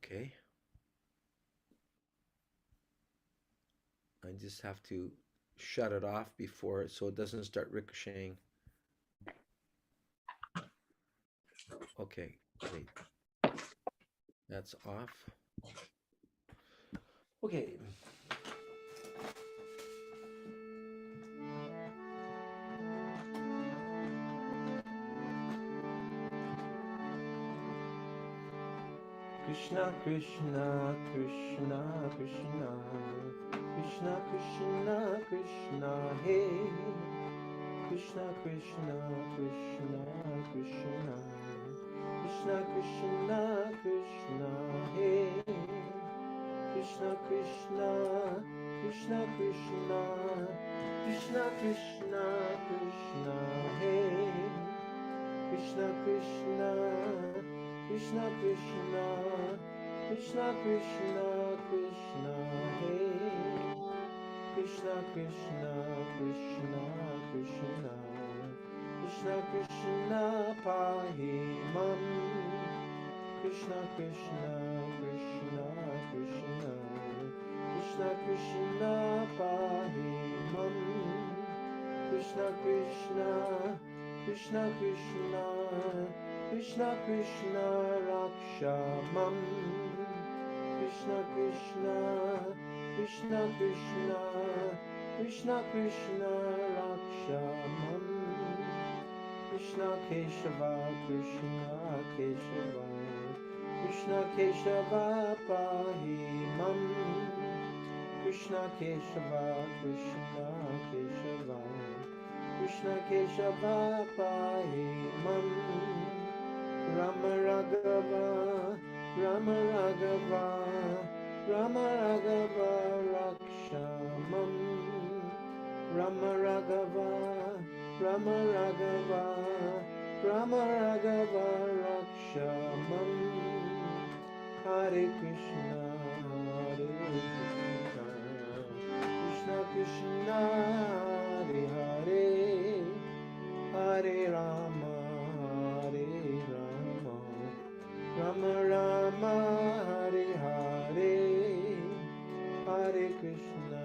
Okay. I just have to shut it off before so it doesn't start ricocheting. Okay, great. That's off. Okay. Krishna, Krishna, Krishna, Krishna, Krishna, Krishna, Krishna, hey. Krishna, Krishna, Krishna, Krishna, Krishna, Krishna, Krishna, hey. Krishna, Krishna, Krishna, Krishna, Krishna, Krishna, Krishna, hey. Krishna, Krishna, Krishna, Krishna, Krishna, Krishna, Krishna, hey. Krishna, Krishna, Krishna, Krishna, Krishna, Krishna, pahi mam. Krishna, Krishna, Krishna, Krishna, Krishna, Krishna, pahi mam. Krishna, Krishna, Krishna, Krishna, Krishna, Krishna, raksha mam. Krishna, Krishna, Krishna, Krishna, Krishna, Krishna, raksha mam. Krishna, Keshava, Krishna, Keshava, Krishna, Keshava, pahi mam. Krishna, Keshava, Krishna, Keshava, Krishna, Keshava, pahi mam. Rama Raghava, Rama Raghava, Rama Raghava, raksha mam. Rama Raghava, Rama Raghava, Rama Raghava, raksha mam. Hare Krishna, Hare Krishna, Krishna Krishna, Hare Hare, Hare Rama, Hare Rama, Rama Rama, Hare Hare, Hare Krishna,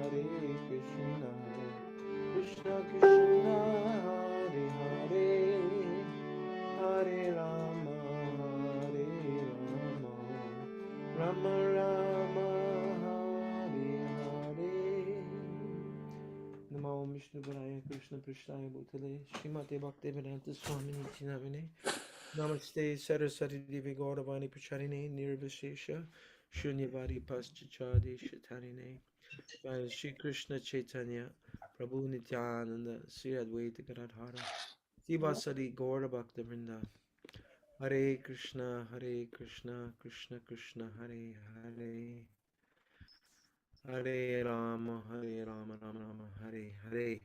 Hare Krishna, Krishna Krishna, Hare Hare, Hare Rama, Hare Rama, Rama Rama, Hare Hare. Namo Vishnu Padaya Krishna Prasthaya Bhutale Srimate Bhaktivedanta Swami Niti Namine Namaste Saraswati Devi Gauravani Pacharine Nirvishesha Shunyavadi Paschachadi Shatarine by Shri Krishna Chaitanya Prabhu Nityananda Sri Advaita Gadadhara Sivasadi Gaura Bhaktivinoda Hare Krishna Krishna Krishna Hare Hare Hare Rama Rama Rama Hare Hare.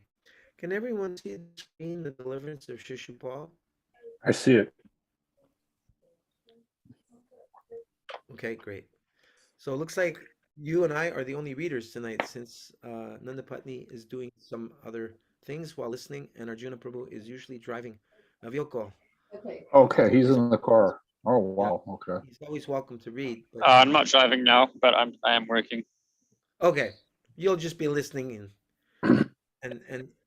Can everyone see the screen, the deliverance of Shishupal? I see it. Okay, great. So it looks like you and I are the only readers tonight since Nanda Patni is doing some other things while listening, and Arjuna Prabhu is usually driving a vehicle. Okay, he's So, in the car. Oh, yeah, wow. Okay. he's always welcome to read. But I'm not driving now, but I am working. okay, you'll just be listening in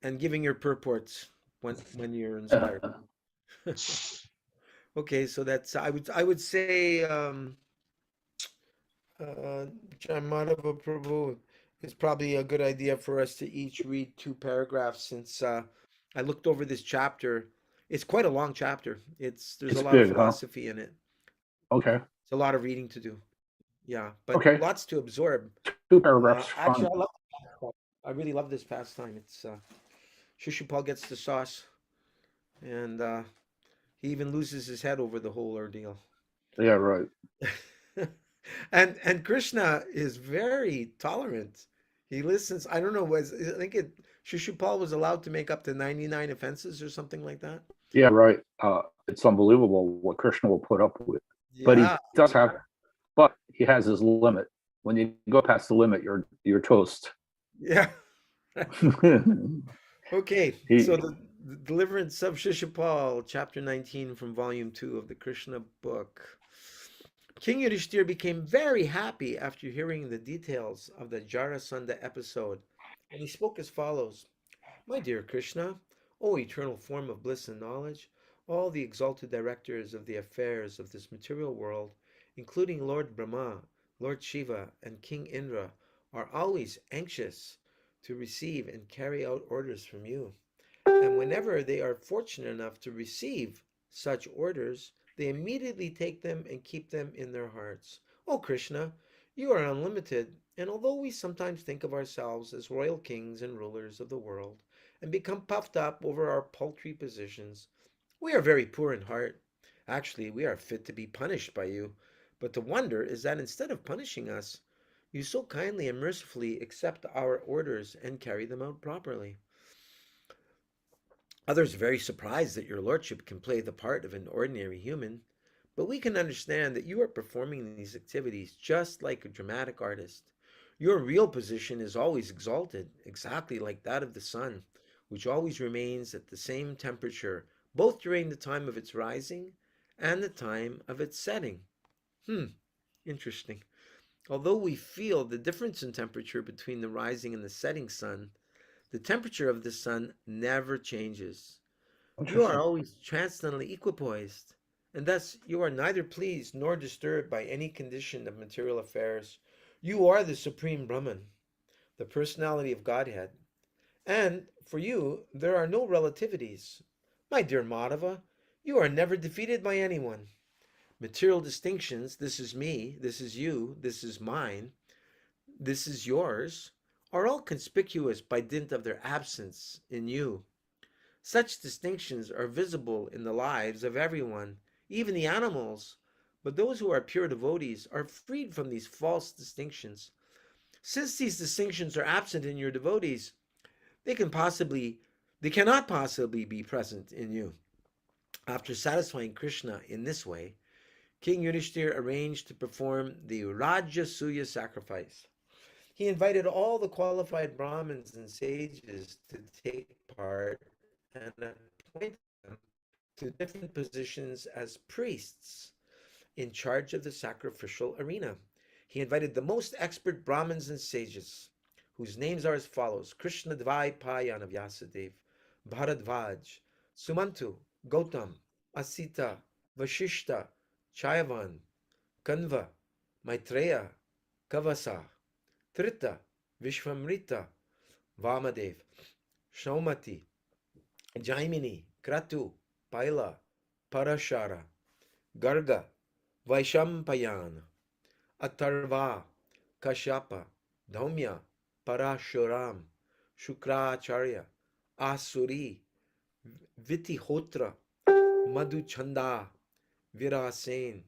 and giving your purports when you're inspired. Okay, so that's I would say Madhava Prabhu, it's probably a good idea for us to each read two paragraphs since I looked over this chapter. It's quite a long chapter. There's a It's lot of big, huh? philosophy in it. Okay. It's a lot of reading to do. Yeah, but Okay. lots to absorb. 2 paragraphs. Actually, Fine. I really love this pastime. It's Shishupal gets the sauce, and he even loses his head over the whole ordeal. Yeah, right. And Krishna is very tolerant. He listens. I don't know. I think Shishupal was allowed to make up to 99 offenses or something like that. Yeah, right. It's unbelievable what Krishna will put up with. But he Yeah, does have, but he has his limit. When you go past the limit, you're toast. yeah. Okay, so he the Deliverance of Shishupal, chapter 19 from volume 2 of the Krishna book. King Yudhishthir became very happy after hearing the details of the Jarasandha episode, and he spoke as follows. My dear Krishna, O eternal form of bliss and knowledge, all the exalted directors of the affairs of this material world, including Lord Brahma, Lord Shiva, and King Indra, are always anxious to receive and carry out orders from you. And whenever they are fortunate enough to receive such orders, they immediately take them and keep them in their hearts. O Krishna, you are unlimited, and although we sometimes think of ourselves as royal kings and rulers of the world and become puffed up over our paltry positions, we are very poor in heart. Actually, we are fit to be punished by you. But the wonder is that instead of punishing us, you so kindly and mercifully accept our orders and carry them out properly. Others are very surprised that your lordship can play the part of an ordinary human, but we can understand that you are performing these activities just like a dramatic artist. Your real position is always exalted, exactly like that of the sun, which always remains at the same temperature, both during the time of its rising and the time of its setting. Hmm, interesting. Although we feel the difference in temperature between the rising and the setting sun, the temperature of the sun never changes. You are Interesting. always transcendently equipoised, and thus you are neither pleased nor disturbed by any condition of material affairs. You are the Supreme Brahman, the personality of Godhead, and for you there are no relativities. My dear Madhava, you are never defeated by anyone. Material distinctions, this is me, this is you, this is mine, this is yours, are all conspicuous by dint of their absence in you. Such distinctions are visible in the lives of everyone, even the animals, but those who are pure devotees are freed from these false distinctions. Since these distinctions are absent in your devotees, they can possibly they cannot possibly be present in you. After satisfying Krishna in this way, King Yudhishthir arranged to perform the Rajasuya sacrifice. He invited all the qualified Brahmins and sages to take part and appointed them to different positions as priests in charge of the sacrificial arena. He invited the most expert Brahmins and sages, whose names are as follows: Krishna Dvaipayan of Vyasadev, Bharadvaj, Sumantu, Gautam, Asita, Vashishta, Chayavan, Kanva, Maitreya, Kavasa, Trita, Vishvamrita, Vamadev, Shaumati, Jaimini, Kratu, Paila, Parashara, Garga, Vaishampayan, Atharva, Kashyapa, Dhaumya, Parashuram, Shukracharya, Asuri, Vitihotra, Madhuchanda, Virasen,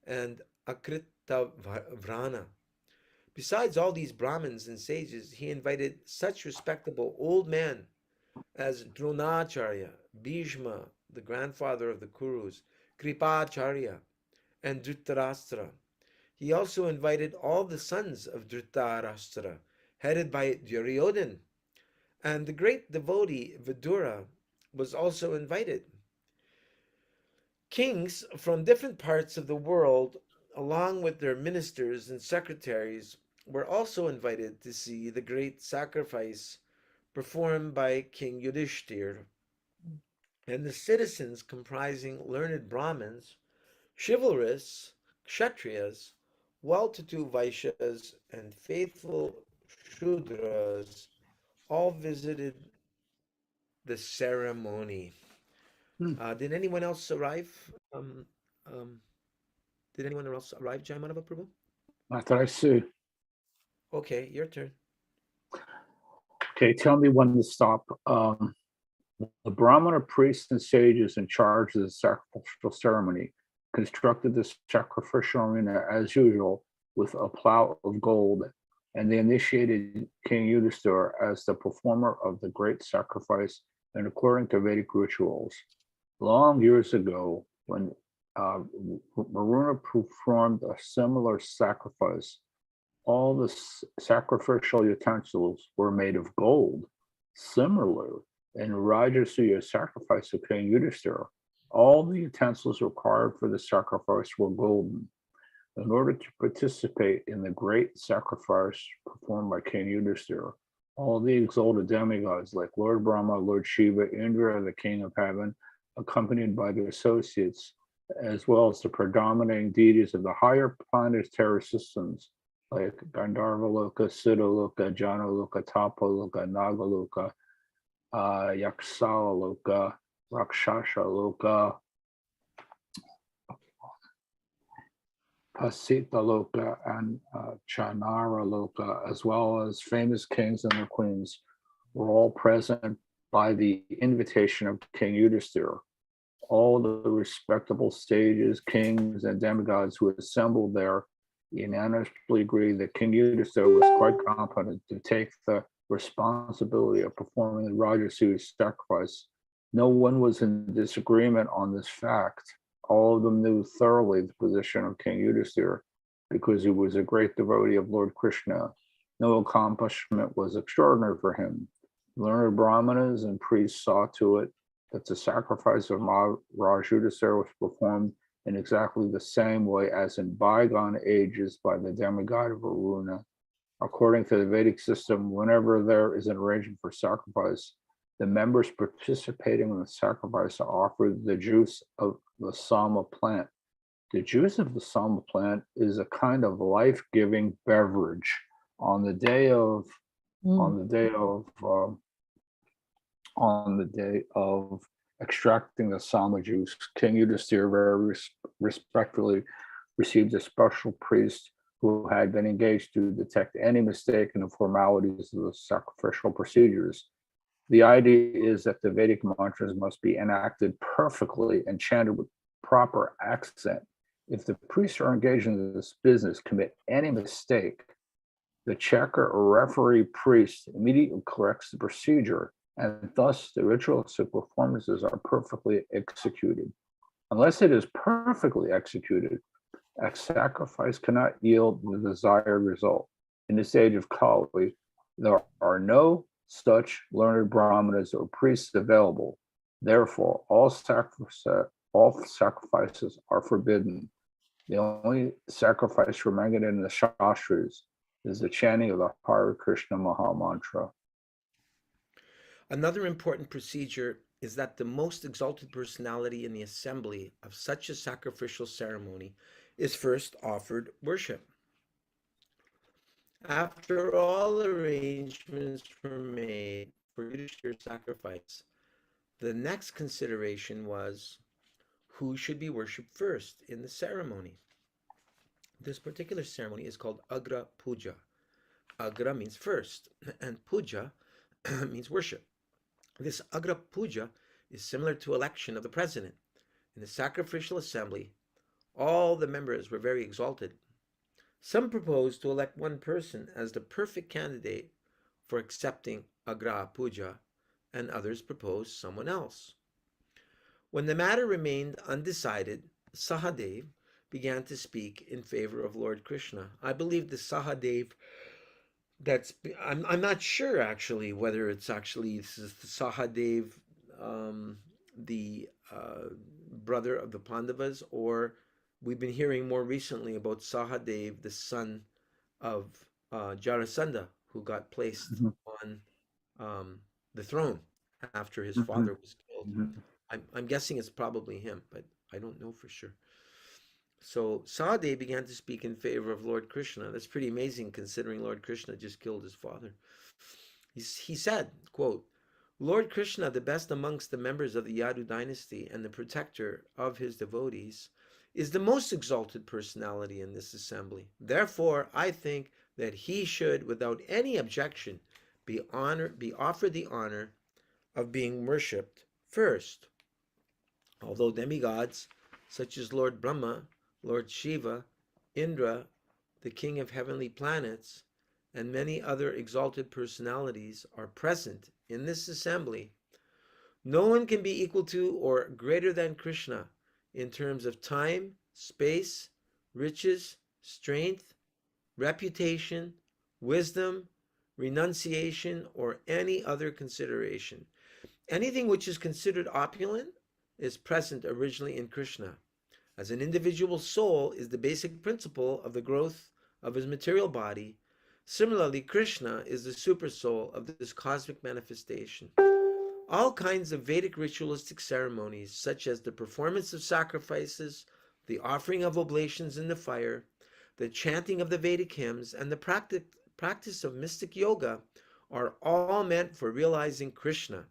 and Akritavrana. Besides all these Brahmins and sages, he invited such respectable old men as Dronacharya, Bhishma, the grandfather of the Kurus, Kripacharya, and Dhritarashtra. He also invited all the sons of Dhritarashtra, headed by Duryodhan, and the great devotee Vidura was also invited. Kings from different parts of the world, along with their ministers and secretaries, were also invited to see the great sacrifice performed by King Yudhishthir, and the citizens comprising learned Brahmins, chivalrous Kshatriyas, well-to-do Vaishyas, and faithful Shudras all visited the ceremony. Hmm. Did anyone else arrive? Um, did anyone else arrive, Jaimanava Prabhu? Not that I see. Okay, your turn. Okay, tell me when to stop. The Brahmana priests and sages in charge of the sacrificial ceremony constructed the sacrificial arena as usual with a plow of gold, and they initiated King Yudhishthira as the performer of the great sacrifice and according to Vedic rituals. Long years ago, when Varuna performed a similar sacrifice, all the sacrificial utensils were made of gold. Similarly, in Rajasuya sacrifice of King Yudhishthira, all the utensils required for the sacrifice were golden. In order to participate in the great sacrifice performed by King Yudhisthira, all the exalted demigods like Lord Brahma, Lord Shiva, Indra, the king of heaven, accompanied by their associates, as well as the predominating deities of the higher planetary systems like Gandharvaloka, Siddhaloka, Janaloka, Tapaloka, Nagaloka, Yaksaloka, Rakshasaloka, Pasitaloka, and Chanaraloka, as well as famous kings and their queens, were all present by the invitation of King Yudhisthira. All the respectable sages, kings, and demigods who assembled there unanimously agreed that King Yudhisthira was quite competent to take the responsibility of performing the Rajasuya sacrifice. No one was in disagreement on this fact. All of them knew thoroughly the position of King Yudhisthira because he was a great devotee of Lord Krishna. No accomplishment was extraordinary for him. Learned brahmanas and priests saw to it that the sacrifice of Maharaj Yudhisthira was performed in exactly the same way as in bygone ages by the demigod of Varuna. According to the Vedic system, whenever there is an arrangement for sacrifice, the members participating in the sacrifice are offered the juice of the sama plant. The juice of the sama plant is a kind of life-giving beverage. On the day of extracting the sama juice, King Yudhisthira very respectfully received a special priest who had been engaged to detect any mistake in the formalities of the sacrificial procedures. The idea is that the Vedic mantras must be enacted perfectly and chanted with proper accent. If the priests who are engaged in this business commit any mistake, the checker or referee priest immediately corrects the procedure, and thus the ritualistic performances are perfectly executed. Unless it is perfectly executed, a sacrifice cannot yield the desired result. In this age of Kali, there are no such learned brahmanas or priests available. Therefore, all sacrifices are forbidden. The only sacrifice remembered in the Shastras is the chanting of the Hare Krishna Maha Mantra. Another important procedure is that the most exalted personality in the assembly of such a sacrificial ceremony is first offered worship. After all arrangements were made for Yudhishthira's sacrifice, the next consideration was who should be worshipped first in the ceremony. This particular ceremony is called Agra Puja. Agra means first, and Puja means worship. This Agra Puja is similar to election of the president. In the sacrificial assembly, all the members were very exalted. Some proposed to elect one person as the perfect candidate for accepting Agra Puja, and others proposed someone else. When the matter remained undecided, Sahadev began to speak in favor of Lord Krishna. I believe the Sahadev I'm not sure actually whether it's actually this is Sahadev, the brother of the Pandavas, or we've been hearing more recently about Sahadev, the son of Jarasandha, who got placed on the throne after his father was killed. I'm guessing it's probably him, but I don't know for sure. So Sahadev began to speak in favor of Lord Krishna. That's pretty amazing considering Lord Krishna just killed his father. He said, quote, Lord Krishna, the best amongst the members of the Yadu dynasty and the protector of his devotees, is the most exalted personality in this assembly. Therefore, I think that he should, without any objection, be offered the honor of being worshipped first. Although demigods such as Lord Brahma, Lord Shiva, Indra, the king of heavenly planets, and many other exalted personalities are present in this assembly, no one can be equal to or greater than Krishna in terms of time, space, riches, strength, reputation, wisdom, renunciation, or any other consideration. Anything which is considered opulent is present originally in Krishna. as an individual soul is the basic principle of the growth of his material body. Similarly, Krishna is the supersoul of this cosmic manifestation. All kinds of Vedic ritualistic ceremonies, such as the performance of sacrifices, the offering of oblations in the fire, the chanting of the Vedic hymns, and the practice of mystic yoga, are all meant for realizing Krishna.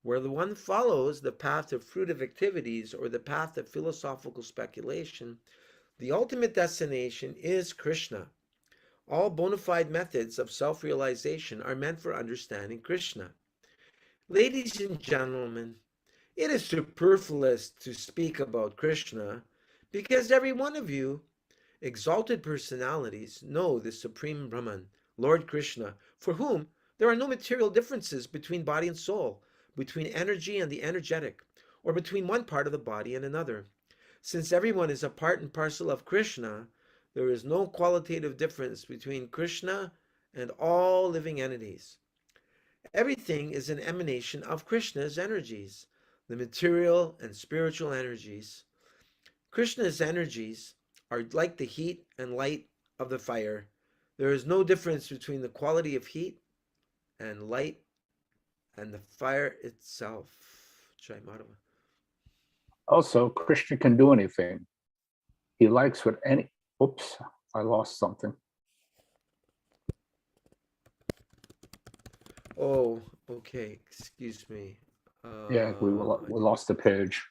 Where the one follows the path of fruitive activities or the path of philosophical speculation, the ultimate destination is Krishna. All bona fide methods of self realization are meant for understanding Krishna. Ladies and gentlemen, it is superfluous to speak about Krishna because every one of you, exalted personalities, know the Supreme Brahman, Lord Krishna, for whom there are no material differences between body and soul, between energy and the energetic, or between one part of the body and another. Since everyone is a part and parcel of Krishna, there is no qualitative difference between Krishna and all living entities. Everything is an emanation of Krishna's energies, the material and spiritual energies. Krishna's energies are like the heat and light of the fire. There is no difference between the quality of heat and light and the fire itself. Jai Madhava. Also, Krishna can do anything. He likes what any, oops, I lost something. Oh, okay. Excuse me. Yeah, we lost the page.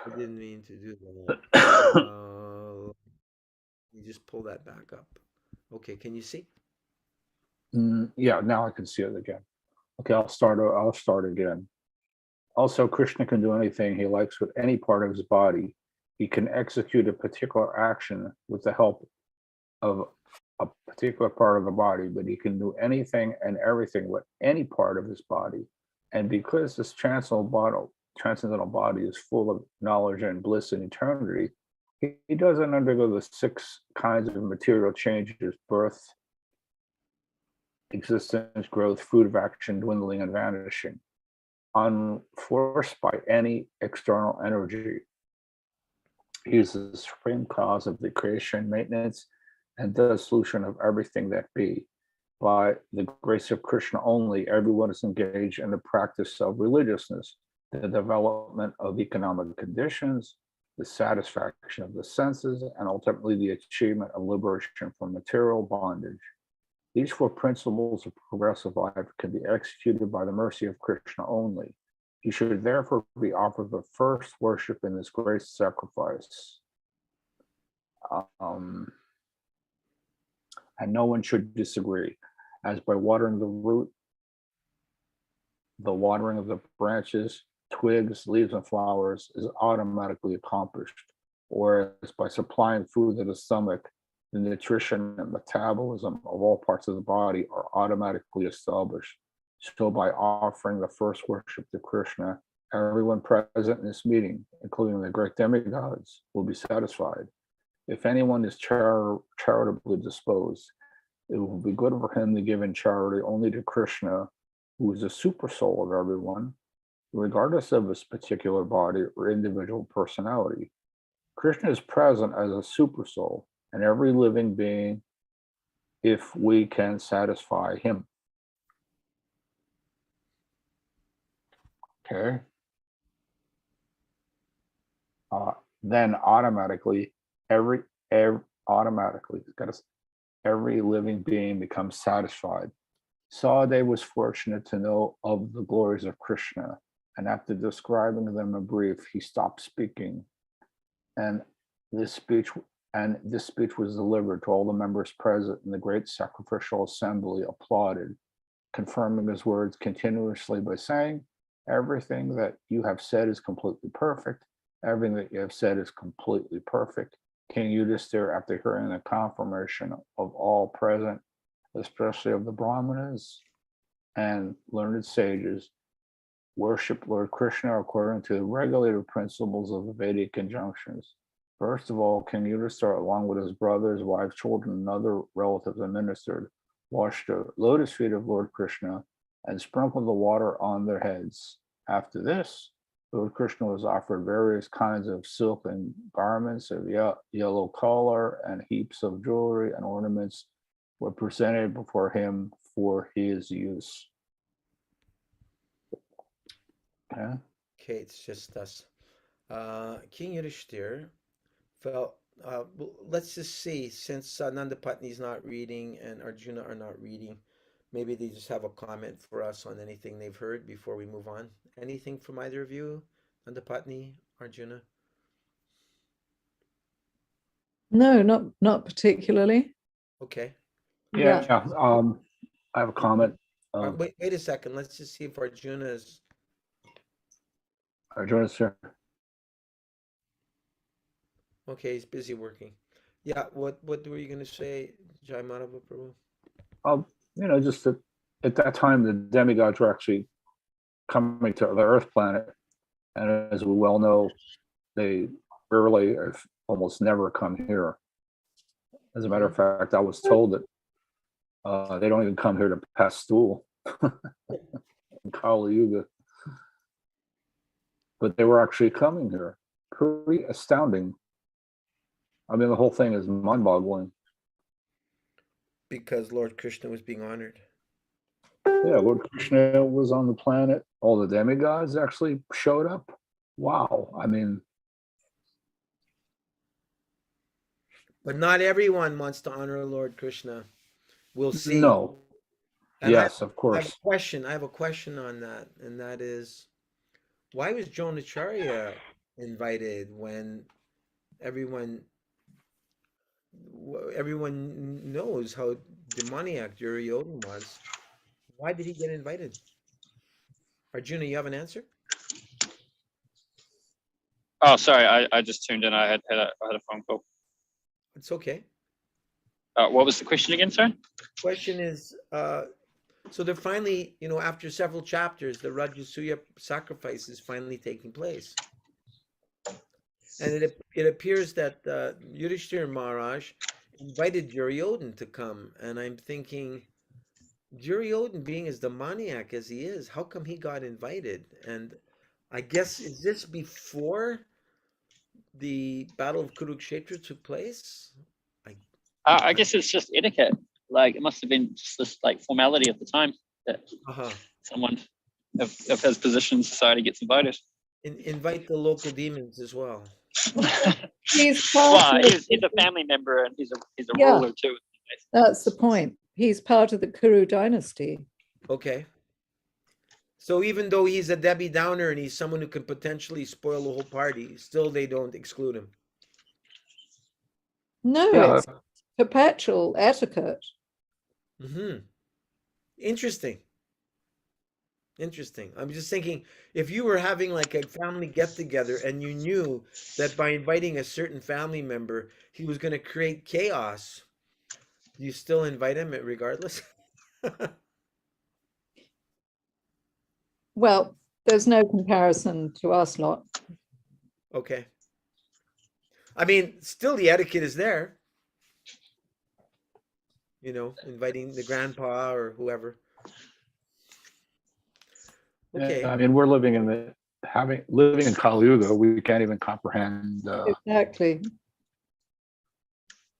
I didn't mean to do that. You just pull that back up. Okay, can you see? Yeah, now I can see it again. Okay, I'll start again. Also, Krishna can do anything he likes with any part of his body. He can execute a particular action with the help of a particular part of the body, but he can do anything and everything with any part of his body. And because this transcendental body is full of knowledge and bliss and eternity, he doesn't undergo the 6 kinds of material changes: birth, existence, growth, fruit of action, dwindling, and vanishing, unforced by any external energy. He is the supreme cause of the creation, maintenance, and the solution of everything that be. By the grace of Krishna only, everyone is engaged in the practice of religiousness, the development of economic conditions, the satisfaction of the senses, and ultimately the achievement of liberation from material bondage. These 4 principles of progressive life can be executed by the mercy of Krishna only. He should therefore be offered the first worship in this great sacrifice. And no one should disagree, as by watering the root, the watering of the branches, twigs, leaves, and flowers is automatically accomplished, whereas by supplying food to the stomach, the nutrition and metabolism of all parts of the body are automatically established. So by offering the first worship to Krishna, everyone present in this meeting, including the great demigods, will be satisfied. If anyone is charitably disposed, it will be good for him to give in charity only to Krishna, who is the super soul of everyone, regardless of his particular body or individual personality. Krishna is present as a super soul in every living being if we can satisfy him. Okay. Then automatically, every living being becomes satisfied. Sahadev was fortunate to know of the glories of Krishna, and after describing them in brief, he stopped speaking. And this speech was delivered to all the members present, and the great sacrificial assembly applauded, confirming his words continuously by saying, "Everything that you have said is completely perfect. Everything that you have said is completely perfect." King Yudhisthira, after hearing the confirmation of all present, especially of the Brahmanas and learned sages, worship Lord Krishna according to the regulative principles of the Vedic conjunctions. First of all, King Yudhisthira, along with his brothers, wives, children, and other relatives administered, washed the lotus feet of Lord Krishna and sprinkled the water on their heads. After this, Lord Krishna was offered various kinds of silk and garments of yellow color, and heaps of jewelry and ornaments were presented before him for his use. Okay. Okay, it's just us. King Yudhishthir felt, let's just see, since Nanda Patni is not reading and Arjuna are not reading, maybe they just have a comment for us on anything they've heard before we move on. Anything from either of you, Nanda Patni, Arjuna? No, not particularly. Okay. Yeah. Yeah. I have a comment. Wait a second. Let's just see if Arjuna is. Arjuna, sir. Okay, he's busy working. Yeah, what were you gonna say, Jai Madhava Prabhu? Just that at that time the demigods were actually coming to the Earth planet, and as we well know, they rarely, if almost never, come here. As a matter of fact, I was told that they don't even come here to pass stool in Kali Yuga, but they were actually coming here. Pretty astounding. I mean, the whole thing is mind-boggling. Because Lord Krishna was being honored. Yeah, Lord Krishna was on the planet. All the demigods actually showed up. Wow. I mean, But not everyone wants to honor Lord Krishna. We'll see. no. And Yes, of I have a course. question. I have a question on that, and that is, why was Dronacharya invited when everyone everyone knows how demoniac Duryodhana was? Why did he get invited? Arjuna, you have an answer? Oh, sorry, I just tuned in. I had a phone call. It's okay. What was the question again, sir? Question is, so they're finally, after several chapters, the Rajasuya sacrifice is finally taking place. And it appears that Yudhishthira Maharaj invited Duryodhana to come. And I'm thinking, Duryodhana being as demoniac as he is, how come he got invited? And I guess, is this before the Battle of Kurukshetra took place? I guess it's just etiquette. Like, it must have been just this like formality of the time that someone of his position in society gets invited. Invite the local demons as well. He's Well, part of he's a family member and he's a Yeah. ruler too. That's the point. He's part of the Kuru dynasty. Okay. So even though he's a Debbie Downer and he's someone who can potentially spoil the whole party, still they don't exclude him. No, Yeah. it's perpetual etiquette. Interesting. Interesting. I'm just thinking, if you were having like a family get together and you knew that by inviting a certain family member, he was going to create chaos, do you still invite him regardless? Well, there's no comparison to us lot. Okay. I mean, still the etiquette is there. Inviting the grandpa or whoever. Okay. I mean, we're living in Kali Yuga. We can't even comprehend Exactly.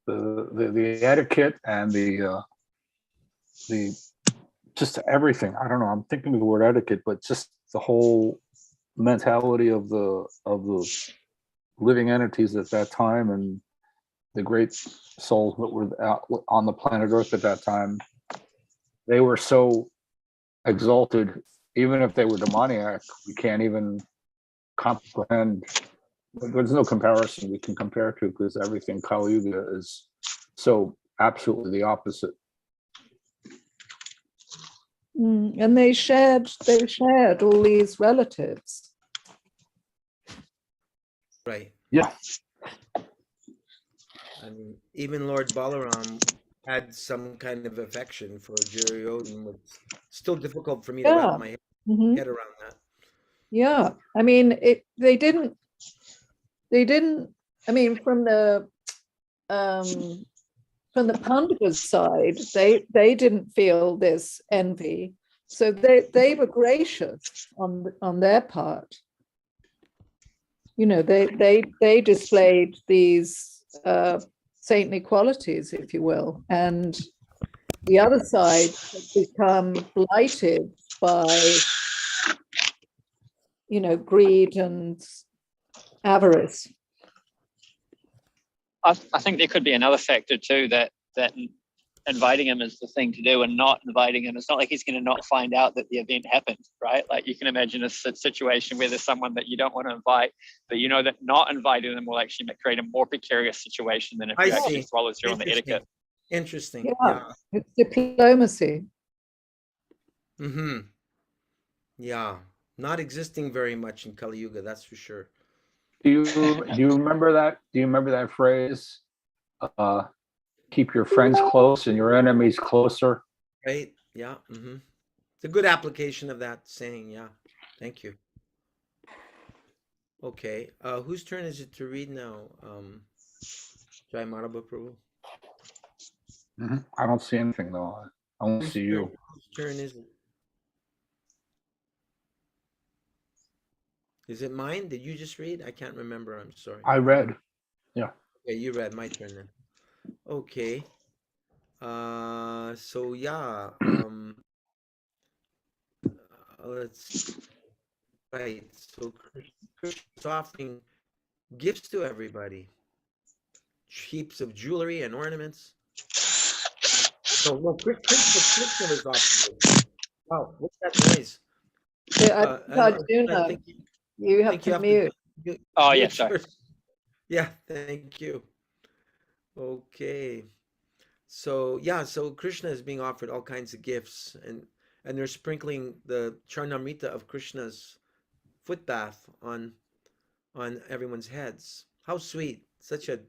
the etiquette and the just everything. I don't know. I'm thinking of the word etiquette, but just the whole mentality of the living entities at that time and the great souls that were out on the planet Earth at that time. They were so exalted. Even if they were demoniac, we can't even comprehend. There's no comparison we can compare to, because everything Kali Yuga is so absolutely the opposite. And they shared all these relatives. Right. Yeah. I mean, even Lord Balaram had some kind of affection for Duryodhana. It's still difficult for me to wrap my head around that. Yeah, I mean, they didn't. I mean, from the Pandavas side, they didn't feel this envy, so they were gracious on their part. they displayed these saintly qualities, if you will, and the other side has become blighted by greed and avarice. I think there could be another factor too, that inviting him is the thing to do, and not inviting him, it's not like he's going to not find out that the event happened, right? Like, you can imagine a situation where there's someone that you don't want to invite, but you know that not inviting them will actually create a more precarious situation than if you actually follow through on the etiquette. Interesting. Yeah. It's diplomacy. Yeah, not existing very much in Kali Yuga, that's for sure. Do you remember that? Do you remember that phrase? Keep your friends close and your enemies closer. Right? Yeah. It's a good application of that saying. Yeah. Thank you. Okay. Whose turn is it to read now? Jai Madhava Prabhu. I don't see anything though. I only see you. Whose turn is it? Is it mine? Did you just read? I can't remember. I'm sorry. I read. Yeah. Okay, you read. My turn then. Okay. So yeah. Let's right. So Krishna's offering gifts to everybody. Heaps of jewelry and ornaments. So Krishna was offering. Wow, what's that noise? Arjuna, you have to mute. Oh, yeah, sorry. Yeah, thank you. Okay. So yeah, so Krishna is being offered all kinds of gifts, and they're sprinkling the Charnamrita of Krishna's foot bath on everyone's heads. How sweet! Such a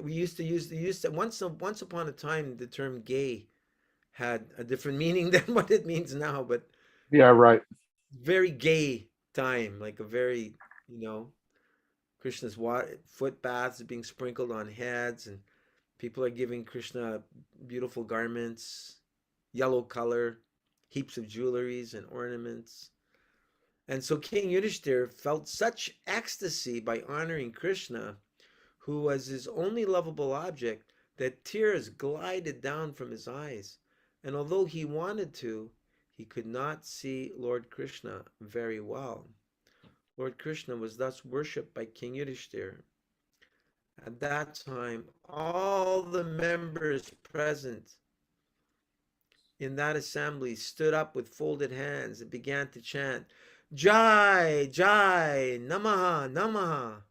we used to once upon a time the term gay had a different meaning than what it means now, but yeah, right. Very gay time, like a very, Krishna's foot baths being sprinkled on heads, and people are giving Krishna beautiful garments, yellow color, heaps of jewelries and ornaments. And so King Yudhishthira felt such ecstasy by honoring Krishna, who was his only lovable object, that tears glided down from his eyes. And although he wanted to, he could not see Lord Krishna very well. Lord Krishna was thus worshipped by King Yudhishthira. At that time, all the members present in that assembly stood up with folded hands and began to chant, Jai, Jai, Namaha, Namaha.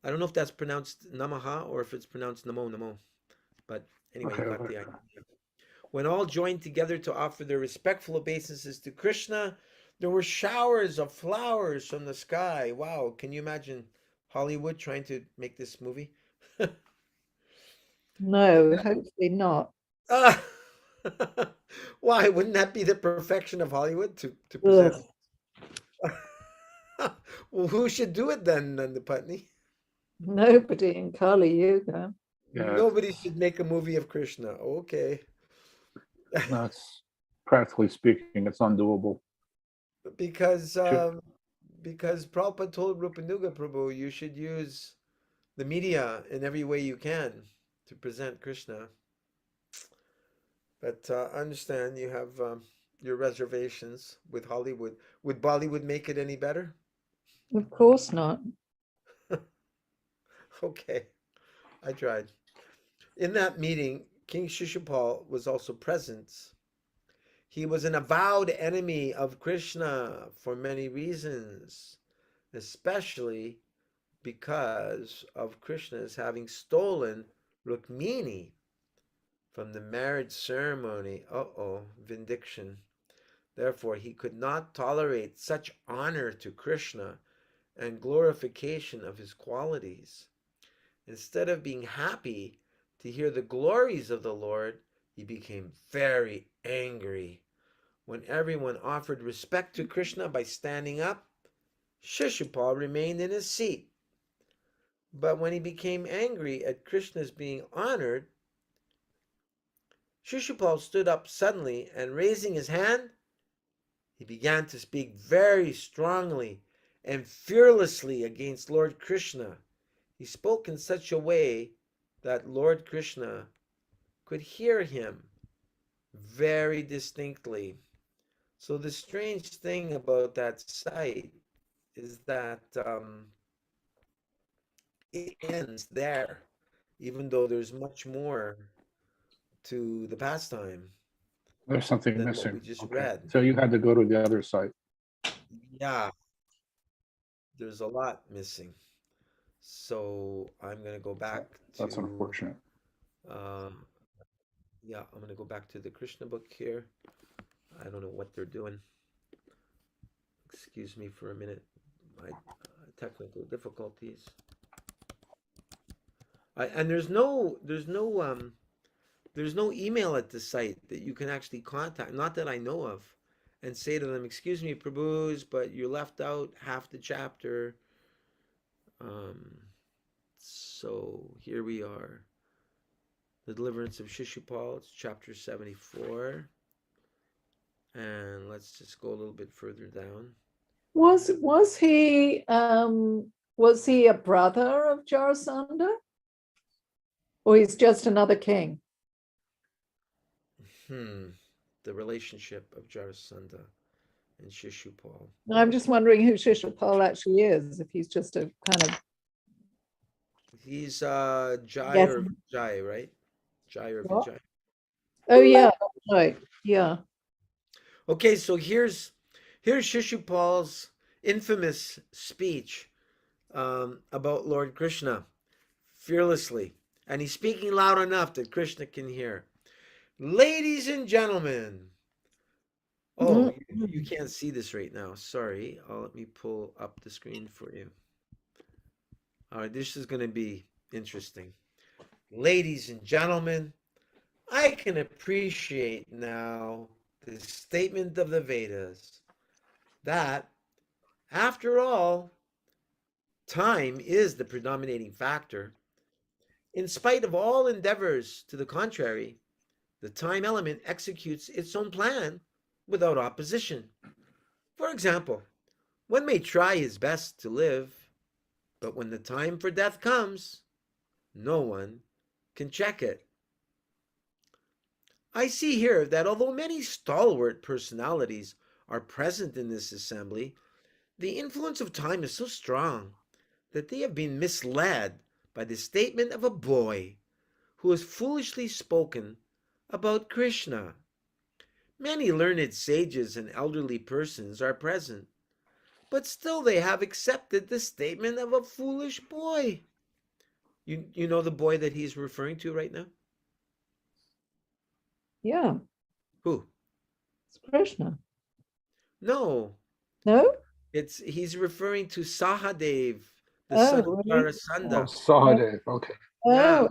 I don't know if that's pronounced Namaha or if it's pronounced Namo, Namo. But anyway, you got the idea. When all joined together to offer their respectful obeisances to Krishna, there were showers of flowers from the sky. Wow, can you imagine Hollywood trying to make this movie? No, hopefully not. Why? Wouldn't that be the perfection of Hollywood to present? Well, who should do it then, Nandapatni? Nobody in Kali Yuga. Yeah. Nobody should make a movie of Krishna. Okay. That's practically speaking, it's undoable. Because Prabhupada told Rupanuga Prabhu, you should use the media in every way you can to present Krishna. But I understand you have your reservations with Hollywood. Would Bollywood make it any better? Of course not. Okay, I tried. In that meeting, King Sisupala was also present. He was an avowed enemy of Krishna for many reasons, especially because of Krishna's having stolen Rukmini from the marriage ceremony. Vindication. Therefore, he could not tolerate such honor to Krishna and glorification of his qualities. Instead of being happy to hear the glories of the Lord, he became very angry. When everyone offered respect to Krishna by standing up, Sisupala remained in his seat. But when he became angry at Krishna's being honored, Sisupala stood up suddenly and raising his hand, he began to speak very strongly and fearlessly against Lord Krishna. He spoke in such a way that Lord Krishna could hear him very distinctly. So the strange thing about that site is that it ends there, even though there's much more to the pastime There's something than what missing. we just Okay. read. So you had to go to the other site. Yeah, there's a lot missing. So I'm gonna go back That's to unfortunate. um, yeah, I'm gonna go back to the Krishna book here. I don't know what they're doing. Excuse me for a minute. My technical difficulties. And there's no email at the site that you can actually contact, not that I know of, and say to them, "Excuse me, Prabhus, but you left out half the chapter." Um, so here we are, the Deliverance of Shishupal. It's chapter 74, and let's just go a little bit further down. Was he a brother of Jarasandha? Or he's just another king? The relationship of Jarasandha and Shishupal. I'm just wondering who Shishupal actually is, if he's just a kind of He's Jai yes. or Vijay, right? Jai or What? Vijay. Oh yeah, that's right. Yeah. Okay, so here's Shishupal's infamous speech about Lord Krishna, fearlessly, and he's speaking loud enough that Krishna can hear. Ladies and gentlemen, oh, you can't see this right now. Sorry. Let me pull up the screen for you. All right, this is going to be interesting. Ladies and gentlemen, I can appreciate now the statement of the Vedas that, after all, time is the predominating factor. In spite of all endeavors to the contrary, the time element executes its own plan without opposition. For example, one may try his best to live, but when the time for death comes, no one can check it. I see here that although many stalwart personalities are present in this assembly, the influence of time is so strong that they have been misled by the statement of a boy who has foolishly spoken about Krishna. Many learned sages and elderly persons are present, but still they have accepted the statement of a foolish boy. You know the boy that he's referring to right now? Yeah. Who? It's Krishna. No, No? he's referring to Sahadev, the son of Oh, right. Oh, Jarasandha. Sahadev. Okay. Yeah,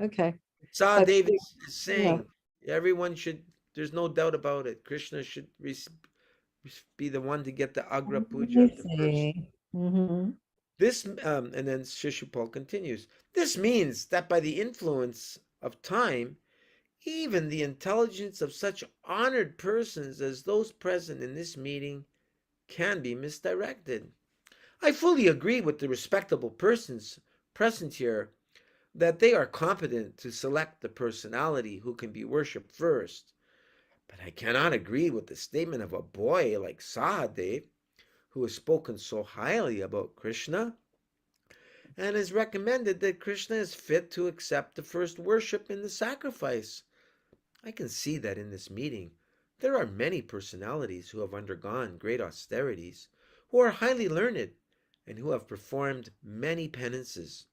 Okay. Sahadev Okay. is Yeah. saying everyone should, there's no doubt about it. Krishna should be the one to get the Agra Puja, I the first. see. Mm-hmm. This, and then Shishupal continues. This means that by the influence of time, even the intelligence of such honored persons as those present in this meeting can be misdirected. I fully agree with the respectable persons present here that they are competent to select the personality who can be worshipped first. But I cannot agree with the statement of a boy like Sahadev, who has spoken so highly about Krishna and has recommended that Krishna is fit to accept the first worship in the sacrifice. I can see that in this meeting there are many personalities who have undergone great austerities, who are highly learned, and who have performed many penances.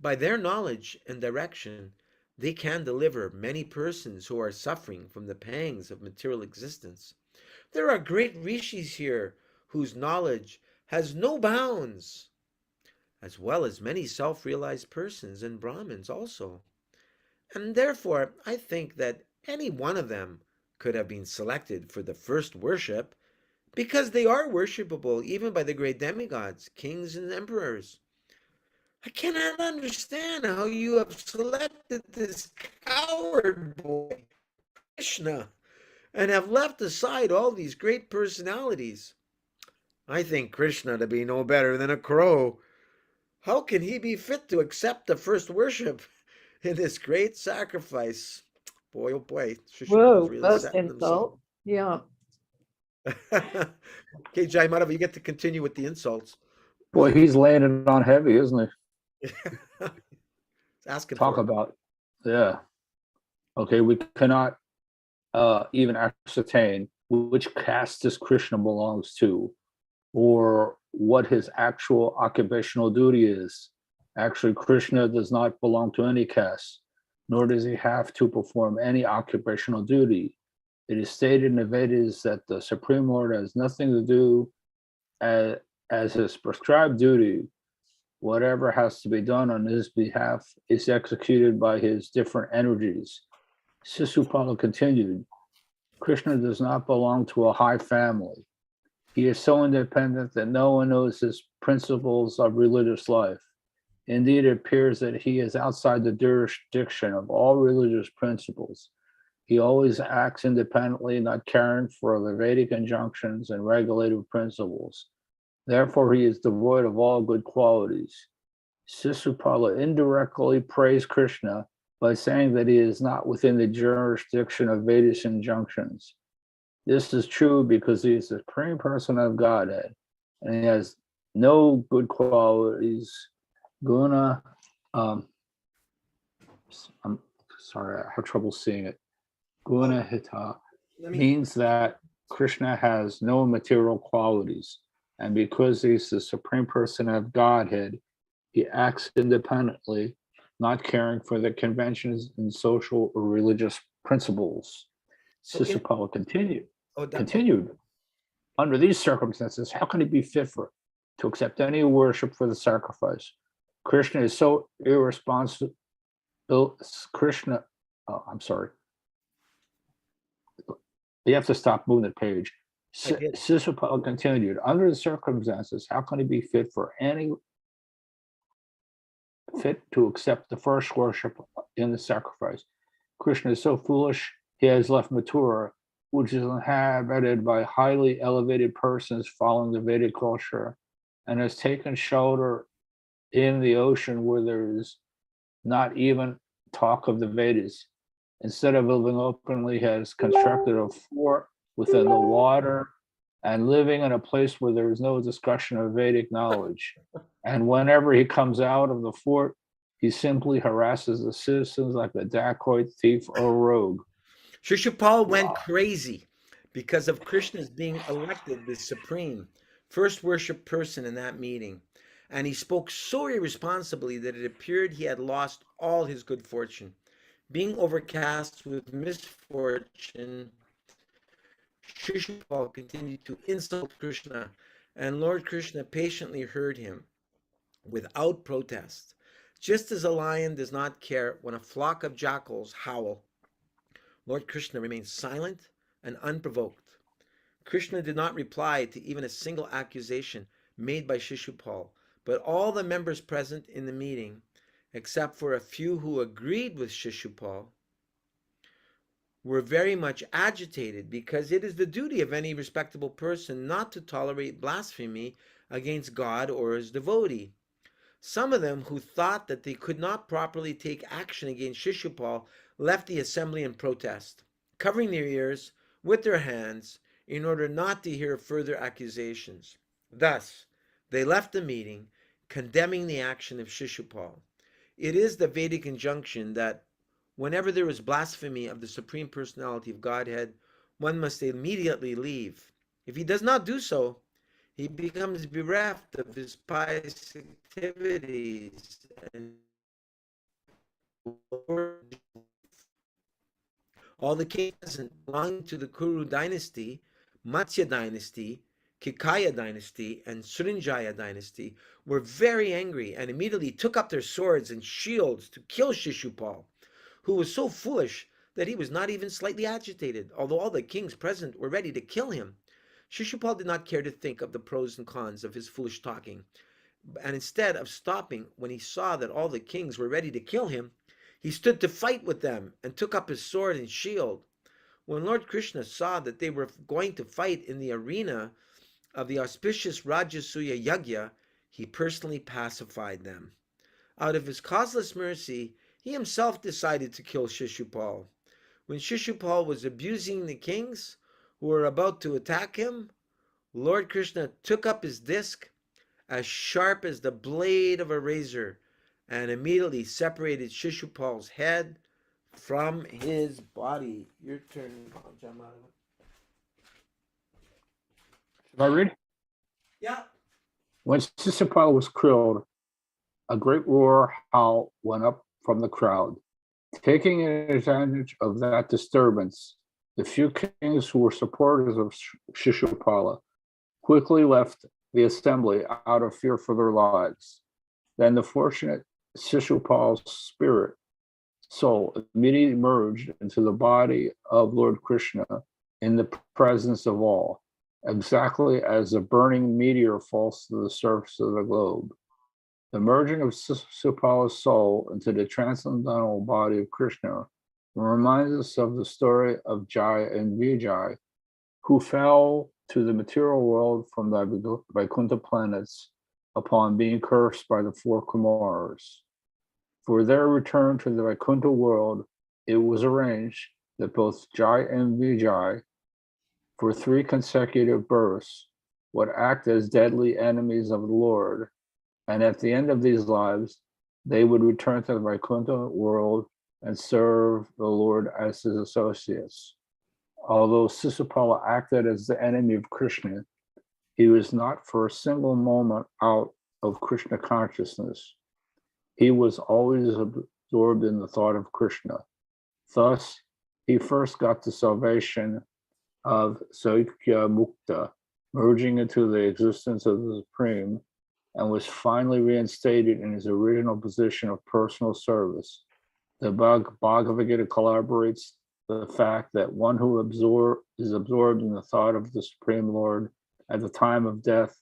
By their knowledge and direction, they can deliver many persons who are suffering from the pangs of material existence. There are great rishis here whose knowledge has no bounds, as well as many self realized persons and Brahmins also. And therefore, I think that any one of them could have been selected for the first worship because they are worshipable even by the great demigods, kings, and emperors. I cannot understand how you have selected this coward boy, Krishna, and have left aside all these great personalities. I think Krishna to be no better than a crow. How can he be fit to accept the first worship in this great sacrifice? Boy, oh boy, Shishupal's Whoa, really first setting himself. insult. Yeah. Okay, Jai Madhav, you get to continue with the insults. Boy, he's laying it on heavy, isn't he? Asking Talk for it. about, yeah. Okay, we cannot even ascertain which caste this Krishna belongs to or what his actual occupational duty is. Actually, Krishna does not belong to any caste, nor does he have to perform any occupational duty. It is stated in the Vedas that the Supreme Lord has nothing to do as his prescribed duty. Whatever has to be done on his behalf is executed by his different energies. Sisupala continued, Krishna does not belong to a high family. He is so independent that no one knows his principles of religious life. Indeed, it appears that he is outside the jurisdiction of all religious principles. He always acts independently, not caring for the Vedic injunctions and regulative principles. Therefore, he is devoid of all good qualities. Sisupala indirectly praised Krishna by saying that he is not within the jurisdiction of Vedic injunctions. This is true because he is the supreme person of Godhead, and he has no good qualities. Guna, I'm sorry, I have trouble seeing it. Guna hita means that Krishna has no material qualities, and because he's the supreme person of Godhead, he acts independently, not caring for the conventions and social or religious principles. So Sisupala continued. oh, that, Continued. Under these circumstances, how can he be fit to accept any worship for the sacrifice? Krishna is so irresponsible. Krishna, oh, I'm sorry. You have to stop moving the page. I did. Sisupala continued. Under the circumstances, how can he be fit to accept the first worship in the sacrifice? Krishna is so foolish, he has left Mathura, which is inhabited by highly elevated persons following the Vedic culture, and has taken shelter in the ocean where there is not even talk of the Vedas. Instead of living openly, he has constructed a fort within the water and living in a place where there is no discussion of Vedic knowledge. And whenever he comes out of the fort, he simply harasses the citizens like a dacoit, thief, or rogue. Shishupal went Wow. crazy because of Krishna's being elected the supreme first worship person in that meeting. And he spoke so irresponsibly that it appeared he had lost all his good fortune. Being overcast with misfortune, Shishupal continued to insult Krishna, and Lord Krishna patiently heard him without protest. Just as a lion does not care when a flock of jackals howl, Lord Krishna remained silent and unprovoked. Krishna did not reply to even a single accusation made by Shishupal, but all the members present in the meeting, except for a few who agreed with Shishupal, were very much agitated because it is the duty of any respectable person not to tolerate blasphemy against God or his devotee. Some of them who thought that they could not properly take action against Shishupal left the assembly in protest, covering their ears with their hands in order not to hear further accusations. Thus, they left the meeting, condemning the action of Shishupal. It is the Vedic injunction that whenever there is blasphemy of the Supreme Personality of Godhead, one must immediately leave. If he does not do so, he becomes bereft of his pious activities and all the kings belonging to the Kuru dynasty, Matsya dynasty, Kikaya dynasty, and Srinjaya dynasty were very angry and immediately took up their swords and shields to kill Shishupal, who was so foolish that he was not even slightly agitated, although all the kings present were ready to kill him. Shishupal did not care to think of the pros and cons of his foolish talking, and instead of stopping when he saw that all the kings were ready to kill him, he stood to fight with them and took up his sword and shield. When Lord Krishna saw that they were going to fight in the arena of the auspicious Rajasuya Yagya, he personally pacified them. Out of his causeless mercy, he himself decided to kill Shishupal. When Shishupal was abusing the kings who were about to attack him, Lord Krishna took up his disc, as sharp as the blade of a razor, and immediately separated Shishupal's head from his body. Your turn, Jamal. Should I read? Yeah. When Sisupala was killed, a great roar howl went up from the crowd. Taking advantage of that disturbance, the few kings who were supporters of Shishupala quickly left the assembly out of fear for their lives. Then the fortunate Shishupal's soul immediately merged into the body of Lord Krishna in the presence of all, exactly as a burning meteor falls to the surface of the globe. The merging of Shishupala's soul into the transcendental body of Krishna reminds us of the story of Jaya and Vijay, who fell to the material world from the Vaikuntha planets upon being cursed by the four Kumaras. For their return to the Vaikuntha world, it was arranged that both Jai and Vijay, for 3 consecutive births, would act as deadly enemies of the Lord, and at the end of these lives, they would return to the Vaikuntha world and serve the Lord as his associates. Although Sisupala acted as the enemy of Krishna, he was not for a single moment out of Krishna consciousness. He was always absorbed in the thought of Krishna. Thus, he first got the salvation of Saukya Mukta, merging into the existence of the Supreme, and was finally reinstated in his original position of personal service. The Bhagavad Gita corroborates the fact that one who is absorbed in the thought of the Supreme Lord at the time of death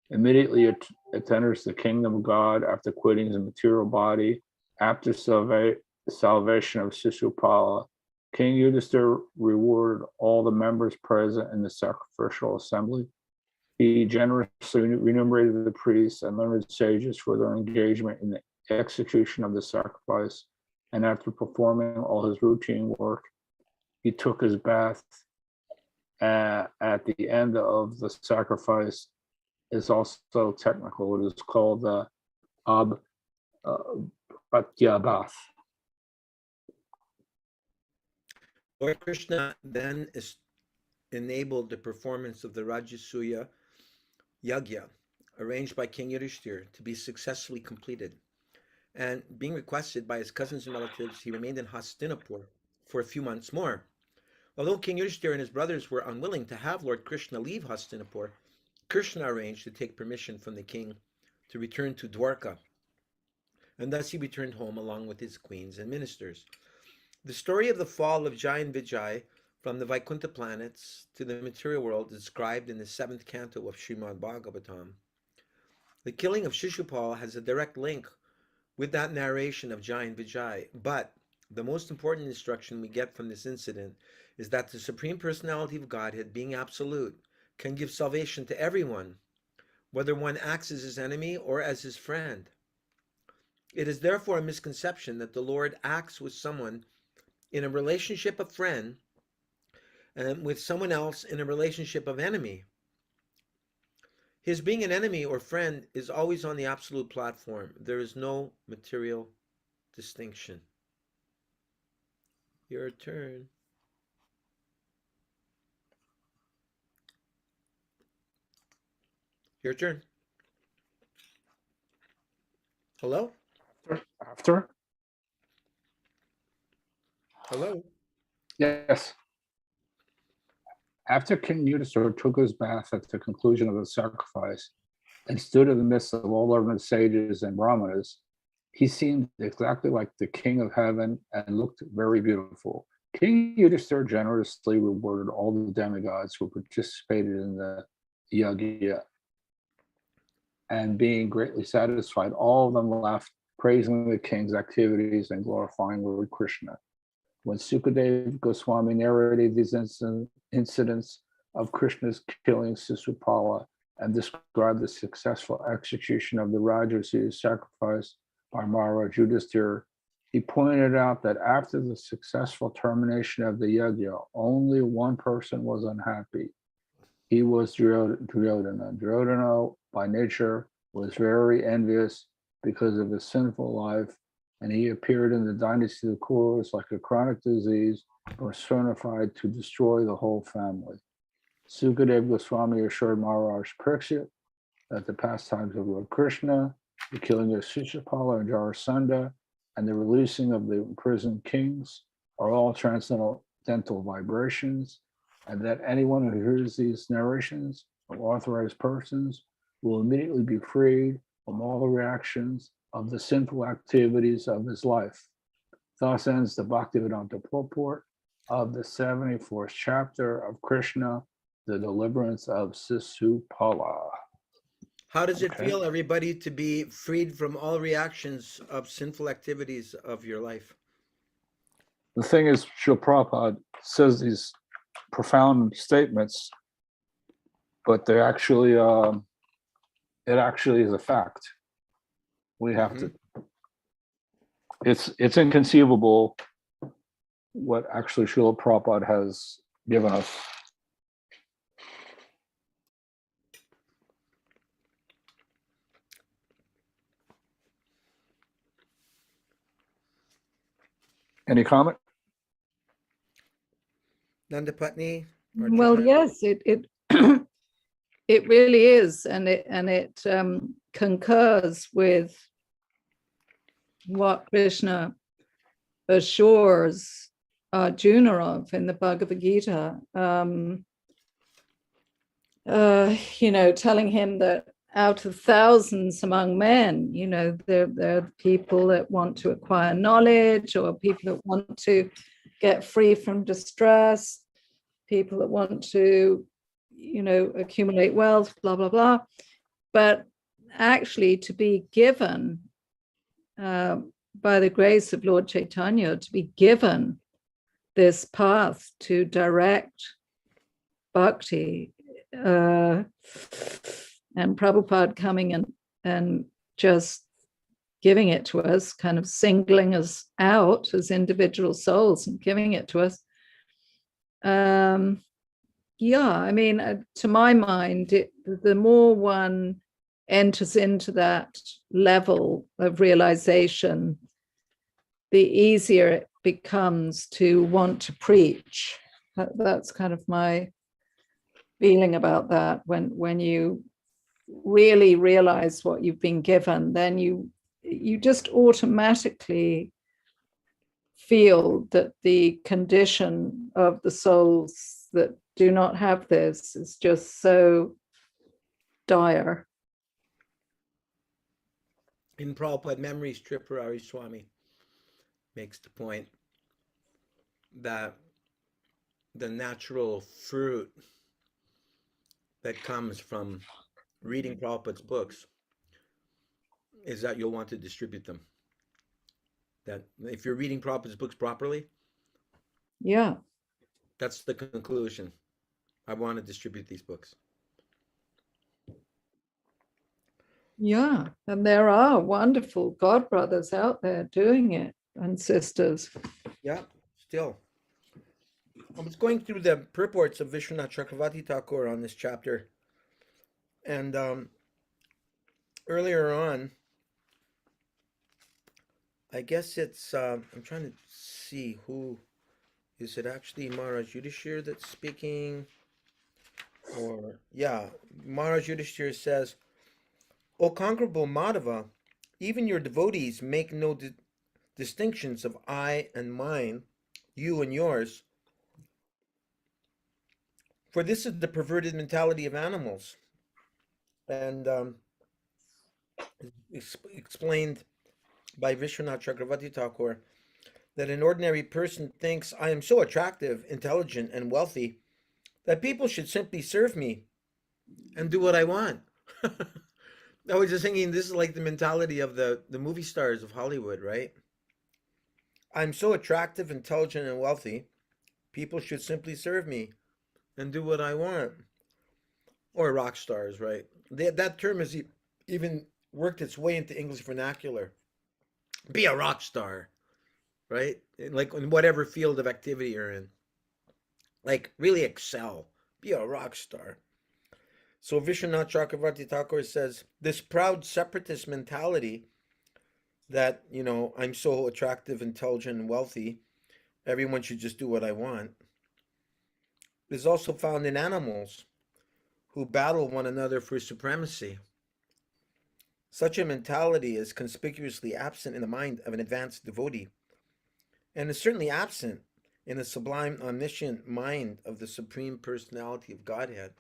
immediately enters the kingdom of God after quitting his material body. After salvation of Sisupala, King Yudhisthira rewarded all the members present in the sacrificial assembly. He generously remunerated the priests and learned sages for their engagement in the execution of the sacrifice. And after performing all his routine work, he took his bath at the end of the sacrifice. Is also technical. It is called the Pratya bath. Lord Krishna then enabled the performance of the Rajasuya Yagya, arranged by King Yudhishthira, to be successfully completed. And being requested by his cousins and relatives, he remained in Hastinapur for a few months more. Although King Yudhishthira and his brothers were unwilling to have Lord Krishna leave Hastinapur, Krishna arranged to take permission from the king to return to Dwarka, and thus he returned home along with his queens and ministers. The story of the fall of Jai and Vijay from the Vaikuntha planets to the material world is described in the 7th canto of Srimad Bhagavatam. The killing of Shishupal has a direct link with that narration of Jai and Vijay, but the most important instruction we get from this incident is that the Supreme Personality of Godhead, being absolute, can give salvation to everyone, whether one acts as his enemy or as his friend. It is therefore a misconception that the Lord acts with someone in a relationship of friend and with someone else in a relationship of enemy. His being an enemy or friend is always on the absolute platform. There is no material distinction. Your turn. Your turn. Hello? After? Hello? Yes. After King Yudhisthira took his bath at the conclusion of the sacrifice and stood in the midst of all learned sages and brahmanas, he seemed exactly like the king of heaven and looked very beautiful. King Yudhisthira generously rewarded all the demigods who participated in the yagya, and being greatly satisfied, all of them left, praising the king's activities and glorifying Lord Krishna. When Sukadeva Goswami narrated these incidents, of Krishna's killing Sisupala and described the successful execution of the Rajasu's sacrifice by Maharaj Yudhisthira, he pointed out that after the successful termination of the yajna, only one person was unhappy. He was Duryodhana. Duryodhana, by nature, was very envious because of his sinful life, and he appeared in the dynasty of the Kauravas like a chronic disease personified to destroy the whole family. Sukadev Goswami assured Maharaj Parikshit that the pastimes of Lord Krishna, the killing of Sisupala and Jarasandha, and the releasing of the imprisoned kings are all transcendental vibrations, and that anyone who hears these narrations of authorized persons will immediately be freed from all the reactions of the sinful activities of his life. Thus ends the Bhaktivedanta purport of the 74th chapter of Krishna, the Deliverance of Sisupala. How does it Okay. feel, everybody, to be freed from all reactions of sinful activities of your life? The thing is, Srila Prabhupada says these profound statements, but they actually, it actually is a fact. We have to, it's inconceivable what actually Srila Prabhupada has given us. Any comment? Nandapatni? Well, Arjuna? yes, it it really is, and it concurs with what Krishna assures Arjuna of in the Bhagavad Gita. Telling him that out of thousands among men, there are people that want to acquire knowledge, or people that want to get free from distress, people that want to, accumulate wealth, blah, blah, blah. But actually to be given, by the grace of Lord Chaitanya, to be given this path to direct bhakti, and Prabhupada coming and just giving it to us, kind of singling us out as individual souls and giving it to us. To my mind, the more one enters into that level of realization, the easier it becomes to want to preach. That's kind of my feeling about that. When you really realize what you've been given, then you just automatically feel that the condition of the souls that do not have this is just so dire. In Prabhupada Memories, Tripurari Swami makes the point that the natural fruit that comes from reading Prabhupada's books is that you'll want to distribute them. That if you're reading Prabhupada's books properly, Yeah. that's the conclusion. I want to distribute these books. Yeah. And there are wonderful God brothers out there doing it, and sisters. Yeah, still. I was going through the purports of Vishwanath Chakravarti Thakur on this chapter, and earlier on, I guess it's, I'm trying to see who, is it actually Maharaj Yudhishthira that's speaking? Or, yeah, Maharaj Yudhishthira says, O conquerable Madhava, even your devotees make no distinctions of I and mine, you and yours. For this is the perverted mentality of animals. And explained by Vishwanath Chakravarti Thakur that an ordinary person thinks, I am so attractive, intelligent, and wealthy that people should simply serve me and do what I want. I was just thinking, this is like the mentality of the movie stars of Hollywood, right? I'm so attractive, intelligent, and wealthy, people should simply serve me and do what I want. Or rock stars, right? That term has even worked its way into English vernacular. Be a rock star, right? Like in whatever field of activity you're in. Like really excel. Be a rock star. So Vishwanath Chakravarti Thakur says this proud separatist mentality that, I'm so attractive, intelligent, and wealthy, everyone should just do what I want, is also found in animals who battle one another for supremacy. Such a mentality is conspicuously absent in the mind of an advanced devotee, and is certainly absent in the sublime, omniscient mind of the Supreme Personality of Godhead.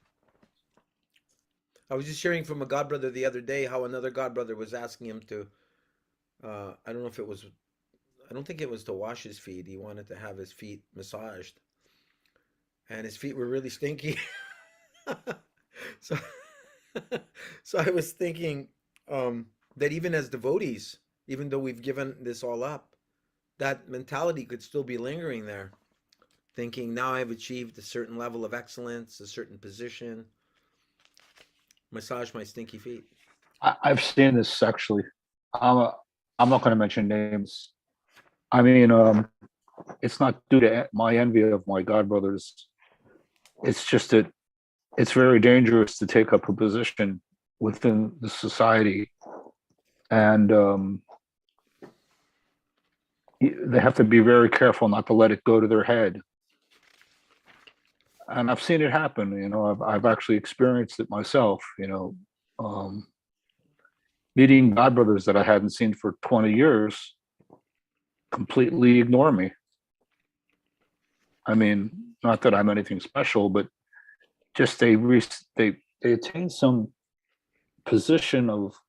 I was just hearing from a godbrother the other day how another godbrother was asking him to, I don't know if it was, I don't think it was to wash his feet. He wanted to have his feet massaged, and his feet were really stinky. so, so I was thinking that even as devotees, even though we've given this all up, that mentality could still be lingering there, thinking now I've achieved a certain level of excellence, a certain position. Massage my stinky feet. I've seen this actually. I'm not going to mention names. I mean, it's not due to my envy of my godbrothers. It's just that it's very dangerous to take up a position within the society, and they have to be very careful not to let it go to their head. And I've seen it happen. I've actually experienced it myself. Meeting godbrothers that I hadn't seen for 20 years completely ignore me. I mean, not that I'm anything special, but just they attain some position of,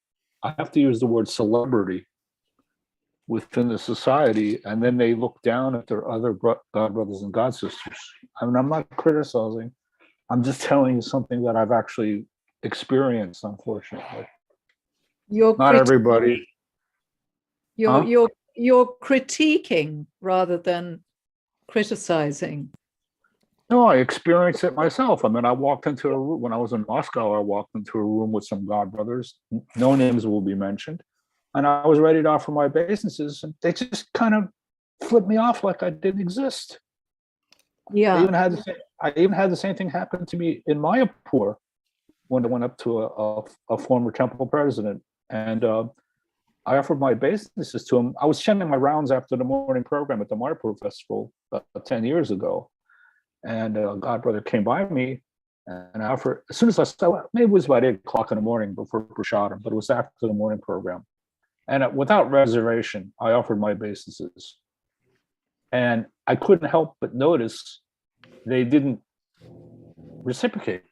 I have to use the word celebrity within the society, and then they look down at their other god brothers and god sisters. I mean, I'm not criticizing. I'm just telling you something that I've actually experienced, unfortunately. You're Not everybody. you're critiquing rather than criticizing. No, I experienced it myself. I mean, I walked into a room when I was in Moscow. I walked into a room with some god brothers. No names will be mentioned. And I was ready to offer my obeisances, and they just kind of flipped me off like I didn't exist. Yeah. I even had the same thing happen to me in Mayapur when I went up to a former temple president, and I offered my obeisances to him. I was sending my rounds after the morning program at the Mayapur Festival 10 years ago, and a god brother came by me, and I offered, as soon as I saw, maybe it was about 8 o'clock in the morning before Prasadam, but it was after the morning program. And without reservation, I offered my obeisances. And I couldn't help but notice they didn't reciprocate.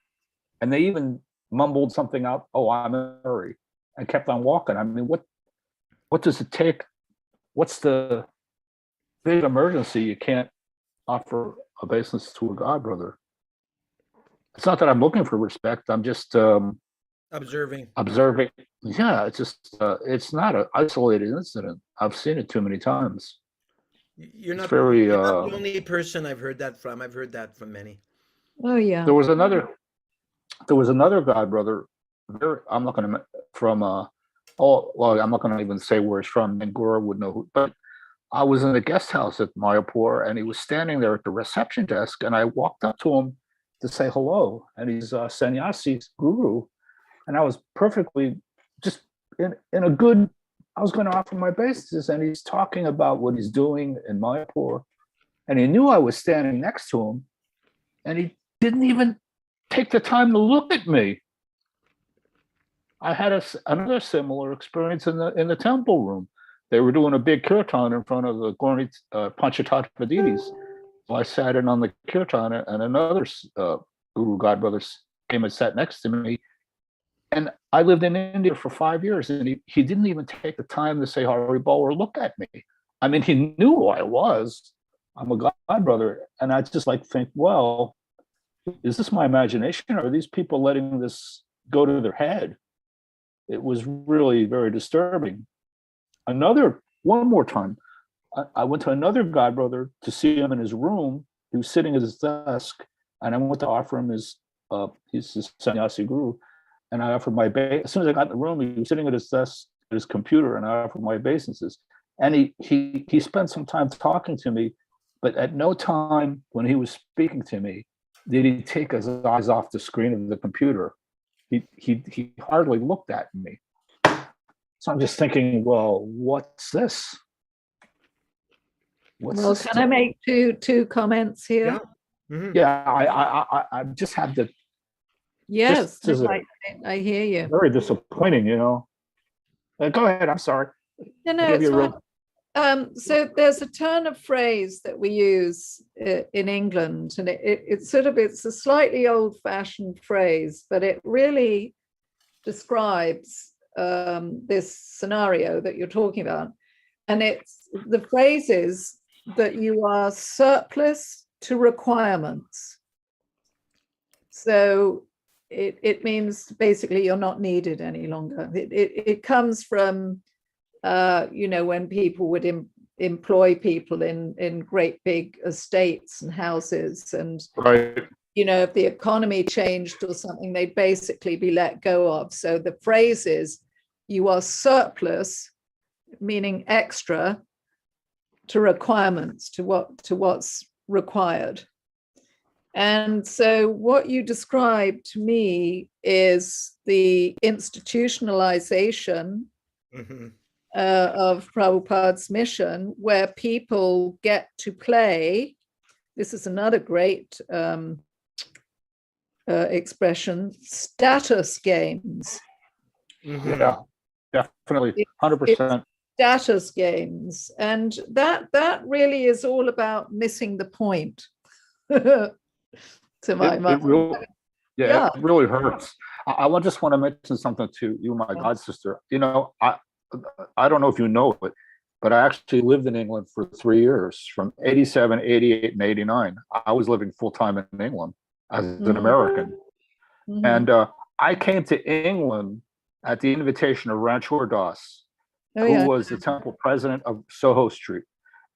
And they even mumbled something out, "Oh, I'm in a hurry," and kept on walking. I mean, what does it take? What's the big emergency you can't offer obeisance to a god brother? It's not that I'm looking for respect. I'm just Observing. Yeah, it's just it's not an isolated incident. I've seen it too many times. You're It's not, very you're not the only person I've heard that from. I've heard that from many. Oh yeah. There was another god brother. I'm not going to from I'm not going to even say where he's from, and Gaura would know who. But I was in the guest house at Mayapur, and he was standing there at the reception desk, and I walked up to him to say hello, and he's a sannyasi guru, and I was perfectly just in a good. I was going to offer my obeisances, and he's talking about what he's doing in Mayapur, and he knew I was standing next to him, and he didn't even take the time to look at me. I had another similar experience in the temple room. They were doing a big kirtan in front of the Gaura Panchatattva deities. So I sat in on the kirtan, and another guru godbrother came and sat next to me. And I lived in India for 5 years, and he didn't even take the time to say Hari Bol or look at me. I mean, he knew who I was. I'm a godbrother, and I just think, well, is this my imagination, or are these people letting this go to their head? It was really very disturbing. One more time, I went to another godbrother to see him in his room. He was sitting at his desk, and I went to offer him he's his sannyasi guru, and I offered my as soon as I got in the room, he was sitting at his desk, at his computer, and I offered my obeisances. And he spent some time talking to me, but at no time when he was speaking to me did he take his eyes off the screen of the computer. He hardly looked at me. So I'm just thinking, well, what's this? Well, can I make two comments here? Yeah. Mm-hmm. Yeah, I just had to. Yes, This is I hear you. very disappointing, you know. Go ahead. I'm sorry. No, it's fine. So there's a turn of phrase that we use in England, and it's a slightly old-fashioned phrase, but it really describes this scenario that you're talking about. And the phrase is that you are surplus to requirements. So it means basically you're not needed any longer. It comes from when people would employ people in great big estates and houses, and right. If the economy changed or something, they'd basically be let go of. So the phrase is, you are surplus, meaning extra, to requirements, to what's required. And so what you described to me is the institutionalization of Prabhupada's mission, where people get to play. This is another great expression, status games. Yeah, definitely, 100%. Status games, and that really is all about missing the point. To my mind, it really hurts. I just want to mention something to you, my god sister. I don't know if you know it, but I actually lived in England for 3 years, from 87, 88, and 89. I was living full-time in England as an American. And I came to England at the invitation of Ranchor Das, who was the temple president of Soho Street.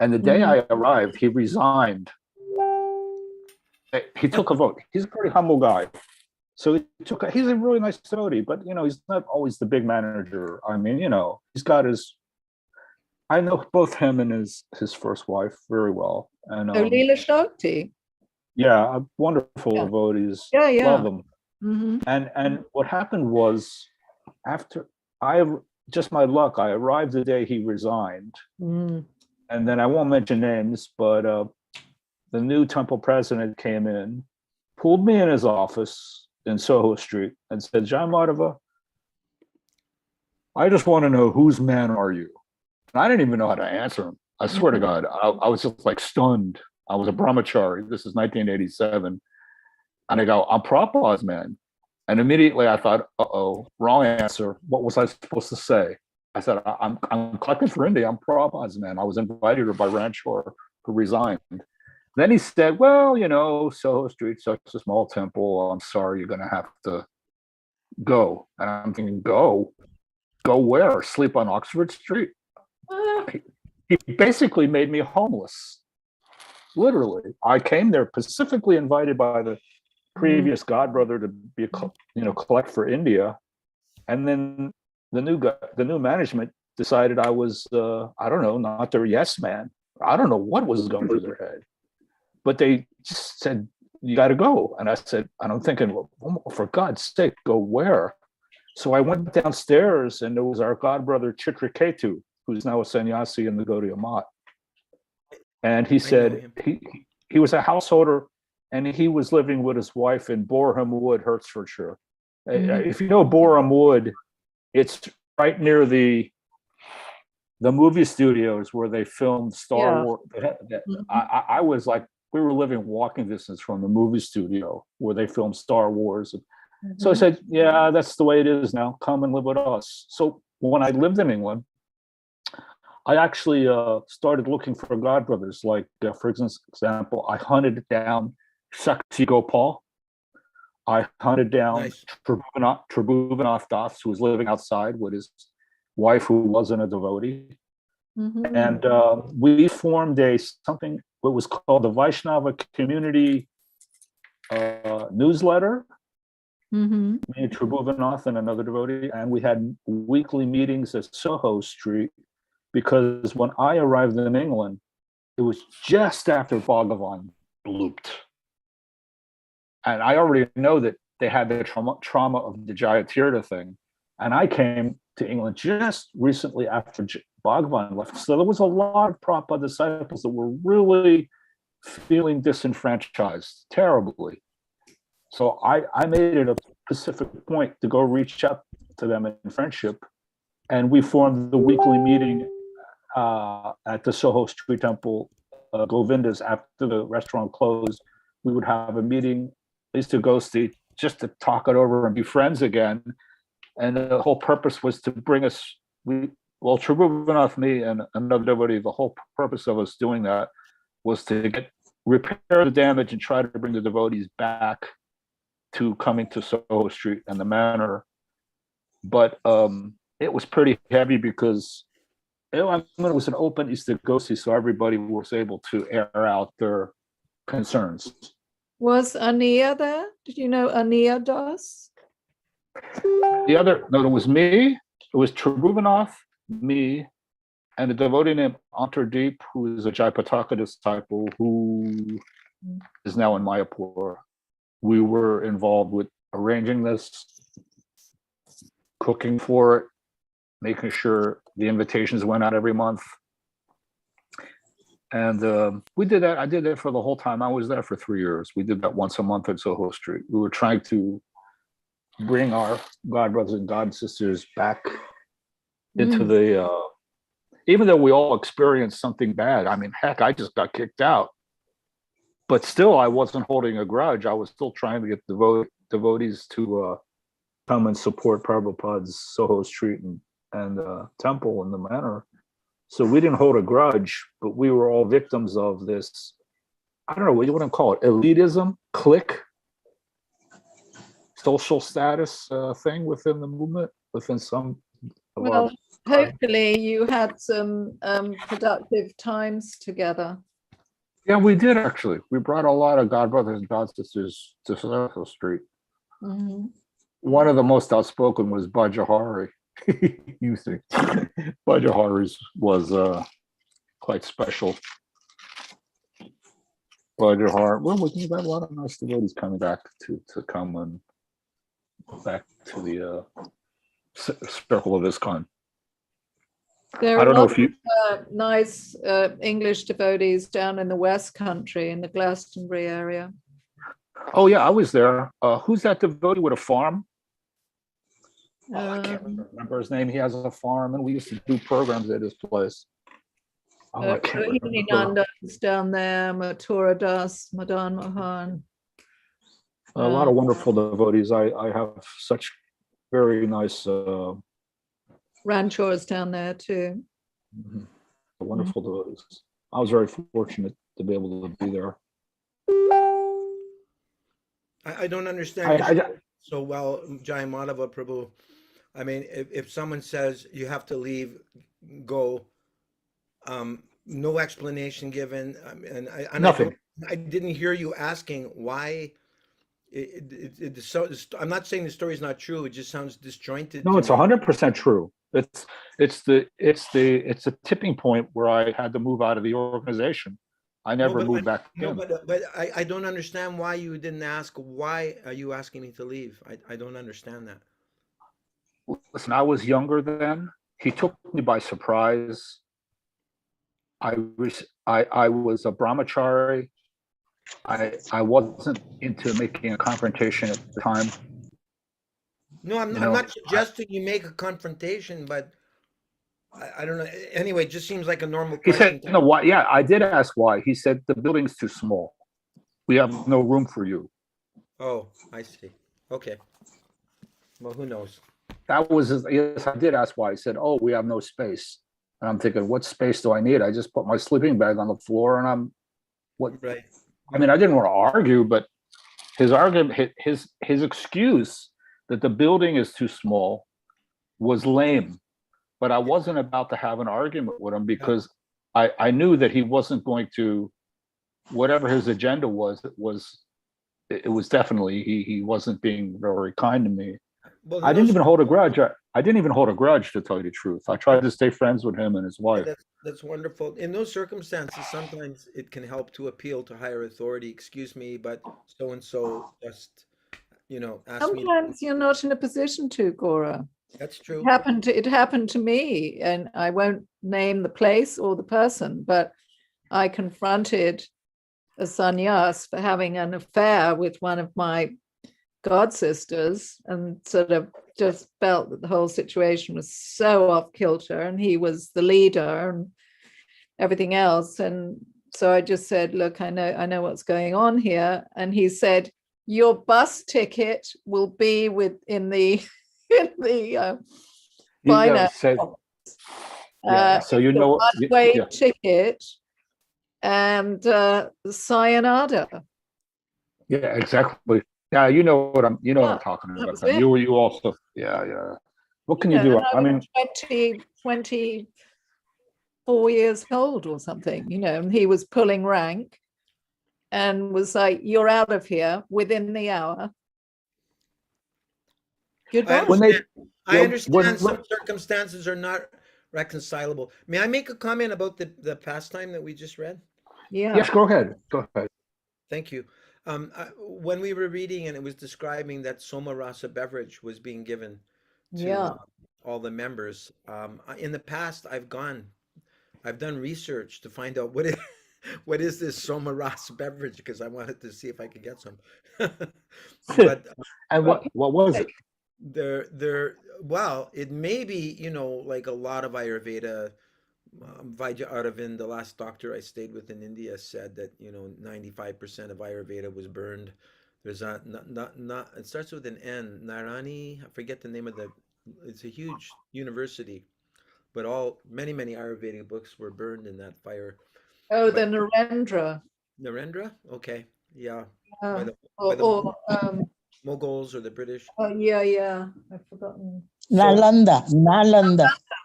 And the day I arrived, he resigned. He took a vote. He's a pretty humble guy. So he's a really nice devotee, but he's not always the big manager. I mean, he's got I know both him and his first wife very well. And Leela Shakti. Yeah, wonderful devotees. Yeah. Love them. And what happened was, after just my luck, I arrived the day he resigned. And then I won't mention names, but the new temple president came in, pulled me in his office in Soho Street and said, "Jai Madhava, I just want to know, whose man are you?" And I didn't even know how to answer him. I swear to God, I was just like stunned. I was a brahmachari. This is 1987. And I go, "I'm Prabhupada's man." And immediately I thought, uh-oh, wrong answer. What was I supposed to say? I said, I'm collecting for India. I'm Prabhupada's man. I was invited by Ranchor, who resigned. Then he said, "Well, Soho Street, such a small temple. I'm sorry, you're going to have to go." And I'm thinking, go where? Sleep on Oxford Street? He basically made me homeless. Literally. I came there specifically invited by the previous godbrother to be collect for India, and then the new management decided I was I don't know, not their yes man. I don't know what was going through their head, but they just said, "You got to go." And I said, and I'm thinking, well, for God's sake, go where? So I went downstairs, and there was our godbrother Chitraketu, who's now a sannyasi in the Gaudiya Math. And he said he was a householder, and he was living with his wife in Boreham Wood, Hertfordshire. If you know Boreham Wood, it's right near the movie studios where they filmed Star Wars. I was like, we were living walking distance from the movie studio where they filmed Star Wars. So I said, "Yeah, that's the way it is now. Come and live with us." So when I lived in England, I actually started looking for godbrothers. Like, for example, I hunted down Sakti Gopal. I hunted down Tribhuvannath Das, who was living outside with his wife, who wasn't a devotee. And we formed something what was called the Vaishnava Community newsletter, Mm-hmm. me and Tribhuvanath and another devotee, and we had weekly meetings at Soho Street, because when I arrived in England, it was just after Bhagavan blooped. And I already know that they had the trauma of the Jayatirtha thing. And I came to England just recently after Bhagavan left. So there was a lot of Prabhupada disciples that were really feeling disenfranchised terribly. So I made it a specific point to go reach out to them in friendship. And we formed the weekly meeting at the Soho Street Temple, Govinda's, after the restaurant closed. We would have a meeting, at least to go see, just to talk it over and be friends again. And the whole purpose was to bring us, Tribhuvanath, me, and another devotee, the whole purpose of us doing that was to repair the damage and try to bring the devotees back to coming to Soho Street and the manor. But it was pretty heavy because it was an open Istagosi, so everybody was able to air out their concerns. Was Ania there? Did you know Ania Das? It was me, it was Tribhuvanath, me, and a devotee named Antardeep, who is a Jayapataka disciple who is now in Mayapur. We were involved with arranging this, cooking for it, making sure the invitations went out every month. And we did that. I did that for the whole time. I was there for 3 years. We did that once a month at Soho Street. We were trying to bring our God brothers and God sisters back into the, even though we all experienced something bad. I mean, heck, I just got kicked out. But still, I wasn't holding a grudge. I was still trying to get devotees to come and support Prabhupada's Soho Street and temple in the manor. So we didn't hold a grudge, but we were all victims of this, I don't know what you want to call it, elitism, clique, social status thing within the movement, within some of Well, our... hopefully you had some productive times together. Yeah, we did actually. We brought a lot of God brothers and God sisters to Soho Street. Mm-hmm. One of the most outspoken was Bajahari. You think Bajahari's was quite special. Bajahari, well, we had a lot of nice devotees coming back to come and back to the circle of ISKCON. There I are don't a know lot if you... of nice English devotees down in the West Country, in the Glastonbury area. Oh yeah, I was there. Who's that devotee with a farm? I can't remember his name. He has a farm, and we used to do programs at his place. I can't Rohini remember. Nanda is down there, Mathura Das, Madan Mohan. A lot of wonderful devotees. I have such very nice, Ranchor is down there too. wonderful devotees. I was very fortunate to be able to be there. I don't understand so well, Jai Madhava Prabhu. I mean, if someone says you have to leave, go, no explanation given, and Nothing. I didn't hear you asking why. So I'm not saying the story is not true. It just sounds disjointed. No, to it's me. 100% true. It's a tipping point where I had to move out of the organization. I never moved back in. But I don't understand why you didn't ask. Why are you asking me to leave? I don't understand that. Listen, I was younger then. He took me by surprise. I was a brahmachari. I wasn't into making a confrontation at the time. No, I'm not suggesting you make a confrontation, but I don't know. Anyway, it just seems like a normal He question. said, "No, why?" Yeah, I did ask why. He said, "The building's too small. We have no room for you." Oh, I see. Okay. Well, who knows? That was yes. I did ask why. He said, "Oh, we have no space." And I'm thinking, what space do I need? I just put my sleeping bag on the floor, and I'm what? Right. I mean, I didn't want to argue, but his argument, his excuse that the building is too small was lame. But I wasn't about to have an argument with him because I knew that he wasn't going to, whatever his agenda was, it was it was definitely he wasn't being very kind to me. Well, I no, didn't even hold a grudge. I didn't even hold a grudge, to tell you the truth. I tried to stay friends with him and his yeah, wife. that's wonderful. In those circumstances, sometimes it can help to appeal to higher authority. Excuse me, but so and so just, asked me. Sometimes you're not in a position to, Gaura. That's It true. happened to, it happened to me, and I won't name the place or the person, but I confronted a sannyas for having an affair with one of my god sisters, and sort of just felt that the whole situation was so off kilter, and he was the leader and everything else. And so I just said, look, I know what's going on here. And he said, your bus ticket will be in the in the finance. Said, yeah. So It's a yeah, one-way yeah, ticket and sayonara. yeah, exactly. Yeah, you know what I'm Yeah, talking that about. was it. You also, yeah. What can you And do? I I mean, was 24 years old or something, and he was pulling rank and was like, you're out of here within the hour. I Goodbye. when they, understand. I yeah, understand some circumstances are not reconcilable. May I make a comment about the pastime that we just read? Yeah. yes, go ahead, go ahead. Thank you. When we were reading and it was describing that Soma Rasa beverage was being given to Yeah. all the members, in the past I've done research to find out what is this Soma Rasa beverage because I wanted to see if I could get some. But And Well, what was it? well, it may be, like a lot of Ayurveda. Vaidya Aravind, the last doctor I stayed with in India, said that 95% of Ayurveda was burned. There's not it starts with an N. Narani, I forget the name of the. It's a huge university, but many Ayurvedic books were burned in that fire. Oh, the But Narendra. Narendra, okay, yeah, by Yeah. the by Or, the or Mughals or the British. oh, yeah. I've forgotten. So Nalanda.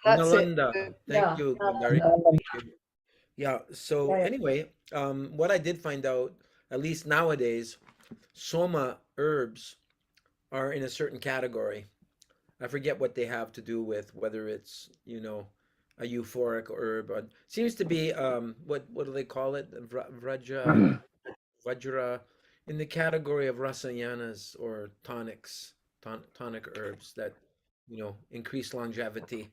That's it. Nalanda, thank Yeah. you, Gandhari. Nalanda. Thank you. Yeah, so Yeah. anyway, what I did find out, at least nowadays, soma herbs are in a certain category. I forget what they have to do with, whether it's, a euphoric herb. Seems to be, what do they call it? Vajra, in the category of rasayanas or tonics, tonic herbs that, increase longevity.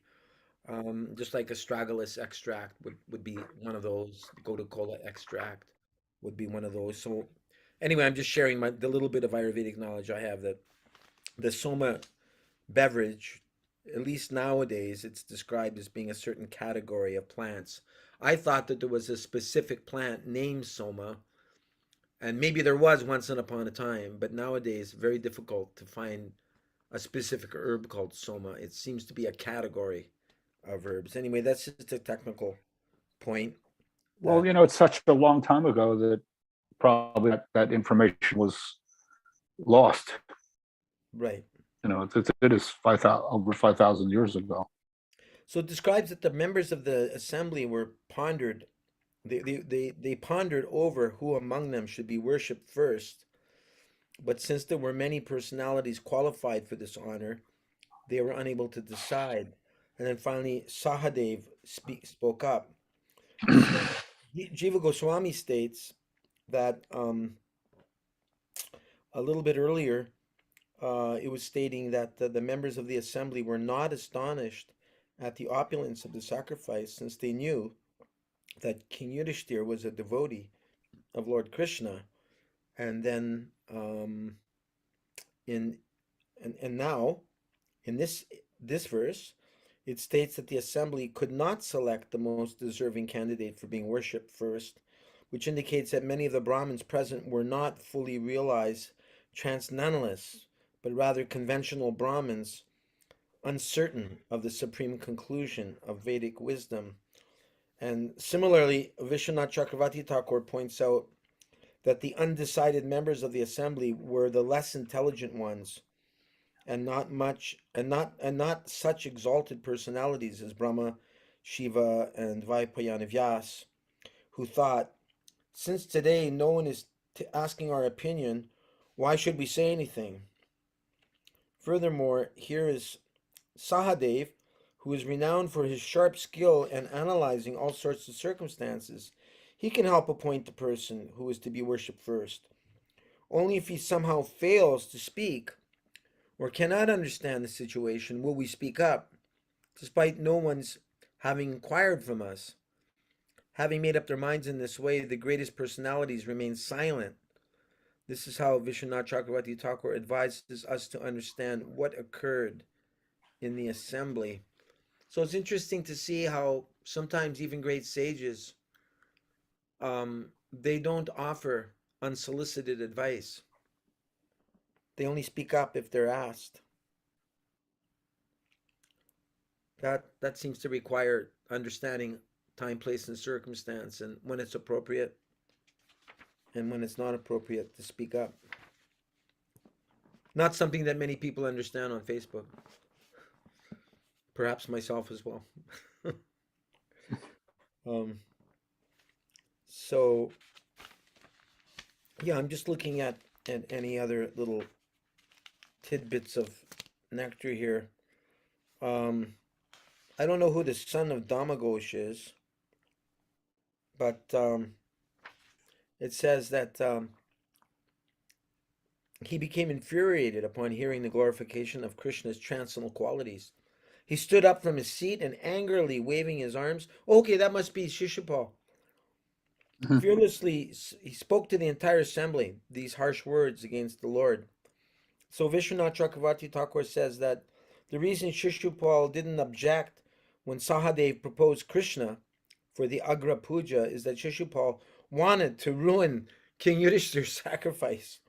Just like astragalus extract would be one of those. Gotu kola extract would be one of those. So anyway, I'm just sharing the little bit of Ayurvedic knowledge I have that the soma beverage, at least nowadays, it's described as being a certain category of plants. I thought that there was a specific plant named soma, and maybe there was once upon a time, but nowadays very difficult to find a specific herb called soma. It seems to be a category of herbs. Anyway, that's just a technical point. Well, it's such a long time ago that probably that information was lost. Right. It is over 5,000 years ago. So it describes that the members of the assembly were pondered. They pondered over who among them should be worshipped first. But since there were many personalities qualified for this honor, they were unable to decide. And then finally, Sahadev spoke up. Jiva Goswami states that a little bit earlier, it was stating that the members of the assembly were not astonished at the opulence of the sacrifice, since they knew that King Yudhishthir was a devotee of Lord Krishna. And then now in this verse, it states that the assembly could not select the most deserving candidate for being worshipped first, which indicates that many of the Brahmins present were not fully realized transcendentalists, but rather conventional Brahmins, uncertain of the supreme conclusion of Vedic wisdom. And similarly, Vishwanath Chakravarti Thakur points out that the undecided members of the assembly were the less intelligent ones, and not such exalted personalities as Brahma, Shiva, and Vaipayana Vyas, who thought, since today no one is asking our opinion, Why should we say anything? Furthermore, here is Sahadev, who is renowned for his sharp skill in analyzing all sorts of circumstances. He can help appoint the person who is to be worshipped first. Only if he somehow fails to speak or cannot understand the situation will we speak up, despite no one's having inquired from us. Having made up their minds in this way, the greatest personalities remain silent. This is how Vishwanath Chakravarti Thakur advises us to understand what occurred in the assembly. So it's interesting to see how sometimes even great sages, they don't offer unsolicited advice. They only speak up if they're asked. That seems to require understanding time, place, and circumstance, and when it's appropriate and when it's not appropriate to speak up. Not something that many people understand on Facebook. Perhaps myself as well. So, yeah, I'm just looking at any other little tidbits of nectar here. I don't know who the son of Damagosh is, but it says that he became infuriated upon hearing the glorification of Krishna's transcendental qualities. He stood up from his seat and angrily waving his arms. Okay, that must be Sisupala. Fearlessly, he spoke to the entire assembly these harsh words against the Lord. So Vishwanath Chakravarti Thakur says that the reason Sisupala didn't object when Sahadev proposed Krishna for the Agra Puja is that Sisupala wanted to ruin King Yudhishthir's sacrifice.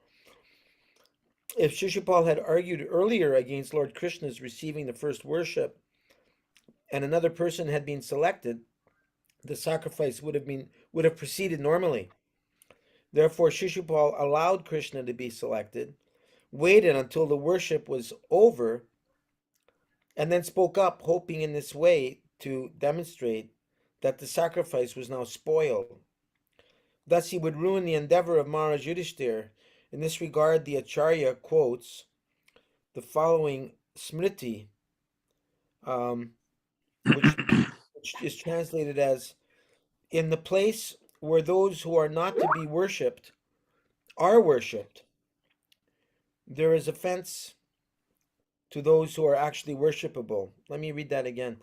If Sisupala had argued earlier against Lord Krishna's receiving the first worship and another person had been selected, the sacrifice would have proceeded normally. Therefore, Sisupala allowed Krishna to be selected, waited until the worship was over, and then spoke up, hoping in this way to demonstrate that the sacrifice was now spoiled. Thus, he would ruin the endeavor of Maharaj Yudhishthir. In this regard, the Acharya quotes the following Smriti, which is translated as, in the place where those who are not to be worshipped are worshipped, there is offense to those who are actually worshipable. Let me read that again.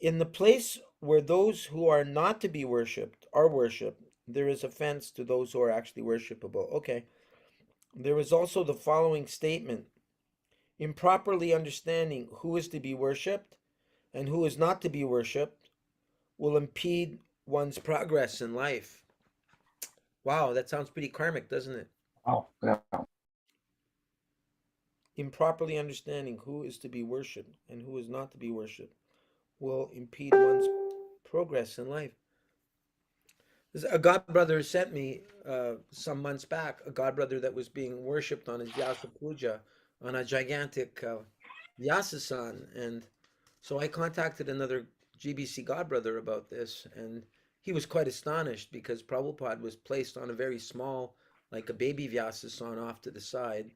In the place where those who are not to be worshipped are worshipped, there is offense to those who are actually worshipable. Okay. There is also the following statement. Improperly understanding who is to be worshipped and who is not to be worshipped will impede one's progress in life. Wow, that sounds pretty karmic, doesn't it? Oh, yeah. Improperly understanding who is to be worshipped and who is not to be worshipped will impede one's progress in life. A god brother sent me some months back a god brother that was being worshipped on his Agra Puja on a gigantic Vyasasan, and so I contacted another GBC god brother about this, and he was quite astonished because Prabhupada was placed on a very small, like a baby Vyasasan off to the side,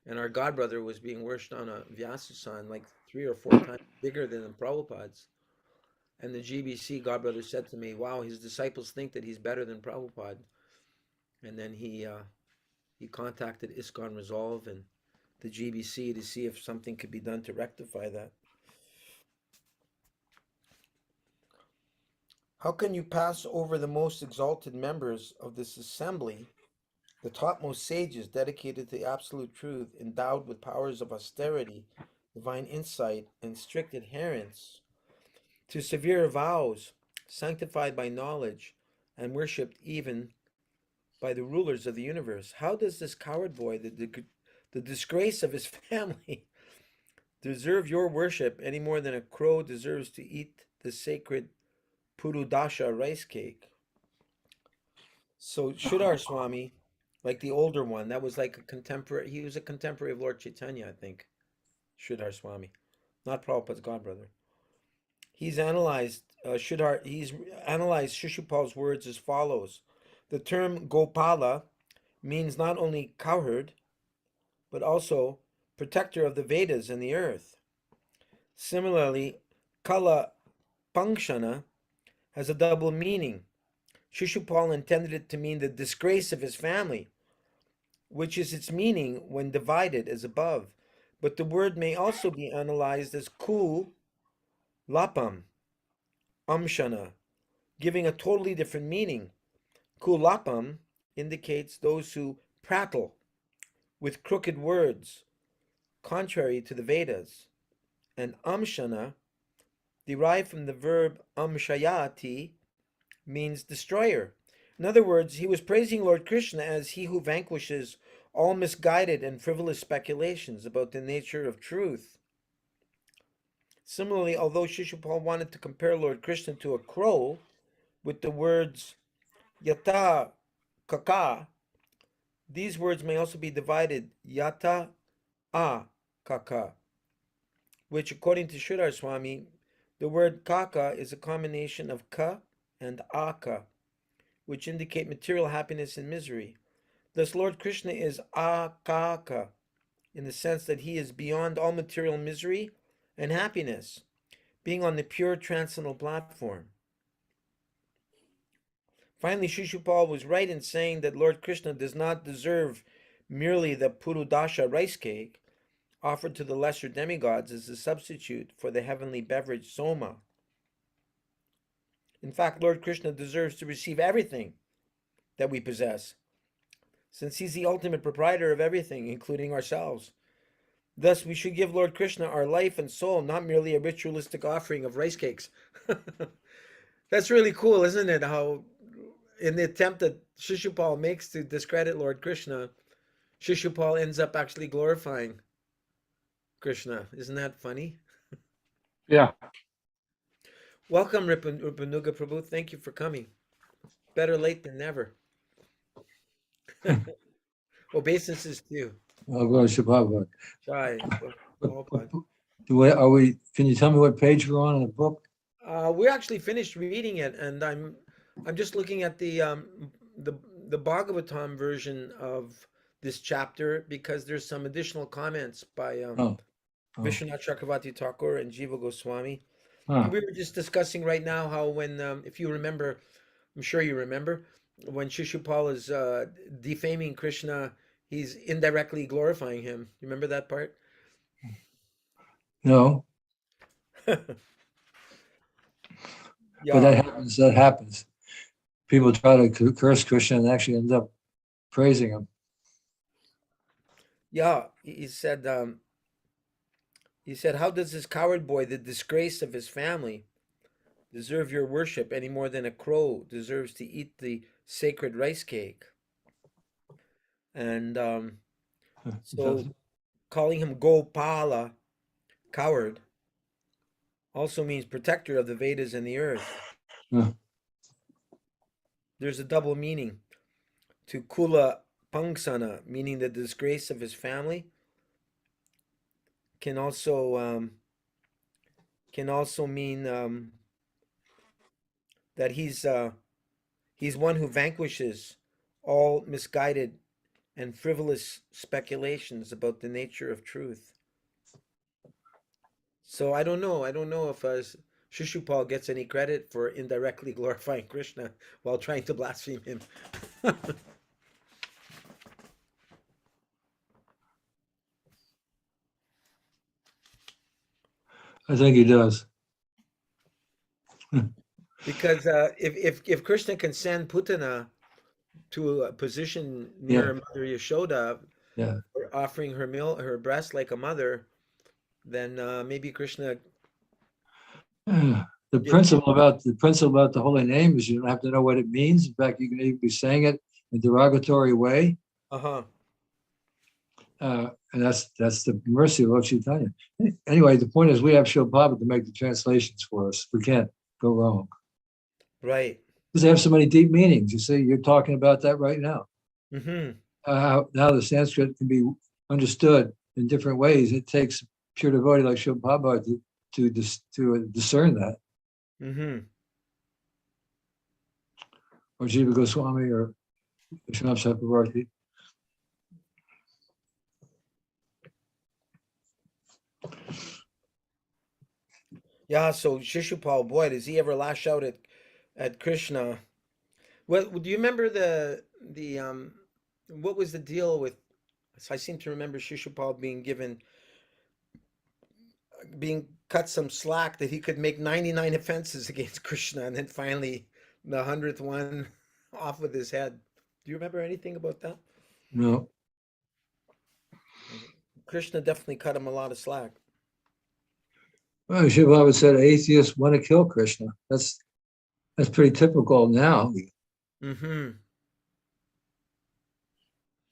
and our god brother was being worshipped on a Vyasasan like 3 or 4 times bigger than Prabhupada's. And the GBC godbrother said to me, wow, his disciples think that he's better than Prabhupada. And then he contacted ISKCON Resolve and the GBC to see if something could be done to rectify that. How can you pass over the most exalted members of this assembly, the topmost sages dedicated to the absolute truth, endowed with powers of austerity, divine insight, and strict adherence to severe vows, sanctified by knowledge, and worshipped even by the rulers of the universe? How does this coward boy, the disgrace of his family, deserve your worship any more than a crow deserves to eat the sacred Purudasha rice cake? So Sridhar Swami, like the older one, that was like a contemporary, he was a contemporary of Lord Chaitanya, I think, Sridhar Swami, not Prabhupada's godbrother. He's analyzed Sisupala's words as follows. The term Gopala means not only cowherd but also protector of the Vedas and the earth. Similarly, Kala Pankshana has a double meaning. Shishupal intended it to mean the disgrace of his family, which is its meaning when divided as above. But the word may also be analyzed as kul lapam, amshana, giving a totally different meaning. Kulapam indicates those who prattle with crooked words, contrary to the Vedas. And amshana, derived from the verb amshayati, means destroyer. In other words, he was praising Lord Krishna as he who vanquishes all misguided and frivolous speculations about the nature of truth. Similarly, although Shishupal wanted to compare Lord Krishna to a crow with the words yata kaka, these words may also be divided yata a kaka, which according to Sridhar Swami, the word kaka is a combination of ka and aka, which indicate material happiness and misery. Thus, Lord Krishna is akaka in the sense that he is beyond all material misery and happiness, being on the pure transcendental platform. Finally, Shishupal was right in saying that Lord Krishna does not deserve merely the Purudasha rice cake offered to the lesser demigods as a substitute for the heavenly beverage soma. In fact, Lord Krishna deserves to receive everything that we possess, since he's the ultimate proprietor of everything, including ourselves. Thus, we should give Lord Krishna our life and soul, not merely a ritualistic offering of rice cakes. That's really cool, isn't it? How, in the attempt that Shishupal makes to discredit Lord Krishna, Shishupal ends up actually glorifying Krishna. Isn't that funny? Yeah. Welcome, Rupanuga Prabhu. Thank you for coming. Better late than never. Obeisances to you. I'll go to Shabbat. Chai. Can you tell me what page we're on in the book? We actually finished reading it, and I'm just looking at the the Bhagavatam version of this chapter because there's some additional comments by Oh, Vishwanath Chakravarti Thakur and Jiva Goswami. huh. We were just discussing right now how when, if you remember, I'm sure you remember, when Shishupal is defaming Krishna, he's indirectly glorifying him. You remember that part? No, but Yeah, that happens. That happens. People try to curse Krishna and actually end up praising him. yeah. He said, how does this coward boy, the disgrace of his family, deserve your worship any more than a crow deserves to eat the sacred rice cake? And so calling him Gopala, coward, also means protector of the Vedas and the earth. Yeah. There's a double meaning to Kula Pangsana, meaning the disgrace of his family, can also mean that he's one who vanquishes all misguided and frivolous speculations about the nature of truth. So I don't know. I don't know if Shishupal gets any credit for indirectly glorifying Krishna while trying to blaspheme him. I think he does. Because if Krishna can send Putana to a position near Mother Yashoda, Yeah. offering her breast like a mother, then maybe Krishna. The principle about the holy name is you don't have to know what it means. In fact, you can even be saying it in a derogatory way. Uh-huh. And that's the mercy of Lord Chaitanya. Anyway, the point is we have Shilpapa to make the translations for us. We can't go wrong. Right. Because they have so many deep meanings. You see, you're talking about that right now. Mm-hmm. How the Sanskrit can be understood in different ways. It takes pure devotee like Shilpapa to discern that. Mm-hmm. Or Jiva Goswami or Vishwanath Chakravarti. Yeah, so Shishupal, boy, does he ever lash out at Krishna. Well, do you remember the what was the deal with, so I seem to remember Shishupal being cut some slack that he could make 99 offenses against Krishna, and then finally the 100th one off with his head. Do you remember anything about that? No. Krishna definitely cut him a lot of slack. Well, Shiva Baba said atheists want to kill Krishna. That's pretty typical now. Mm-hmm.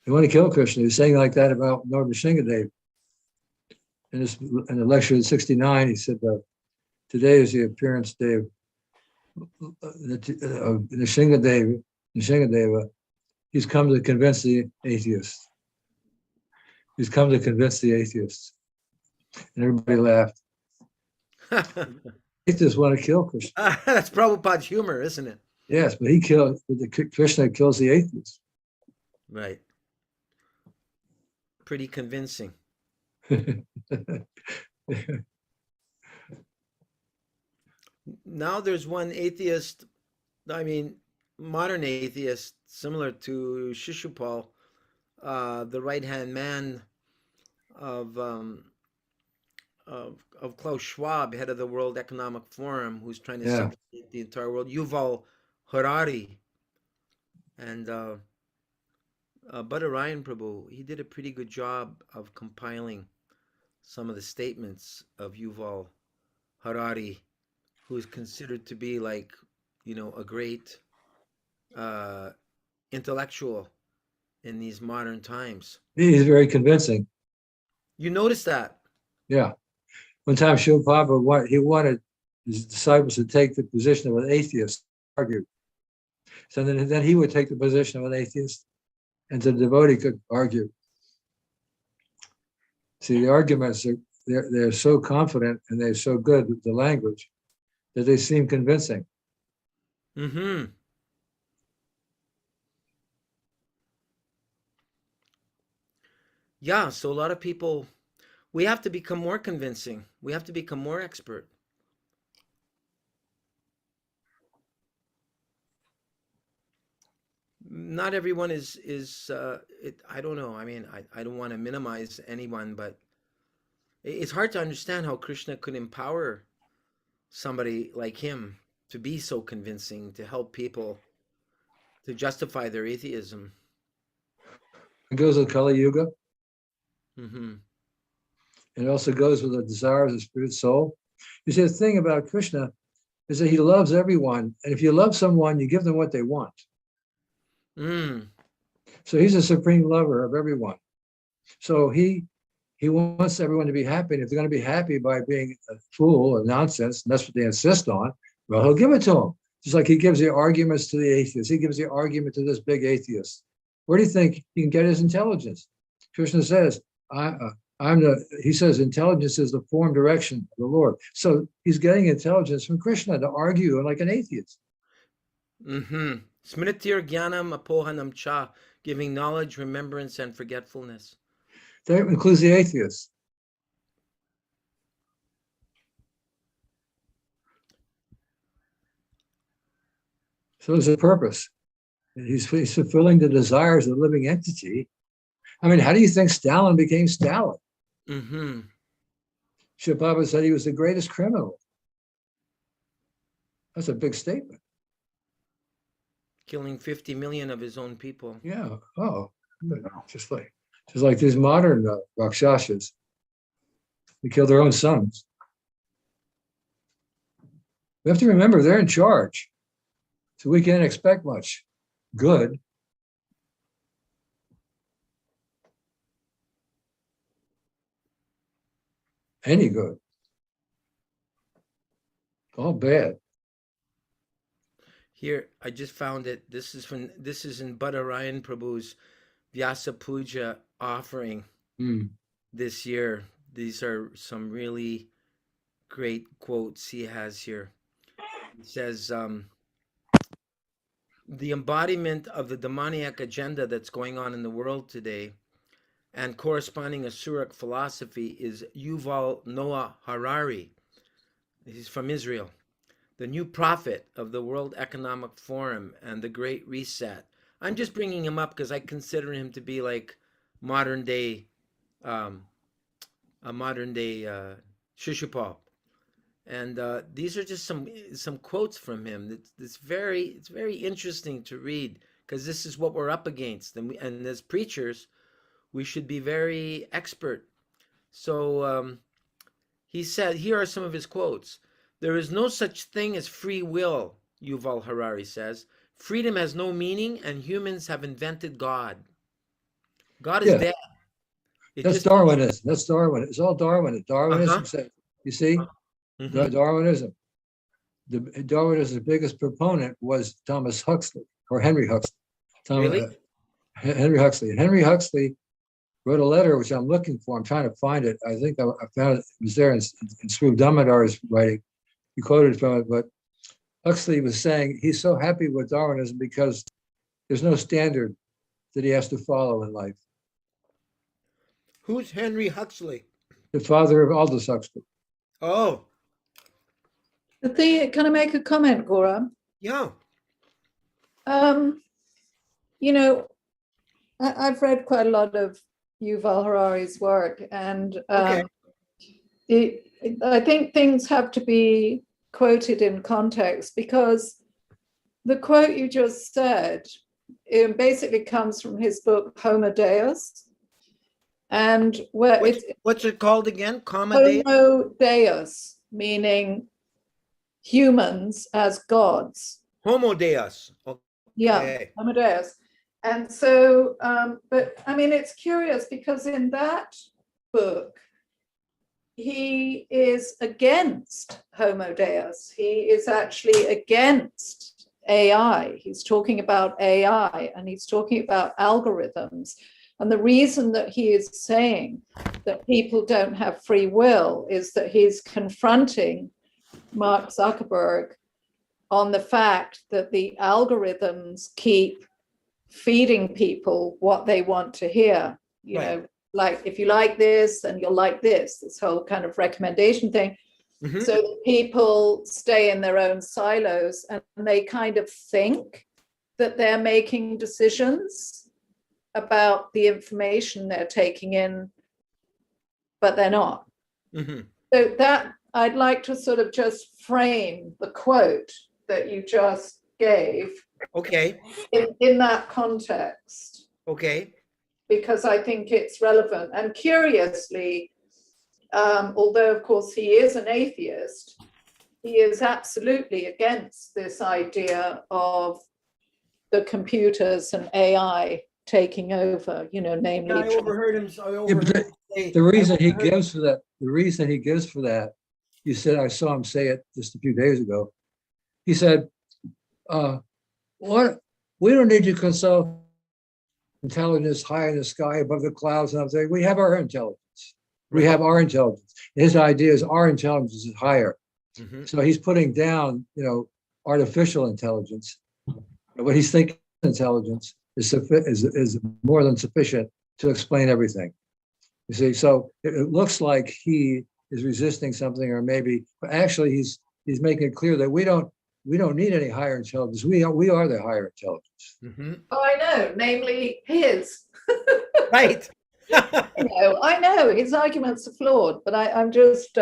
They want to kill Krishna. He's saying like that about Lord Nrsimhadev. In the lecture in '69, he said, today is the appearance day of Nrsimhadev. He's come to convince the atheists. He's come to convince the atheists. And everybody laughed. Atheists want to kill Krishna. That's Prabhupada's humor, isn't it? Yes, but Krishna kills the atheists. Right. Pretty convincing. Now there's one atheist, I mean, modern atheist, similar to Shishupal, the right-hand man of, of Klaus Schwab, head of the World Economic Forum, who's trying to Yeah. subjugate the entire world, Yuval Harari. And Ryan Prabhu, he did a pretty good job of compiling some of the statements of Yuval Harari, who is considered to be like, a great intellectual in these modern times. He's very convincing. You notice that? Yeah. One time, Shiva Baba wanted his disciples to take the position of an atheist, argue. So then he would take the position of an atheist, and the devotee could argue. See, the arguments they're so confident and they're so good with the language that they seem convincing. Mm-hmm. Yeah, so a lot of people, we have to become more convincing. We have to become more expert. Not everyone is I don't know. I mean, I don't want to minimize anyone, but it's hard to understand how Krishna could empower somebody like him to be so convincing, to help people to justify their atheism. It goes with Kali Yuga. Mm-hmm. It also goes with the desires of spirit soul. You see, the thing about Krishna is that he loves everyone. And if you love someone, you give them what they want. Mm. So he's a supreme lover of everyone. So he wants everyone to be happy. And if they're going to be happy by being a fool or nonsense, and that's what they insist on, well, he'll give it to them. Just like he gives the arguments to the atheists. He gives the argument to this big atheist. Where do you think he can get his intelligence? Krishna says, he says intelligence is the form direction of the Lord. So he's getting intelligence from Krishna to argue like an atheist. Mm-hmm. Smritir Jnanam Apohanam Cha, giving knowledge, remembrance, and forgetfulness. That includes the atheists. So there's a purpose. He's fulfilling the desires of the living entity. I mean, how do you think Stalin became Stalin? Mm-hmm. Shiva Baba said he was the greatest criminal. That's a big statement. Killing 50 million of his own people. Yeah. Oh, just like these modern Rakshasas. They kill their own sons. We have to remember they're in charge. So we can't expect much good. Any good. All bad. Here, I just found it. This is in Ryan Prabhu's Vyasa Puja offering this year. These are some really great quotes he has here. He says, the embodiment of the demoniac agenda that's going on in the world today and corresponding Asuric philosophy is Yuval Noah Harari. He's from Israel. The new prophet of the World Economic Forum and the Great Reset. I'm just bringing him up because I consider him to be like modern day, um, a modern day Sisupala. And these are just some quotes from him. It's very interesting to read because this is what we're up against, and as preachers, we should be very expert. So he said, here are some of his quotes. There is no such thing as free will, Yuval Harari says. Freedom has no meaning, and humans have invented God. God is Yeah, dead. It that's just Darwinism. That's Darwin. It's all Darwin. uh-huh. Darwinism said, you see, Mhm. Darwinism. Darwinism's biggest proponent was Thomas Huxley or Henry Huxley. Really? Henry Huxley. And Henry Huxley wrote a letter, which I'm looking for. I'm trying to find it. I think I found it. It was there in Sri Damodar's writing. He quoted from it, but Huxley was saying he's so happy with Darwinism because there's no standard that he has to follow in life. Who's Henry Huxley? The father of Aldous Huxley. Oh, Can I make a comment, Gaura? yeah. You know, I've read quite a lot of Yuval Harari's work, and Okay. I think things have to be quoted in context, because the quote you just said, it basically comes from his book Homo Deus, and where What's it called again? Comma Deus? Homo Deus, meaning humans as gods. Homo Deus. Yeah, Okay. Homo Deus. And so, but I mean, it's curious because in that book, he is against Homo Deus. He is actually against AI. He's talking about AI and he's talking about algorithms. And the reason that he is saying that people don't have free will is that he's confronting Mark Zuckerberg on the fact that the algorithms keep feeding people what they want to hear. You know, like if you like this, then you'll like this whole kind of recommendation thing. Mhm. So that people stay in their own silos and they kind of think that they're making decisions about the information they're taking in, but they're not. Mhm. So that I'd like to sort of just frame the quote that you just gave Okay. in that context, Okay. because I think it's relevant. And curiously, although of course he is an atheist, he is absolutely against this idea of the computers and AI taking over, you know, namely. I overheard him. Yeah, but the reason he gives for that, you said, I saw him say it just a few days ago. He said, what, we don't need to consult intelligence high in the sky above the clouds. And I'm saying, we have our intelligence. We have our intelligence. His idea is our intelligence is higher. Mhm. So he's putting down, you know, artificial intelligence. What he's thinking intelligence is more than sufficient to explain everything. You see, so it looks like he is resisting something, or maybe, but actually he's making it clear that we don't need any higher intelligence. We are the higher intelligence. Mhm. Oh, I know, namely his. Right. I know his arguments are flawed, but I'm just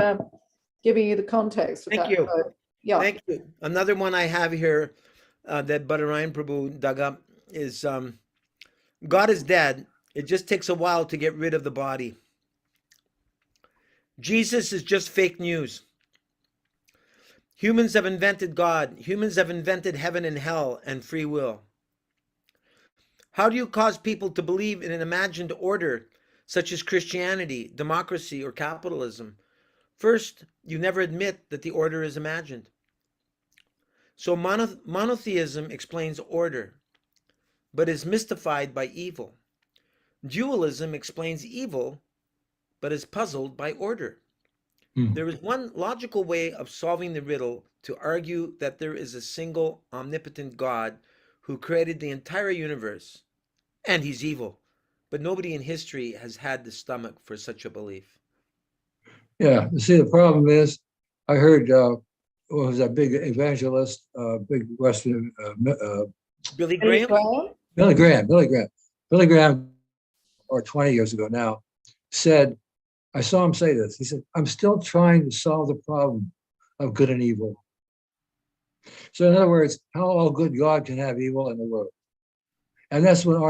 giving you the context of Thank that you. quote. Yeah. Thank you. Another one I have here that Badarayan Prabhu dug up is God is dead. It just takes a while to get rid of the body. Jesus is just fake news. Humans have invented God. Humans have invented heaven and hell and free will. How do you cause people to believe in an imagined order such as Christianity, democracy, or capitalism? First, you never admit that the order is imagined. So monotheism explains order, but is mystified by evil. Dualism explains evil, but is puzzled by order. There is one logical way of solving the riddle: to argue that there is a single omnipotent God who created the entire universe, and he's evil. But nobody in history has had the stomach for such a belief. Yeah. You see, the problem is I heard, what was that big evangelist, big Western, Billy Graham? Billy Graham, or 20 years ago now, said, I saw him say this. He said, I'm still trying to solve the problem of good and evil. So in other words, how all good God can have evil in the world. And that's what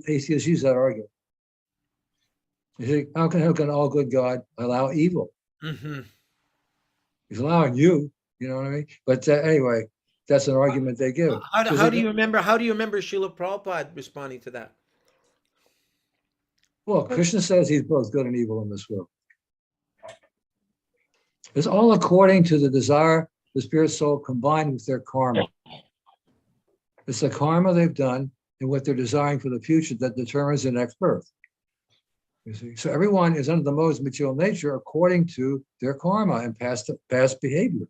atheists use that argument. You think, how can all good God allow evil? Mm-hmm. He's allowing you, you know what I mean? But anyway, that's an argument they give. How do you remember Srila Prabhupada responding to that? Well, Krishna says he's both good and evil in this world. It's all according to the desire, the spirit soul combined with their karma. It's the karma they've done and what they're desiring for the future that determines the next birth. You see, so everyone is under the modes of material nature according to their karma and past behavior.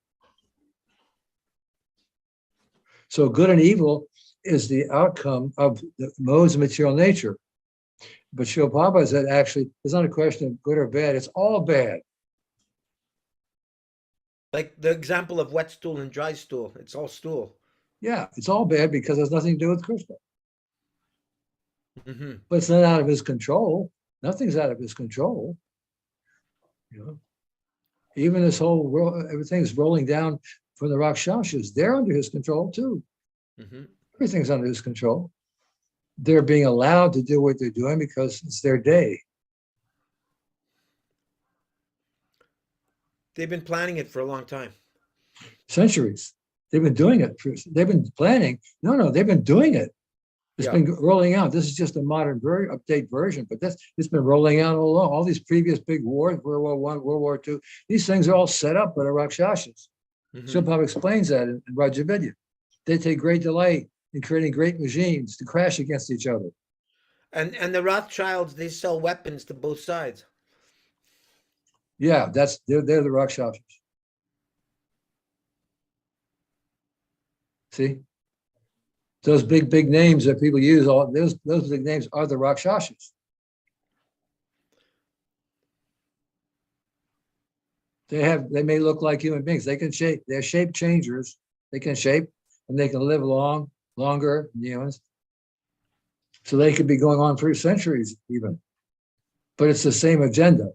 So good and evil is the outcome of the modes of material nature. But Srila Prabhupada said, actually, it's not a question of good or bad. It's all bad. Like the example of wet stool and dry stool. It's all stool. Yeah, it's all bad because it has nothing to do with Krishna. Mm-hmm. But it's not out of his control. Nothing's out of his control. You know, even this whole world, everything's rolling down from the Rakshasas. They're under his control too. Mm-hmm. Everything's under his control. They're being allowed to do what they're doing because it's their day. They've been planning it for a long time. Centuries. They've been doing it. They've been planning. No, they've been doing it. It's been rolling out. This is just a modern, very update version, but it's been rolling out all along. All these previous big wars, World War I, World War II, these things are all set up by the Rakshasas. Mm-hmm. Srila explains that in Rajavidya. They take great delight in creating great machines to crash against each other. And the Rothschilds, they sell weapons to both sides. Yeah, they're the Rakshasas. See? Those big names that people use, all those big names are the Rakshasas. They may look like human beings. They can shape, they're shape changers. They can shape and they can live longer, you know. So they could be going on for centuries even. But it's the same agenda.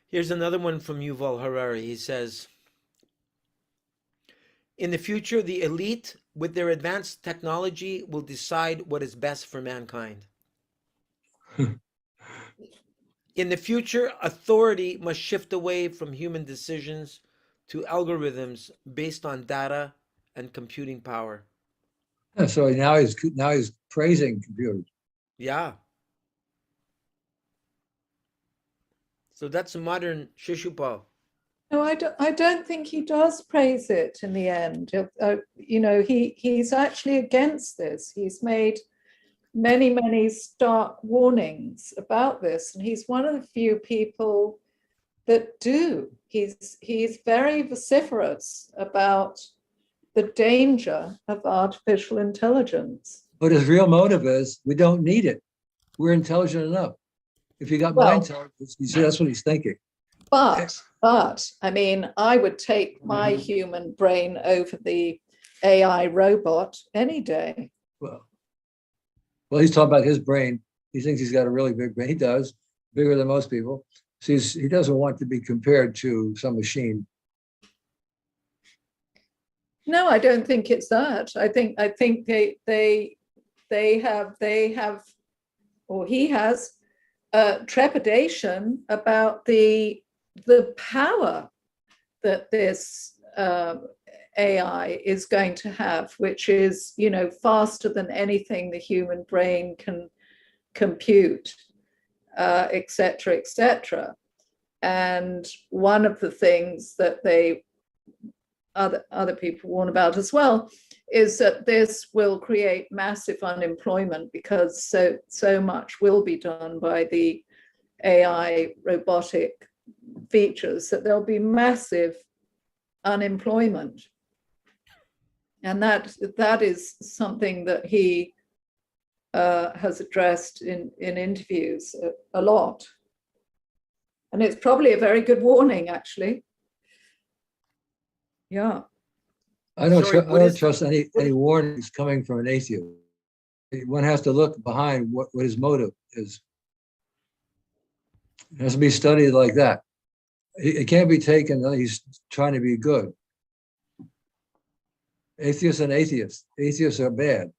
Here's another one from Yuval Harari. He says, in the future, the elite, with their advanced technology, will decide what is best for mankind. In the future, authority must shift away from human decisions to algorithms based on data and computing power. And so now he's praising computers. Yeah. So that's a modern Sisupala. No, I don't think he does praise it in the end. You know, he's actually against this. He's made many stark warnings about this, and he's one of the few people that do. He's very vociferous about the danger of artificial intelligence. But his real motive is we don't need it. We're intelligent enough. If you got my intelligence, you see that's what he's thinking. But I mean, I would take my human brain over the AI robot any day. Well, he's talking about his brain. He thinks he's got a really big brain. He does, bigger than most people. So he doesn't want to be compared to some machine. No, I don't think it's that. I think they have, or he has, trepidation about the power that this AI is going to have, which is, you know, faster than anything the human brain can compute, et cetera. And one of the things that other people warn about as well is that this will create massive unemployment because so much will be done by the AI robotic features that there'll be massive unemployment. And that is something that he has addressed in interviews a lot. And it's probably a very good warning, actually. Yeah. I don't, Sorry, I what don't is trust any warnings coming from an atheist. One has to look behind what his motive is. It has to be studied like that. It can't be taken that he's trying to be good. Atheists and atheists. Atheists are bad.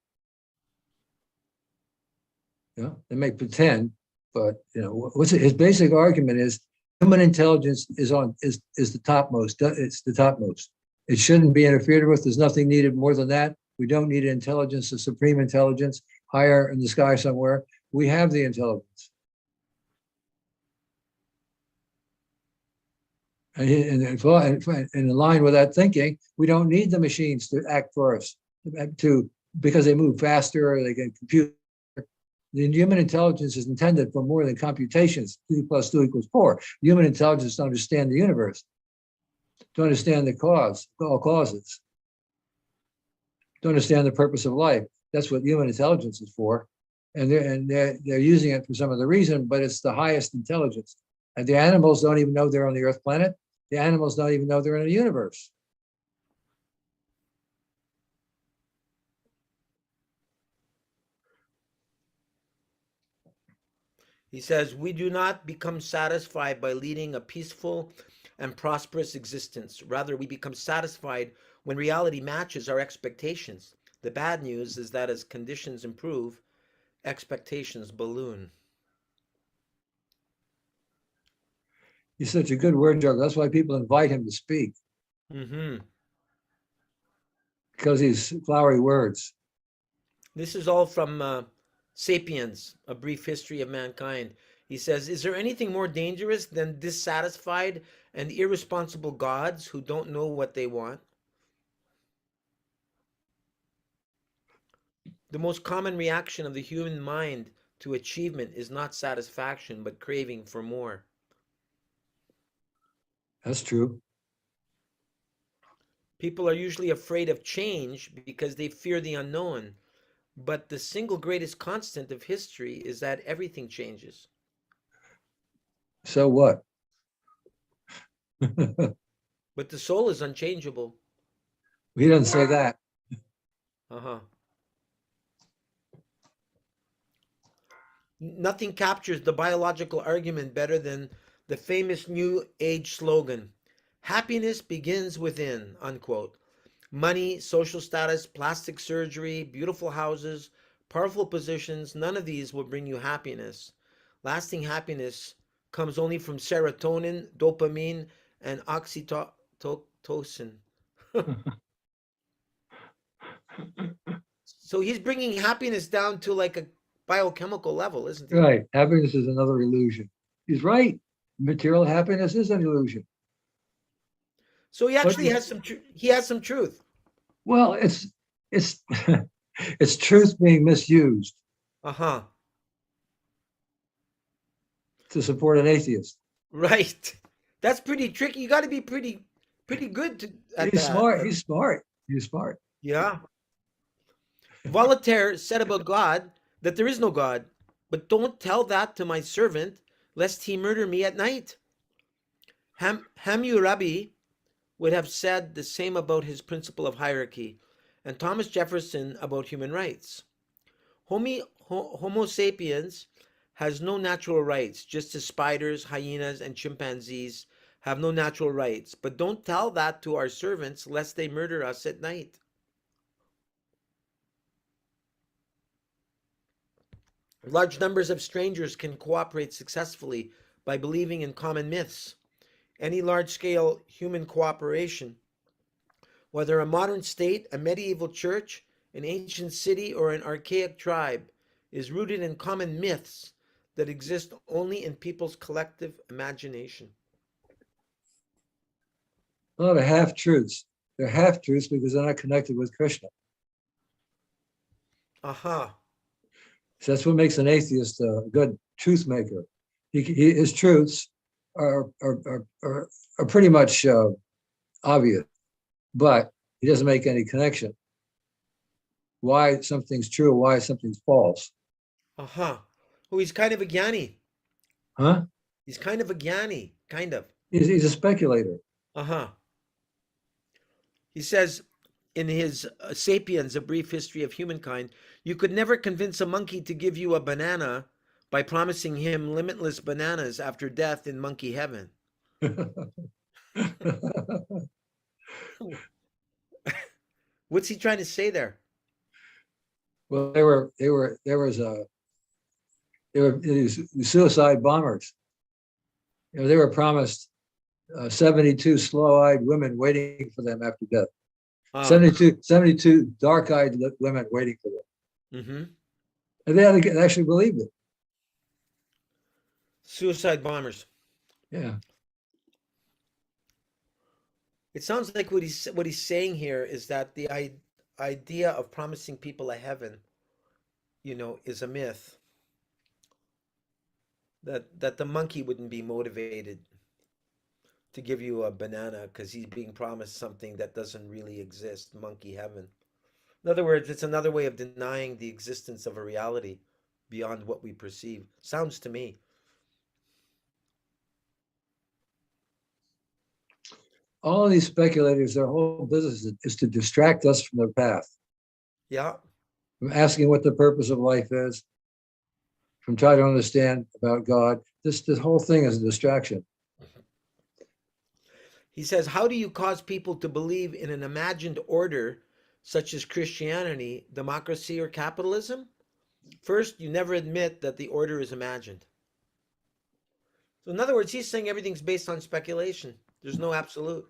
You know, they may pretend, but you know, his basic argument is human intelligence is the topmost. It's the topmost. It shouldn't be interfered with. There's nothing needed more than that. We don't need intelligence, a supreme intelligence higher in the sky somewhere. We have the intelligence. And in line with that thinking, we don't need the machines to act for us, because they move faster or they can compute. The human intelligence is intended for more than computations. 2 + 2 = 4. Human intelligence to understand the universe, to understand the cause, all causes, to understand the purpose of life. That's what human intelligence is for. And they're using it for some other reason, but it's the highest intelligence. And the animals don't even know they're on the Earth planet. The animals don't even know they're in a universe. He says, we do not become satisfied by leading a peaceful and prosperous existence. Rather, we become satisfied when reality matches our expectations. The bad news is that as conditions improve, expectations balloon. He's such a good word juggler. That's why people invite him to speak, Mm-hmm. because he's flowery words. This is all from Sapiens, A Brief History of Mankind. He says, is there anything more dangerous than dissatisfied and irresponsible gods who don't know what they want? The most common reaction of the human mind to achievement is not satisfaction, but craving for more. That's true. People are usually afraid of change because they fear the unknown. But the single greatest constant of history is that everything changes. So what? But the soul is unchangeable. He doesn't say that. Uh-huh. Nothing captures the biological argument better than the famous New Age slogan, happiness begins within, unquote. Money, social status, plastic surgery, beautiful houses, powerful positions, none of these will bring you happiness. Lasting happiness comes only from serotonin, dopamine, and oxytocin. So he's bringing happiness down to like a biochemical level, isn't he? Right. Happiness is another illusion. He's right. Material happiness is an illusion. So he actually has some he has some truth. Well, it's it's truth being misused Uh-huh. to support an atheist. Right. That's pretty tricky. You got to be pretty good at He's that. smart. He's smart. He's smart. Yeah. Voltaire said about God that there is no God, but don't tell that to my servant, lest he murder me at night. Hammurabi would have said the same about his principle of hierarchy, and Thomas Jefferson about human rights. Homo sapiens has no natural rights, just as spiders, hyenas, and chimpanzees have no natural rights. But don't tell that to our servants, lest they murder us at night. Large numbers of strangers can cooperate successfully by believing in common myths. Any large-scale human cooperation, whether a modern state, a medieval church, an ancient city, or an archaic tribe, is rooted in common myths that exist only in people's collective imagination. A lot of half-truths. They're half-truths because they're not connected with Krishna. Aha. So that's what makes an atheist a good truth maker. His truths are pretty much obvious, but he doesn't make any connection. Why something's true, why something's false. Uh-huh. Oh, he's kind of a Gyani. Huh? He's kind of a Gyani, kind of. He's a speculator. Uh-huh. He says in his Sapiens, A Brief History of Humankind, you could never convince a monkey to give you a banana by promising him limitless bananas after death in monkey heaven. What's he trying to say there? Well, there were these suicide bombers. You know, they were promised 72 slow-eyed women waiting for them after death. Um, 72 dark-eyed women waiting for them. mhm. And they actually believed it. Suicide bombers. Yeah. It sounds like what he's saying here is that the idea of promising people a heaven, is a myth. That the monkey wouldn't be motivated to give you a banana because he's being promised something that doesn't really exist, monkey heaven. In other words, it's another way of denying the existence of a reality beyond what we perceive. Sounds to me. All of these speculators, their whole business is to distract us from their path, Yeah. from asking what the purpose of life is, from trying to understand about God. This whole thing is a distraction. He says, how do you cause people to believe in an imagined order such as Christianity, democracy, or capitalism? First, you never admit that the order is imagined. So, in other words, he's saying everything's based on speculation. There's no absolute.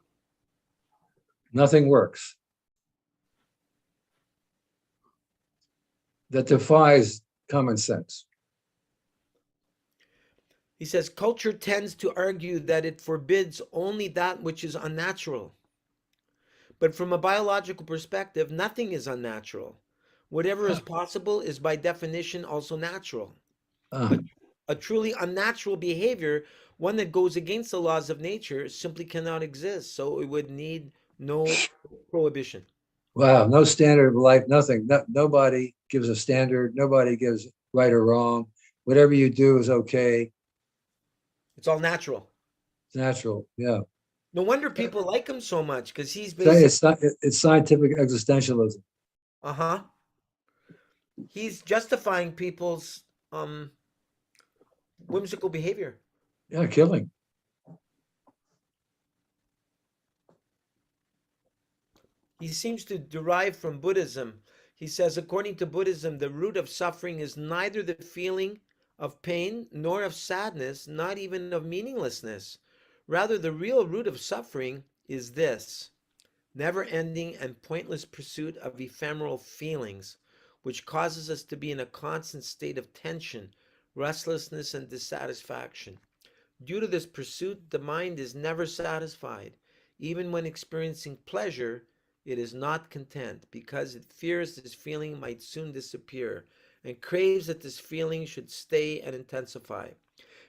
Nothing works. That defies common sense. He says culture tends to argue that it forbids only that which is unnatural. But from a biological perspective, nothing is unnatural. Whatever is possible is by definition also natural. Uh, A truly unnatural behavior, one that goes against the laws of nature, simply cannot exist. So it would need no prohibition. wow, no standard of life, nothing. Nobody gives a standard. Nobody gives right or wrong. Whatever you do is okay. It's all natural. It's natural. Yeah. No wonder people like him so much because he's So basically, it's scientific existentialism. uh-huh. He's justifying people's whimsical behavior. Yeah, killing. He seems to derive from Buddhism. He says, according to Buddhism, the root of suffering is neither the feeling of pain nor of sadness, not even of meaninglessness. Rather, the real root of suffering is this never ending and pointless pursuit of ephemeral feelings, which causes us to be in a constant state of tension, restlessness, and dissatisfaction. Due to this pursuit, the mind is never satisfied. Even when experiencing pleasure, it is not content because it fears this feeling might soon disappear and craves that this feeling should stay and intensify.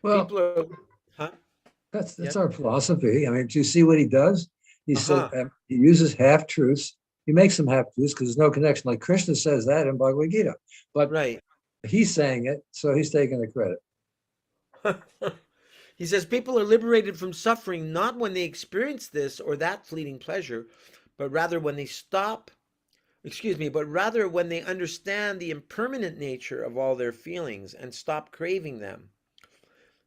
Well, People are, huh? that's Yeah. our philosophy. I mean, do you see what he does? He says Uh-huh. he uses half truths. He makes them half truths because there's no connection. Like Krishna says that in Bhagavad Gita, but Right. he's saying it, so he's taking the credit. He says people are liberated from suffering not when they experience this or that fleeting pleasure, but rather when they stop, but rather when they understand the impermanent nature of all their feelings and stop craving them.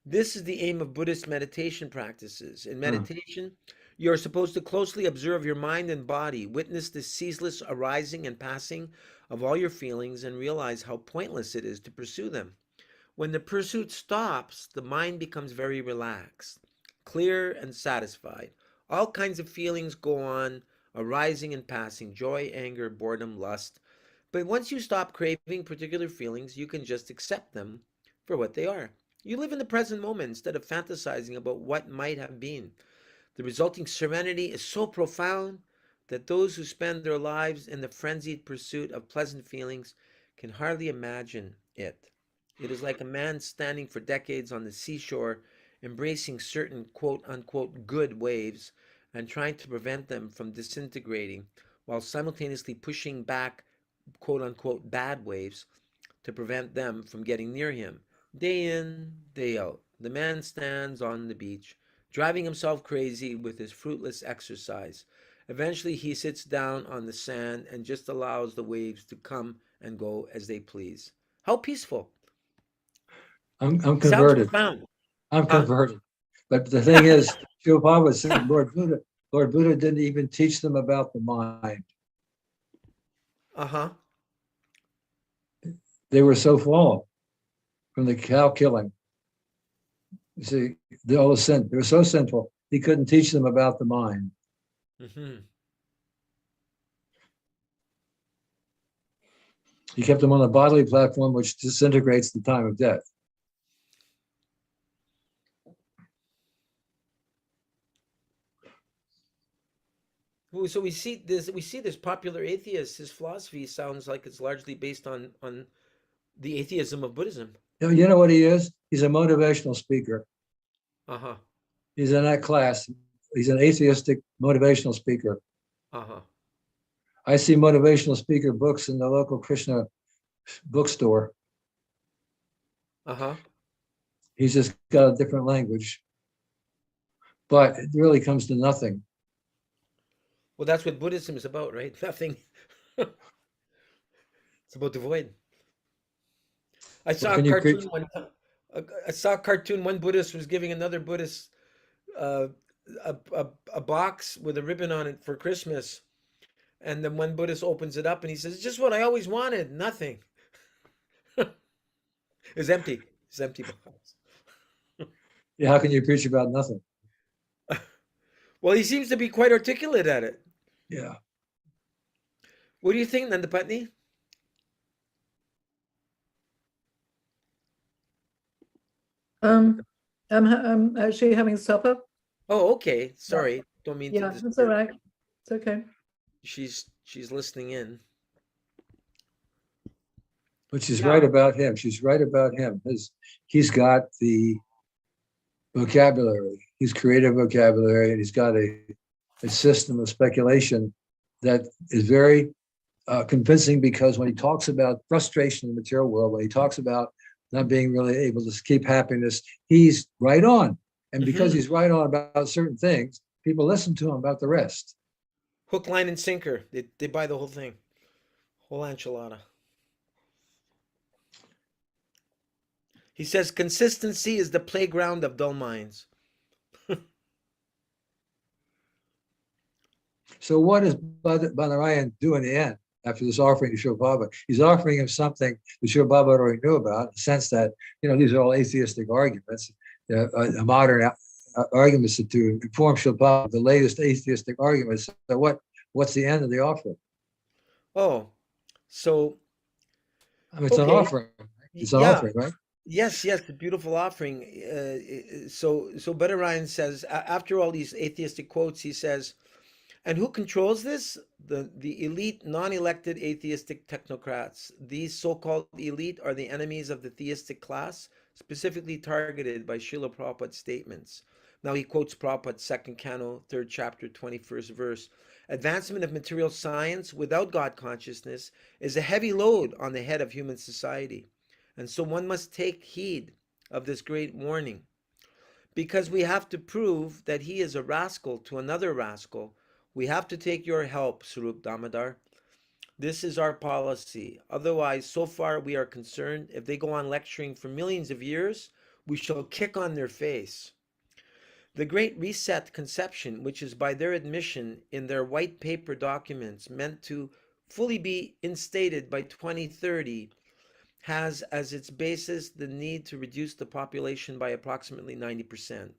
This is the aim of Buddhist meditation practices. In meditation, you are supposed to closely observe your mind and body, witness the ceaseless arising and passing of all your feelings, and realize how pointless it is to pursue them. When the pursuit stops, the mind becomes very relaxed, clear, and satisfied. All kinds of feelings go on, arising and passing joy, anger, boredom, lust. But once you stop craving particular feelings, you can just accept them for what they are. You live in the present moment instead of fantasizing about what might have been. The resulting serenity is so profound that those who spend their lives in the frenzied pursuit of pleasant feelings can hardly imagine it. It is like a man standing for decades on the seashore, embracing certain quote unquote good waves and trying to prevent them from disintegrating while simultaneously pushing back quote unquote bad waves to prevent them from getting near him. Day in, day out, the man stands on the beach, driving himself crazy with his fruitless exercise. Eventually, he sits down on the sand and just allows the waves to come and go as they please. How peaceful. I'm Sounds converted. profound. I'm Huh? converted. But the thing is, Srila Prabhupada said Lord Buddha didn't even teach them about the mind. Uh-huh. They were so full from the cow killing. You see, they all sin. They were so sinful. He couldn't teach them about the mind. Mm-hmm. He kept them on a bodily platform, which disintegrates the time of death. So we see this popular atheist, his philosophy sounds like it's largely based on the atheism of Buddhism. You know what he is? He's a motivational speaker. Uh-huh. He's in that class. He's an atheistic motivational speaker. Uh-huh. I see motivational speaker books in the local Krishna bookstore. Uh-huh. He's just got a different language, but it really comes to nothing. Well, that's what Buddhism is about, right? Nothing. It's about the void. I Well, saw a can you preach? cartoon one time. I saw a cartoon. One Buddhist was giving another Buddhist uh, a box with a ribbon on it for Christmas, and then one Buddhist opens it up and he says, "It's just what I always wanted. Nothing." It's empty. It's empty box. Yeah, how can you preach about nothing? Well, he seems to be quite articulate at it. Yeah. What do you think, Nandapatni? I'm actually having supper. Oh, okay. Sorry, don't mean to Yeah, that's all disturb. right. It's okay. She's listening in. But she's Yeah. right about him. She's right about him. He's got the vocabulary. He's creative vocabulary, and he's got a system of speculation that is very convincing, because when he talks about frustration in the material world, when he talks about not being really able to keep happiness, he's right on. And because Mhm. he's right on about certain things, people listen to him about the rest. Hook, line, and sinker. They buy the whole thing, whole enchilada. He says consistency is the playground of dull minds. So what does Banarayan do in the end after this offering to Srila Baba? He's offering him something that Srila Baba already knew about, in the sense that, these are all atheistic arguments, modern arguments to inform Srila Baba of the latest atheistic arguments. So what's the end of the offering? Oh, so I mean, it's an okay, offering. It's an yeah, offering, right? yes, a beautiful offering. So Ryan says, after all these atheistic quotes, he says, and who controls this? The elite, non-elected atheistic technocrats. These so-called elite are the enemies of the theistic class, specifically targeted by Srila Prabhupada's statements. Now he quotes Prabhupada's second canto, third chapter, 21st verse. Advancement of material science without God consciousness is a heavy load on the head of human society. And so one must take heed of this great warning, because we have to prove that he is a rascal to another rascal. We have to take your help, Swarup Damodar. This is our policy. Otherwise, so far we are concerned, if they go on lecturing for millions of years, we shall kick on their face. The Great Reset conception, which is by their admission in their white paper documents meant to fully be instated by 2030, has as its basis the need to reduce the population by approximately 90%.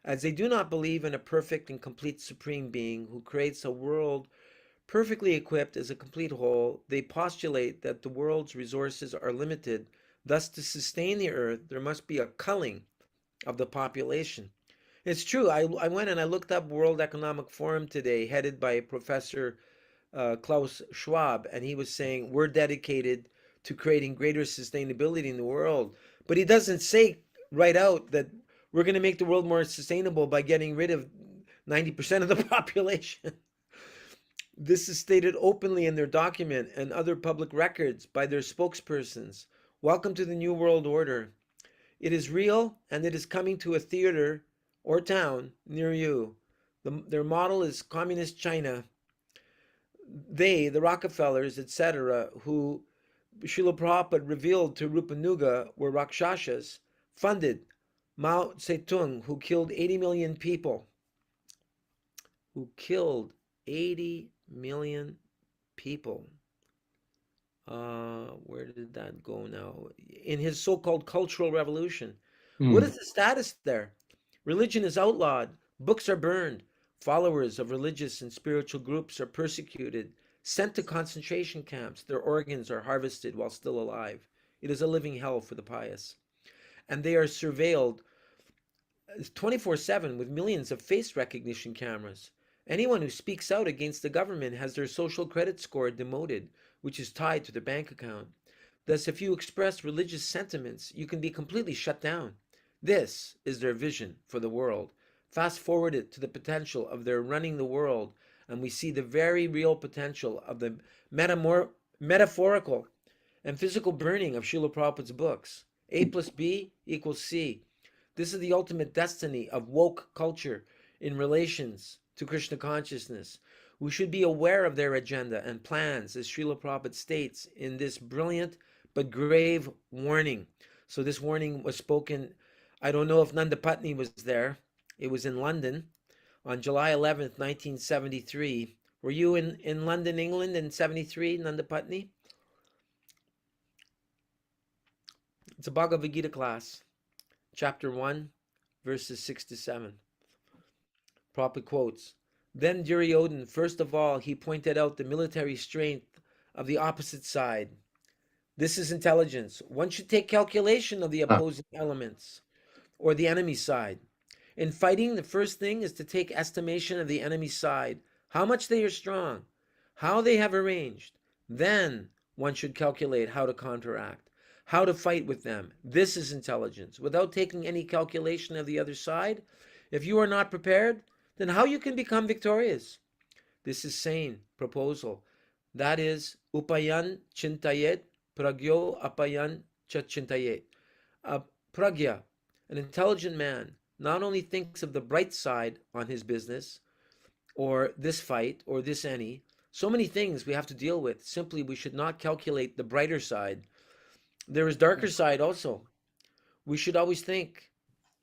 As they do not believe in a perfect and complete supreme being who creates a world perfectly equipped as a complete whole, they postulate that the world's resources are limited. Thus, to sustain the earth, there must be a culling of the population. It's true. I went and I looked up World Economic Forum today, headed by Professor Klaus Schwab, and he was saying we're dedicated to creating greater sustainability in the world. But he doesn't say right out that we're going to make the world more sustainable by getting rid of 90% of the population. This is stated openly in their document and other public records by their spokespersons. Welcome to the New World Order. It is real and it is coming to a theater or town near you. Their model is Communist China. They, the Rockefellers, etc., who Srila Prabhupada revealed to Rupanuga were Rakshasas, funded Mao Zedong, who killed 80 million people. Who killed 80 million people. Where did that go now? In his so-called cultural revolution. What is the status there? Religion is outlawed. Books are burned. Followers of religious and spiritual groups are persecuted, sent to concentration camps. Their organs are harvested while still alive. It is a living hell for the pious. And they are surveilled 24/7 with millions of face recognition cameras. Anyone who speaks out against the government has their social credit score demoted, which is tied to their bank account. Thus, if you express religious sentiments, you can be completely shut down. This is their vision for the world. Fast forward it to the potential of their running the world, and we see the very real potential of the metaphorical and physical burning of Srila Prabhupada's books. A plus B equals C. This is the ultimate destiny of woke culture in relations to Krishna consciousness. We should be aware of their agenda and plans, as Srila Prabhupada states in this brilliant but grave warning. So this warning was spoken, I don't know if Nanda Patni was there. It was in London on July 11th, 1973. Were you in London, England in 73, Nanda Patni? It's a Bhagavad Gita class, chapter 1, verses 6 to 7. Prabhupada quotes, then Duryodhana, first of all, he pointed out the military strength of the opposite side. This is intelligence. One should take calculation of the opposing elements or the enemy side. In fighting, the first thing is to take estimation of the enemy side, how much they are strong, how they have arranged. Then one should calculate how to counteract, how to fight with them. This is intelligence. Without taking any calculation of the other side, if you are not prepared, then how you can become victorious? This is sane proposal. That is, upayan chintayet, pragyo apayan cha chintayet. Pragya, an intelligent man, not only thinks of the bright side on his business, or this fight, or this any. So many things we have to deal with. Simply, we should not calculate the brighter side. There is darker side also. We should always think,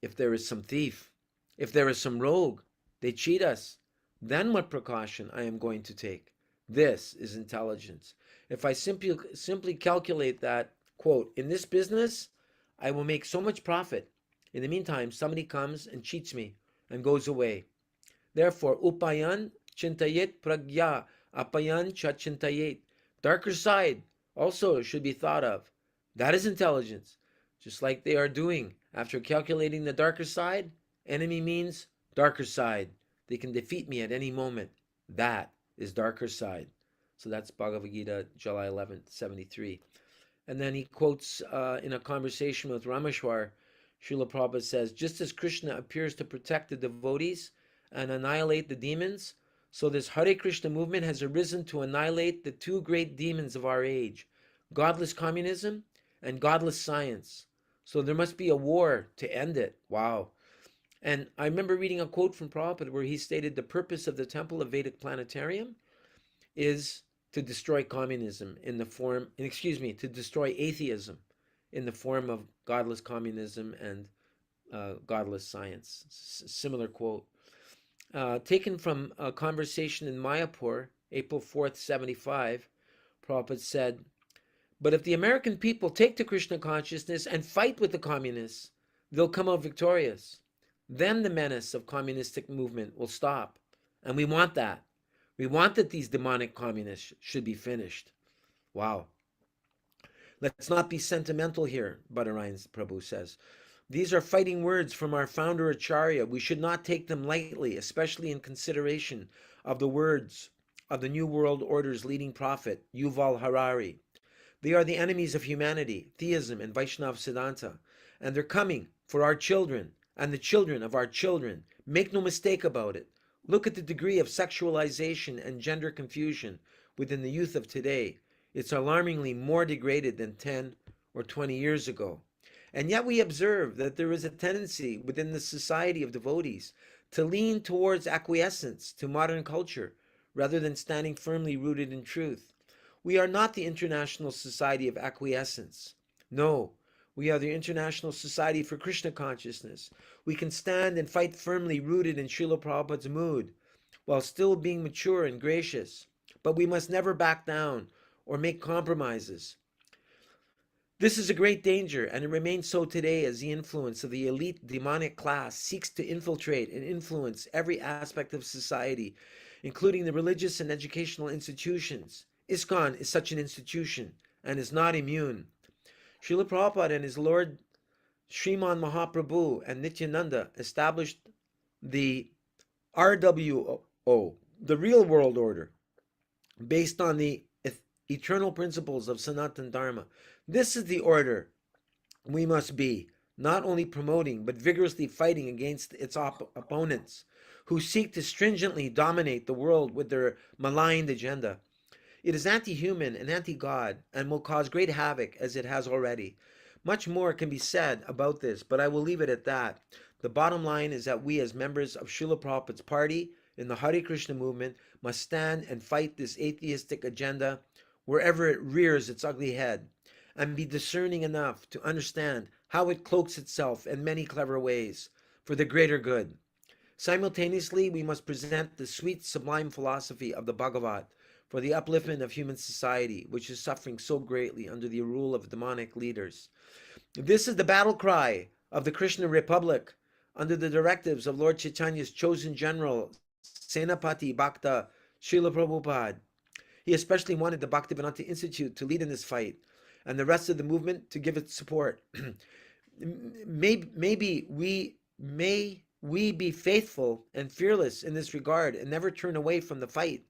if there is some thief, if there is some rogue, they cheat us, then what precaution I am going to take? This is intelligence. If I simply calculate that, quote, in this business, I will make so much profit. In the meantime, somebody comes and cheats me and goes away. Therefore, upayan chintayet pragya apayan cha chintayet. Darker side also should be thought of. That is intelligence. Just like they are doing. After calculating the darker side, enemy means darker side. They can defeat me at any moment. That is darker side. So that's Bhagavad Gita, July 11th, 73. And then he quotes in a conversation with Rameshwar, Srila Prabhupada says, just as Krishna appears to protect the devotees and annihilate the demons, so this Hare Krishna movement has arisen to annihilate the two great demons of our age, godless communism and godless science. So there must be a war to end it. Wow. And I remember reading a quote from Prabhupada where he stated the purpose of the Temple of Vedic Planetarium is to destroy communism in the form, to destroy atheism in the form of godless communism and godless science. Similar quote. Taken from a conversation in Mayapur, April 4th, 75, Prabhupada said, but if the American people take to Krishna consciousness and fight with the communists, they'll come out victorious. Then the menace of communistic movement will stop. And we want that. We want that these demonic communists should be finished. Wow. Let's not be sentimental here, Bhattarayan Prabhu says. These are fighting words from our founder Acharya. We should not take them lightly, especially in consideration of the words of the New World Order's leading prophet, Yuval Harari. They are the enemies of humanity, theism, and Vaishnava Siddhanta. And they're coming for our children and the children of our children. Make no mistake about it. Look at the degree of sexualization and gender confusion within the youth of today. It's alarmingly more degraded than 10 or 20 years ago. And yet we observe that there is a tendency within the society of devotees to lean towards acquiescence to modern culture rather than standing firmly rooted in truth. We are not the International Society of Acquiescence. No, we are the International Society for Krishna Consciousness. We can stand and fight firmly rooted in Srila Prabhupada's mood while still being mature and gracious. But we must never back down or make compromises. This is a great danger, and it remains so today as the influence of the elite demonic class seeks to infiltrate and influence every aspect of society, including the religious and educational institutions. ISKCON is such an institution and is not immune. Srila Prabhupada and his Lord Sriman Mahaprabhu and Nityananda established the RWO, the real world order, based on the eternal principles of Sanatana Dharma. This is the order we must be, not only promoting, but vigorously fighting against its opponents, who seek to stringently dominate the world with their maligned agenda. It is anti-human and anti-God, and will cause great havoc, as it has already. Much more can be said about this, but I will leave it at that. The bottom line is that we, as members of Srila Prabhupada's party in the Hare Krishna movement, must stand and fight this atheistic agenda wherever it rears its ugly head, and be discerning enough to understand how it cloaks itself in many clever ways for the greater good. Simultaneously, we must present the sweet, sublime philosophy of the Bhagavad for the upliftment of human society, which is suffering so greatly under the rule of demonic leaders. This is the battle cry of the Krishna Republic under the directives of Lord Chaitanya's chosen general, Senapati Bhakta Srila Prabhupada. He especially wanted the Bhaktivedanta Institute to lead in this fight, and the rest of the movement to give its support. Maybe we be faithful and fearless in this regard and never turn away from the fight.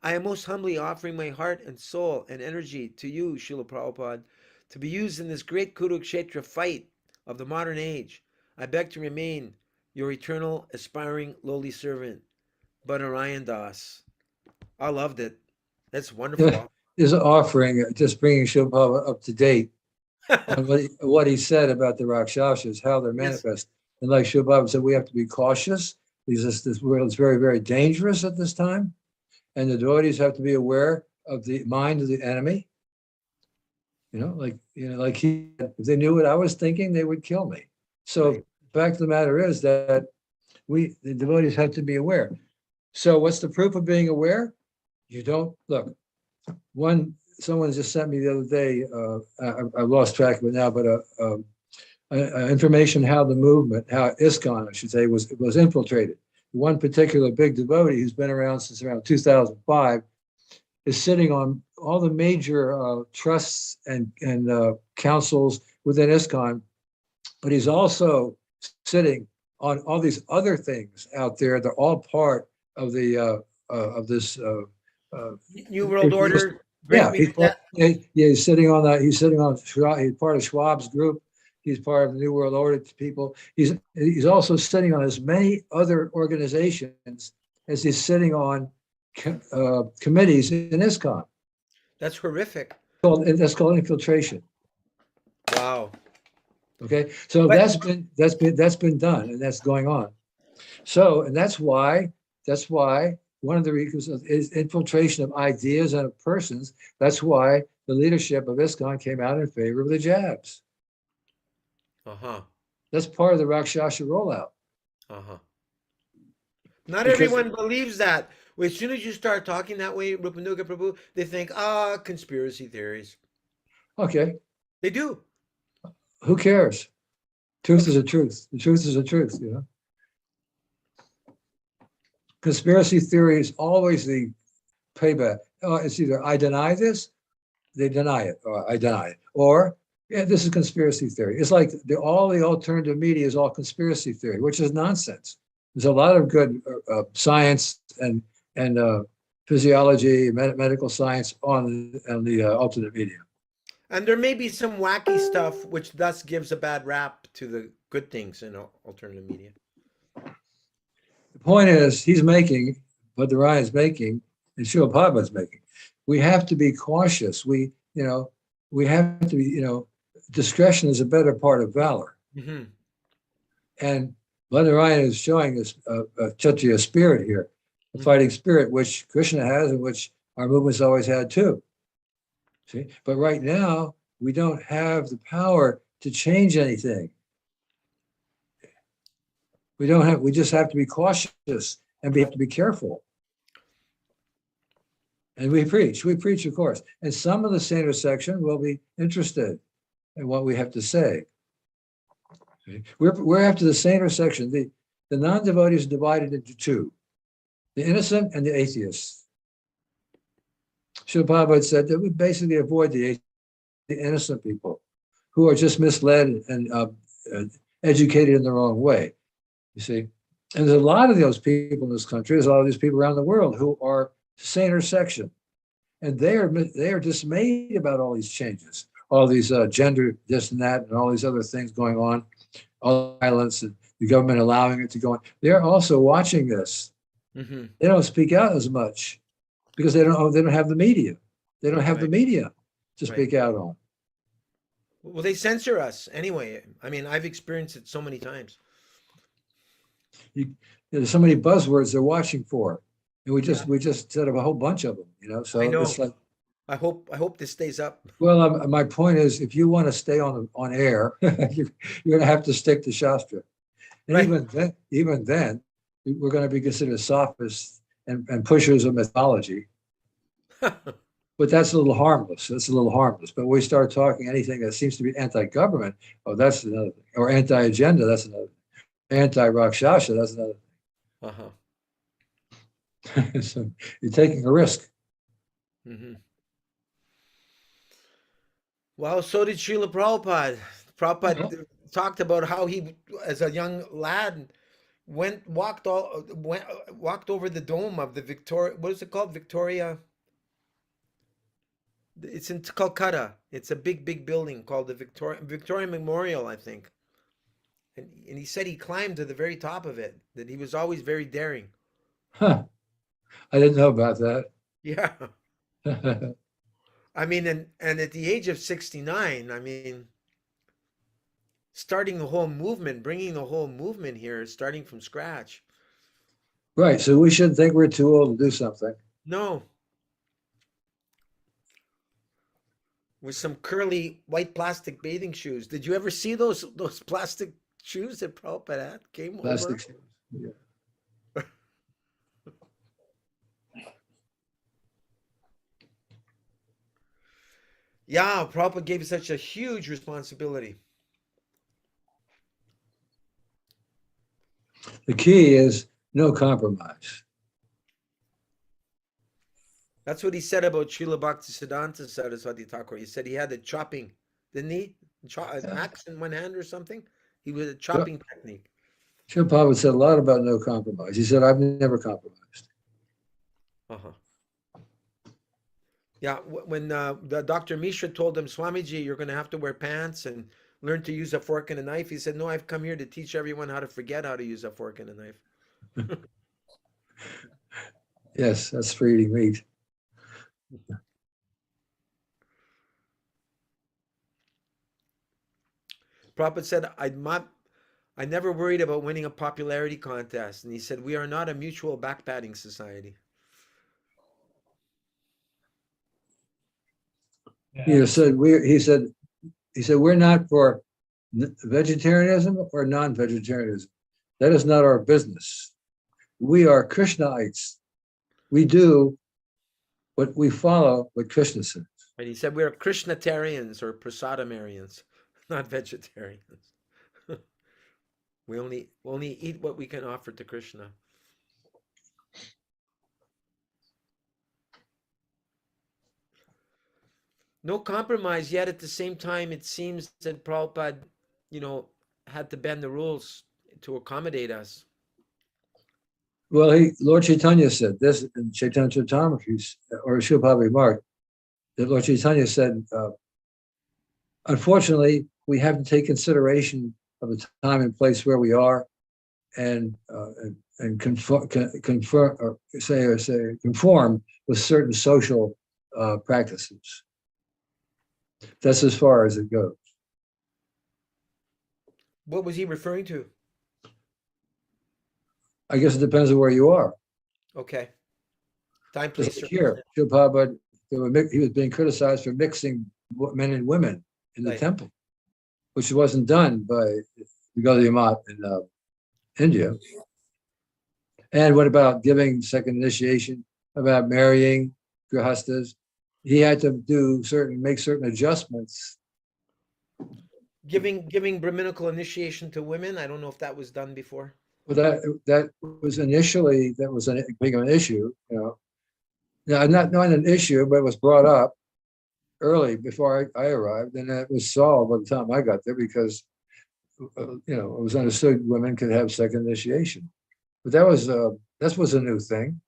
I am most humbly offering my heart and soul and energy to you, Srila Prabhupada, to be used in this great Kurukshetra fight of the modern age. I beg to remain your eternal, aspiring, lowly servant, Badarayan Das. I loved it. That's wonderful. His offering, just bringing Shilpa up to date on what he said about the Rakshasas, how they're manifest. And like Shilpa said, we have to be cautious because this world is very, very dangerous at this time. And the devotees have to be aware of the mind of the enemy. Like if they knew what I was thinking, they would kill me. So fact of the matter is that the devotees have to be aware. So what's the proof of being aware? You don't look. Someone just sent me the other day. I lost track of it now, but information how the movement, how ISKCON, I should say, was infiltrated. One particular big devotee who's been around since around 2005 is sitting on all the major trusts and councils within ISKCON, but he's also sitting on all these other things out there. They're all part of the of this New World Order. He's sitting on that. He's part of Schwab's group. He's part of the New World Order people. He's also sitting on as many other organizations as he's sitting on committees in ISKCON. That's horrific. That's called infiltration. Wow. Okay, so that's been done, and that's going on. So, and that's why one of the reasons is infiltration of ideas and of persons. That's why the leadership of ISKCON came out in favor of the jabs. That's part of the Rakshasa rollout. Not everyone believes that. As soon as you start talking that way, Rupanuga Prabhu, they think, conspiracy theories. Okay. They do. Who cares? Truth is a truth. The truth is a truth, Conspiracy theory is always the payback. It's either I deny this, they deny it, or I deny it. Or, this is conspiracy theory. It's like all the alternative media is all conspiracy theory, which is nonsense. There's a lot of good science and physiology, medical science on the alternate media. And there may be some wacky stuff, which thus gives a bad rap to the good things in alternative media. The point is, he's making what the Ryan's making, and Srila Prabhupada's making. We have to be cautious. We have to be, discretion is a better part of valor. Hmm. And Ryan is showing us a Kshatriya spirit here, a fighting spirit, which Krishna has and which our movement's always had too. See, but right now we don't have the power to change anything. We just have to be cautious and we have to be careful. And we preach, of course. And some of the senior section will be interested in what we have to say. Okay? We're after the senior section. The non-devotees are divided into two, the innocent and the atheists. Srila Prabhupada said that we basically avoid the innocent people who are just misled and educated in the wrong way. You see, and there's a lot of those people in this country. There's a lot of these people around the world who are saner section, and they are dismayed about all these changes, all these gender this and that, and all these other things going on, all the violence and the government allowing it to go on. They're also watching this. Hmm. They don't speak out as much because they don't have the media. They don't have the media to speak out on. Well, they censor us anyway. I mean, I've experienced it so many times. There's so many buzzwords they're watching for, and we just set up a whole bunch of them. So I know. it's like, I hope this stays up. well, my point is, if you want to stay on air, you're going to have to stick to Shastra, and even then, we're going to be considered sophists and pushers of mythology. But that's a little harmless. But we start talking anything that seems to be anti-government, oh, that's another thing. Or anti-agenda, that's another thing. Anti-Rakshasa, that's another thing. So you're taking a risk. Hmm. Well, so did Srila Prabhupada. Prabhupada talked about how he, as a young lad, walked over the dome of the Victoria. What is it called? Victoria. It's in Calcutta. It's a big building called the Victoria Memorial, I think. And he said he climbed to the very top of it. That he was always very daring. Huh. I didn't know about that. Yeah. I mean, and at the age of 69, I mean, starting the whole movement, bringing the whole movement here, starting from scratch. Right. So we shouldn't think we're too old to do something. No. With some curly white plastic bathing shoes. Did you ever see those plastic shoes that Prabhupada had? Came Plastic over. shoes. Yeah. Yeah, Prabhupada gave such a huge responsibility. The key is no compromise. That's what he said about Srila Bhaktisiddhanta Saraswati Thakur. He said he had a chopping, didn't he? An axe in one hand or something. He was a chopping technique. Srila Prabhupada said a lot about no compromise. He said, I've never compromised. Uh-huh. Yeah, when the Dr. Mishra told him, Swamiji, you're going to have to wear pants and learn to use a fork and a knife. He said, no, I've come here to teach everyone how to forget how to use a fork and a knife. Yes, that's for eating meat. Prabhupada said, I never worried about winning a popularity contest. And he said, we are not a mutual backpatting society. He said we're not for vegetarianism or non-vegetarianism. That is not our business. We are Krishnaites. We do what we follow what Krishna says. And he said we are Krishnatarians or Prasadamarians, not vegetarians. We only eat what we can offer to Krishna. No compromise, yet at the same time, it seems that Prabhupada, had to bend the rules to accommodate us. Well, Lord Chaitanya said this in Chaitanya Charitamrita, or Srila Prabhupada remarked that Lord Chaitanya said, unfortunately, we have to take consideration of the time and place where we are, and conform with certain social practices. That's as far as it goes. What was he referring to? I guess it depends on where you are. Okay. Time, Just place, like here, circumstance. Srila Prabhupada, he was being criticized for mixing men and women in the Right. temple, which wasn't done by the Gaudiya Math in India. And what about giving second initiation, about marrying grihastas? He had to make certain adjustments. Giving Brahminical initiation to women. I don't know if that was done before. Well, that was initially, that was a big of an issue, you know. Now, not an issue, but it was brought up early before I arrived, and it was solved by the time I got there because, you know, it was understood women could have second initiation. But that was a new thing.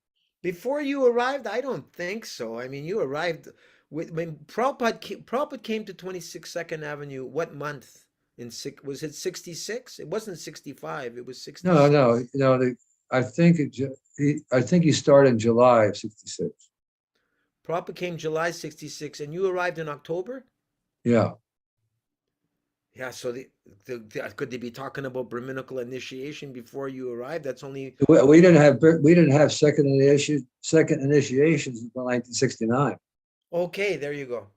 Before you arrived, I don't think so. I mean, you arrived when Prabhupada came to 26 Second Avenue. What month? Was it 66? It wasn't 65. It was 66. No, you know, I think he started in July of '66. Prabhupada came July 66, and you arrived in October? Yeah. Yeah, so could they be talking about Brahminical initiation before you arrived? That's only We didn't have second initiations until 1969. okay. There you go.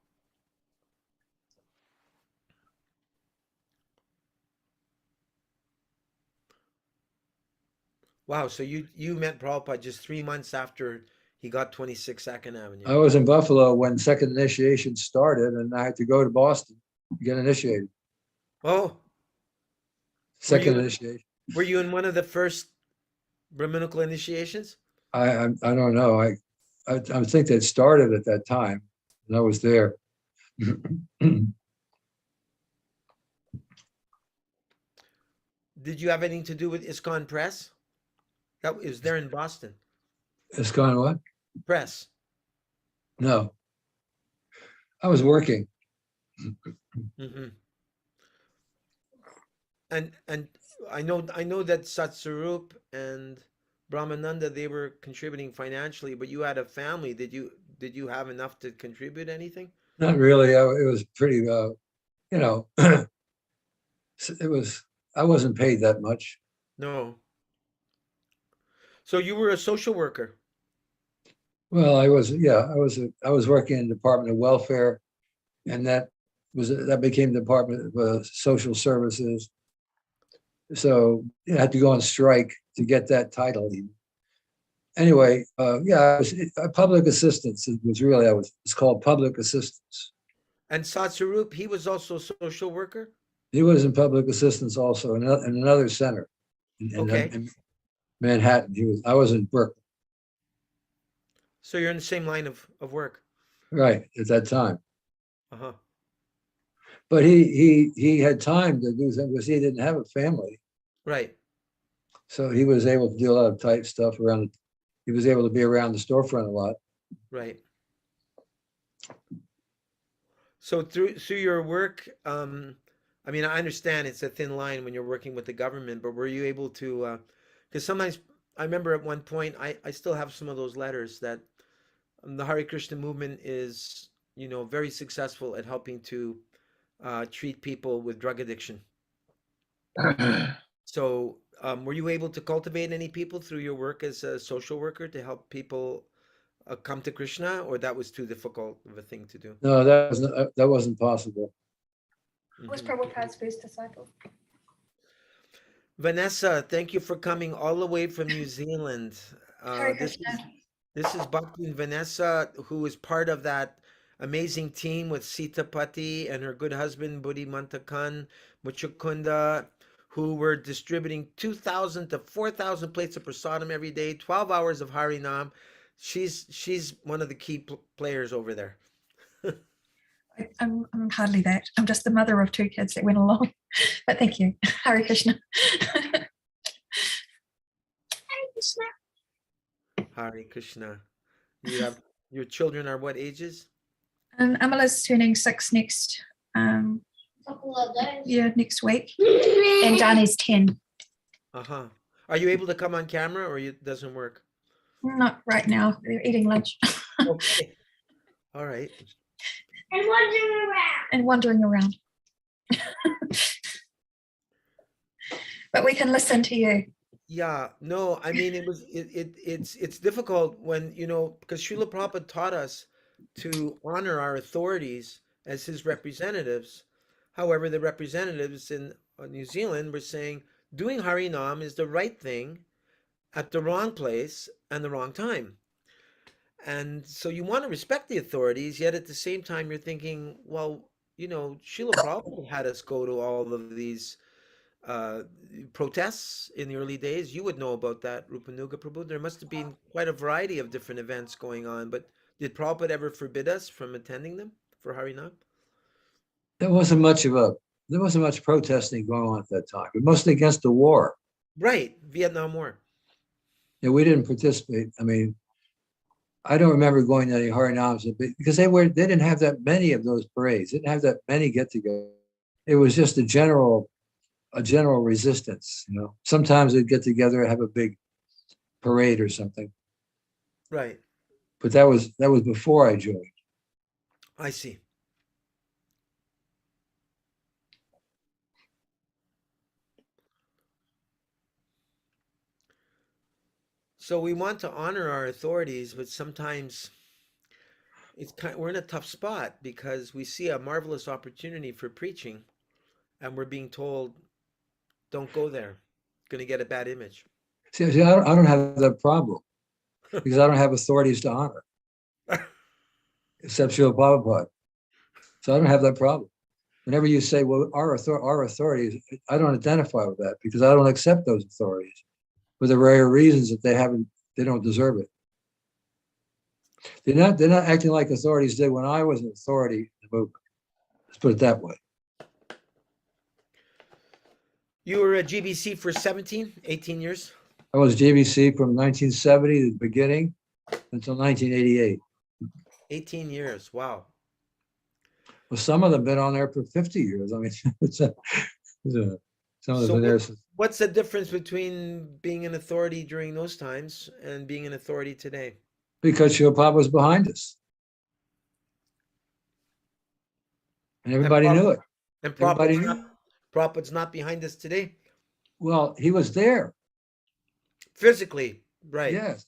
Wow, so you met Prabhupada just 3 months after he got 26 Second Avenue. I was in Buffalo when second initiation started, and I had to go to Boston to get initiated. Oh, Second you- initiation. were you in one of the first Brahminical initiations? I don't know. I think that started at that time, and I was there. Did you have anything to do with ISKCON Press? That was there in Boston. It's gone what? Press. No, I was working. Hmm. And I know that Satsarup and Brahmananda, they were contributing financially, but you had a family. Did you have enough to contribute anything? Not really. It was pretty. You know, it was. I wasn't paid that much. No. So you were a social worker. Well, I was. Yeah, I was working in the Department of Welfare, and that became the Department of Social Services. So I had to go on strike to get that title. Even. Anyway, yeah, public assistance was really it's called public assistance. And Satsarup, he was also a social worker? He was in public assistance also in another center Okay. in Manhattan. I was in Berkeley, So you're in the same line of work. right, at that time. Uh-huh. But he had time to do something because he didn't have a family. Right. So he was able to do a lot of tight stuff around. He was able to be around the storefront a lot. Right. So through your work, I mean, I understand it's a thin line when you're working with the government, but were you able to, because sometimes I remember at one point, I still have some of those letters that the Hare Krishna movement is, very successful at helping to treat people with drug addiction. So were you able to cultivate any people through your work as a social worker to help people come to Krishna, or that was too difficult of a thing to do? No, that wasn't possible. Who was Mhm. Prabhupada's first disciple? Vanessa, thank you for coming all the way from New Zealand. Hare This Krishna. is Bhakti and Vanessa, who is part of that amazing team with Sitapati and her good husband Buddhi Mantakan Muchukunda, who were distributing 2,000 to 4,000 plates of prasadam every day, 12 hours of Harinam. She's one of the key players over there. I'm hardly that. I'm just the mother of two kids that went along. But thank you. Hare Krishna. Hare Krishna. Hare Krishna. Your children are what ages? Amala's turning 6 next next week. And Dani's 10. Uh-huh. Are you able to come on camera, or it doesn't work? Not right now. They're eating lunch. Okay. All right. And wandering around. but we can listen to you. Yeah, no, I mean it's difficult when, because Srila Prabhupada taught us to honor our authorities as his representatives. However, the representatives in New Zealand were saying doing Harinam is the right thing at the wrong place and the wrong time. And so you want to respect the authorities, yet at the same time you're thinking, well, Srila Prabhupada had us go to all of these uh, protests in the early days. You would know about that, Rupanuga Prabhu. There must have been quite a variety of different events going on, but did Prabhupada ever forbid us from attending them for Harinam? There wasn't much of a there wasn't much protesting going on at that time, but mostly against the war. Right, Vietnam War. Yeah, we didn't participate. I mean, I don't remember going to any Harinams because they didn't have that many of those parades. They didn't have that many get-together. It was just a general resistance. Sometimes they'd get together and have a big parade or something. Right, But that was before I joined. I see. So we want to honor our authorities, but sometimes we're in a tough spot because we see a marvelous opportunity for preaching, and we're being told, "Don't go there. Going to get a bad image." See, I don't have that problem because I don't have authorities to honor except Srila Prabhupada. So I don't have that problem. Whenever you say, well, our authorities, I don't identify with that because I don't accept those authorities for the rare reasons that they don't deserve it. They're not acting like authorities did when I was an authority in the movement. Let's put it that way. You were a GBC for 18 years? I was GBC from 1970, the beginning, until 1988. 18 years. Wow. Well, some of them been on there for 50 years. I mean, some of them been there since. What's the difference between being an authority during those times and being an authority today? Because Srila Prabhupada was behind us. And everybody knew it. And Everybody knew. Prabhupada's not behind us today? Well, he was there. Physically, right. Yes.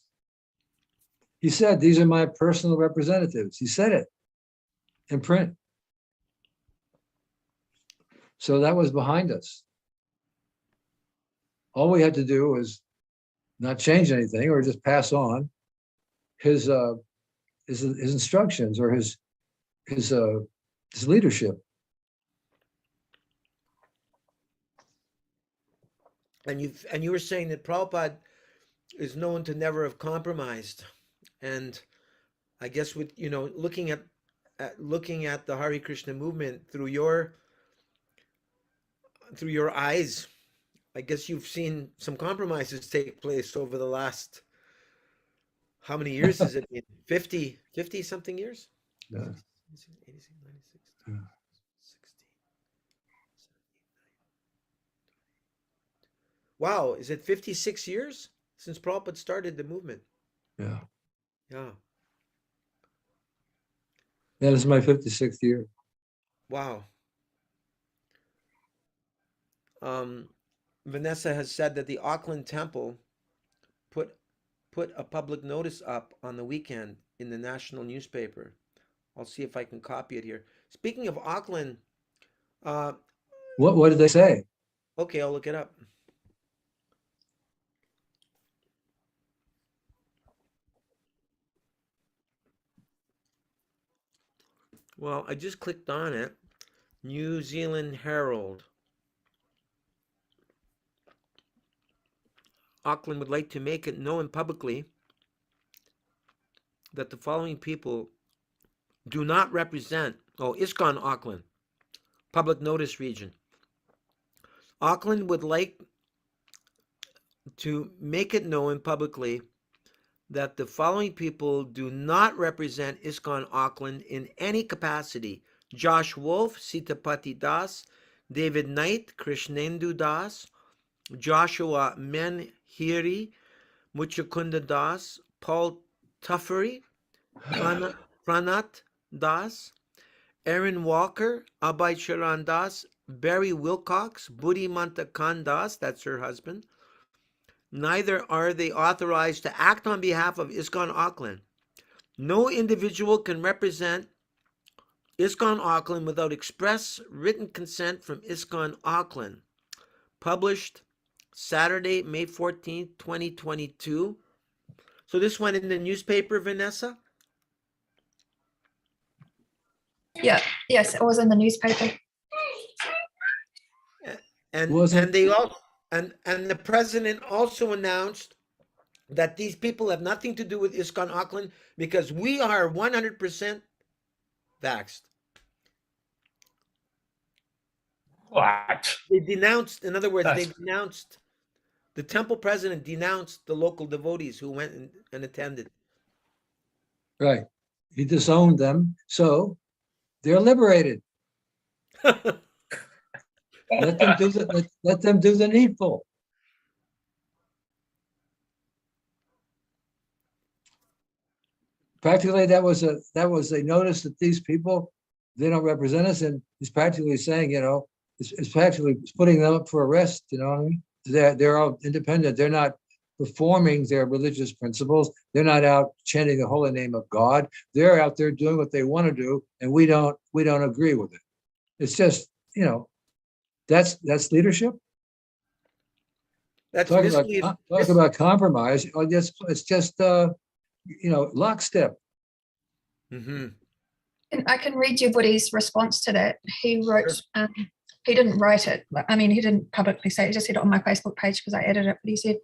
He said, these are my personal representatives. He said it in print. So that was behind us. All we had to do was not change anything or just pass on his instructions or his leadership. And you were saying that Prabhupada is known to never have compromised. And I guess with looking at the Hare Krishna movement through your eyes, I guess you've seen some compromises take place over the last, how many years has it been? 50 something years? Yeah. 86, 96, Yeah. 16. Wow, is it 56 years since Prabhupada started the movement? Yeah. Yeah. That is my 56th year. Wow. Vanessa has said that the Auckland Temple put a public notice up on the weekend in the national newspaper. I'll see if I can copy it here. Speaking of Auckland, What did they say? okay, I'll look it up. Well, I just clicked on it. New Zealand Herald. Auckland would like to make it known publicly that the following people do not represent, ISKCON Auckland, public notice region. Auckland would like to make it known publicly that the following people do not represent ISKCON Auckland in any capacity: Josh Wolf, Sitapati Das, David Knight, Krishnendu Das, Joshua Menhiri, Muchakunda Das, Paul Tuffery, Pranat Das, Aaron Walker, Abhay Charan Das, Barry Wilcox, Budi Mantakandas, that's her husband. Neither are they authorized to act on behalf of ISKCON Auckland. No individual can represent ISKCON Auckland without express written consent from ISKCON Auckland. Published Saturday, May 14th, 2022. So this went in the newspaper, Vanessa? Yeah, yes, it was in the newspaper. And Was it? and they all and the president also announced that these people have nothing to do with ISKCON Auckland because we are 100% vaxxed. What? They denounced, in other words, they That's denounced, the temple president denounced the local devotees who went and attended. Right. He disowned them, so they're liberated. Let them do let them do the needful. Practically, that was a notice that these people, they don't represent us, and he's practically saying, it's practically putting them up for arrest. You know what I mean? They're all independent. They're not performing their religious principles. They're not out chanting the holy name of God. They're out there doing what they want to do, and we don't agree with it. It's just, that's leadership. That's Talk misleading. about compromise. It's just lockstep. Mm-hmm. And I can read you Woody's response to that. He wrote, Sure. He didn't write it. I mean, he didn't publicly say it. He just said it on my Facebook page because I added it. But he said,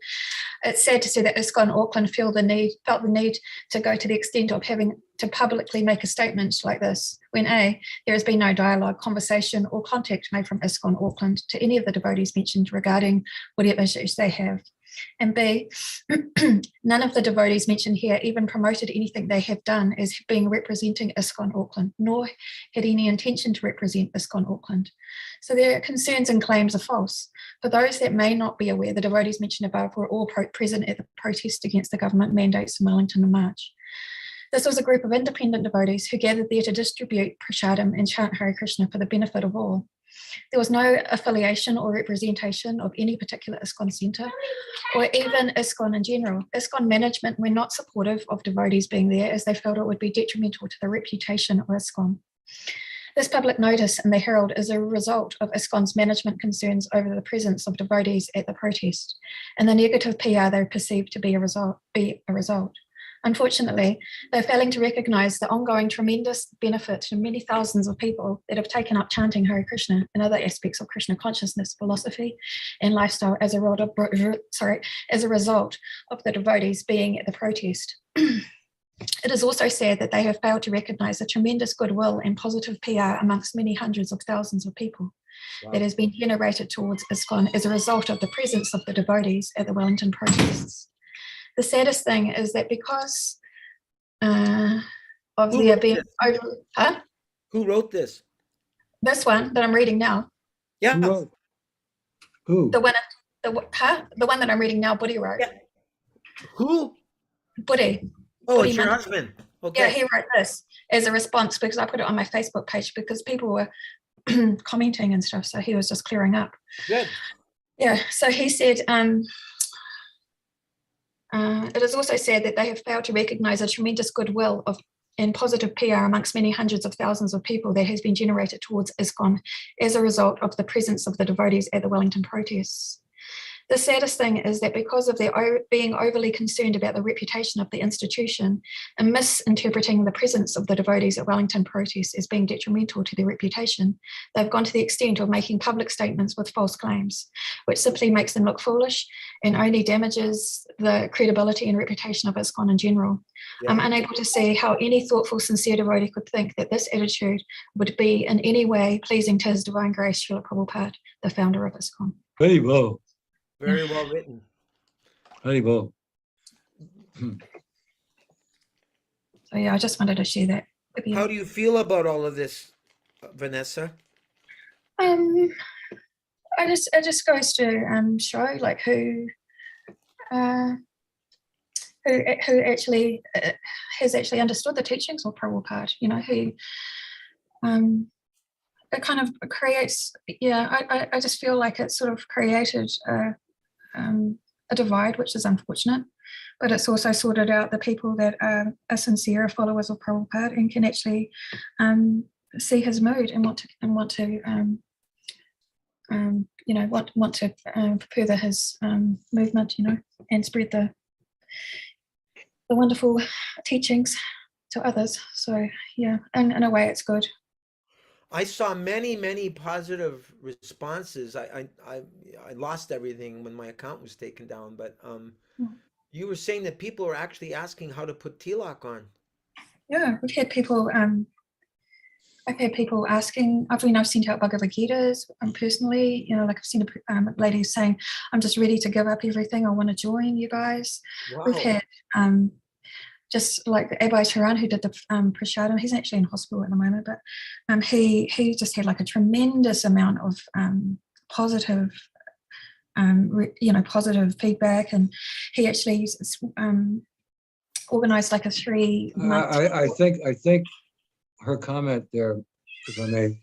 it's sad to see that ISKCON Auckland felt the need to go to the extent of having to publicly make a statement like this when A, there has been no dialogue, conversation or contact made from ISKCON Auckland to any of the devotees mentioned regarding whatever issues they have. And B, none of the devotees mentioned here even promoted anything they have done as being representing ISKCON Auckland, nor had any intention to represent ISKCON Auckland. So their concerns and claims are false. For those that may not be aware, the devotees mentioned above were all present at the protest against the government mandates in Wellington in March. This was a group of independent devotees who gathered there to distribute prasadam and chant Hare Krishna for the benefit of all. There was no affiliation or representation of any particular ISKCON centre or even ISKCON in general. ISKCON management were not supportive of devotees being there as they felt it would be detrimental to the reputation of ISKCON. This public notice in the Herald is a result of ISKCON's management concerns over the presence of devotees at the protest and the negative PR they perceived to be a result. Unfortunately, they're failing to recognise the ongoing tremendous benefit to many thousands of people that have taken up chanting Hare Krishna and other aspects of Krishna consciousness, philosophy, and lifestyle as a result of the devotees being at the protest. It is also sad that they have failed to recognise the tremendous goodwill and positive PR amongst many hundreds of thousands of people that has been generated towards ISKCON as a result of the presence of the devotees at the Wellington protests. The saddest thing is that because of Who the wrote event, Who wrote this? this one that I'm reading now, Yeah. Who? the one that I'm reading now, Budi wrote. Yeah. Who? Budi. Oh, Budi it's your Mann. husband. Yeah, Okay. he wrote this as a response because I put it on my Facebook page because people were commenting and stuff. So he was just clearing up. Good. Yeah. So he said, it is also sad that they have failed to recognise a tremendous goodwill and positive PR amongst many hundreds of thousands of people that has been generated towards ISKCON as a result of the presence of the devotees at the Wellington protests. The saddest thing is that because of their being overly concerned about the reputation of the institution and misinterpreting the presence of the devotees at Wellington protests as being detrimental to their reputation, they've gone to the extent of making public statements with false claims, which simply makes them look foolish and only damages the credibility and reputation of ISKCON in general. Yeah. I'm unable to see how any thoughtful, sincere devotee could think that this attitude would be in any way pleasing to His Divine Grace, Srila Prabhupada, the founder of ISKCON. Very well. Very well written. Very well. So yeah, I just wanted to share that with you. How do you feel about all of this, Vanessa? It just goes to show like who actually has actually understood the teachings of Prabhupada, who it kind of creates, yeah, I just feel like it sort of created a divide, which is unfortunate, but it's also sorted out the people that are sincere followers of Prabhupada and can actually see his mood and want to you know, want to further his movement, you know, and spread the wonderful teachings to others. So yeah, and in a way it's good. I saw many positive responses. I lost everything when my account was taken down, but you were saying that people are actually asking how to put tilak on. Yeah, we've had people I've had people asking, I've sent out Bhagavad Gitas personally, you know, like I've seen a lady saying, I'm just ready to give up everything. I want to join you guys. Wow. We've had just like the Abhay Charan who did the prasadam, he's actually in hospital at the moment, but he just had like a tremendous amount of positive, you know, positive feedback, and he actually organized like a 3-month. I think her comment there, if I may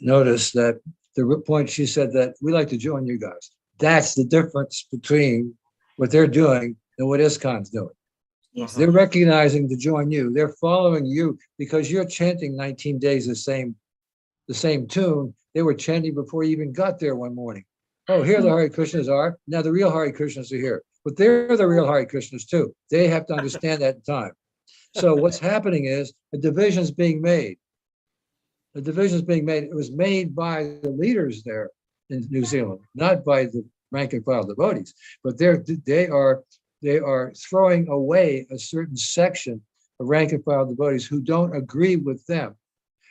notice that the point she said that we like to join you guys. That's the difference between what they're doing and what ISKCON's doing. Yes. They're recognizing to join you. They're following you because you're chanting 19 days the same tune they were chanting before you even got there one morning. Oh, here the Hare Krishnas are. Now the real Hare Krishnas are here. But they're the real Hare Krishnas too. They have to understand that in time. So what's happening is a division is being made. The division is being made. It was made by the leaders there in New Zealand, not by the rank and file devotees. But they are throwing away a certain section of rank and file devotees who don't agree with them.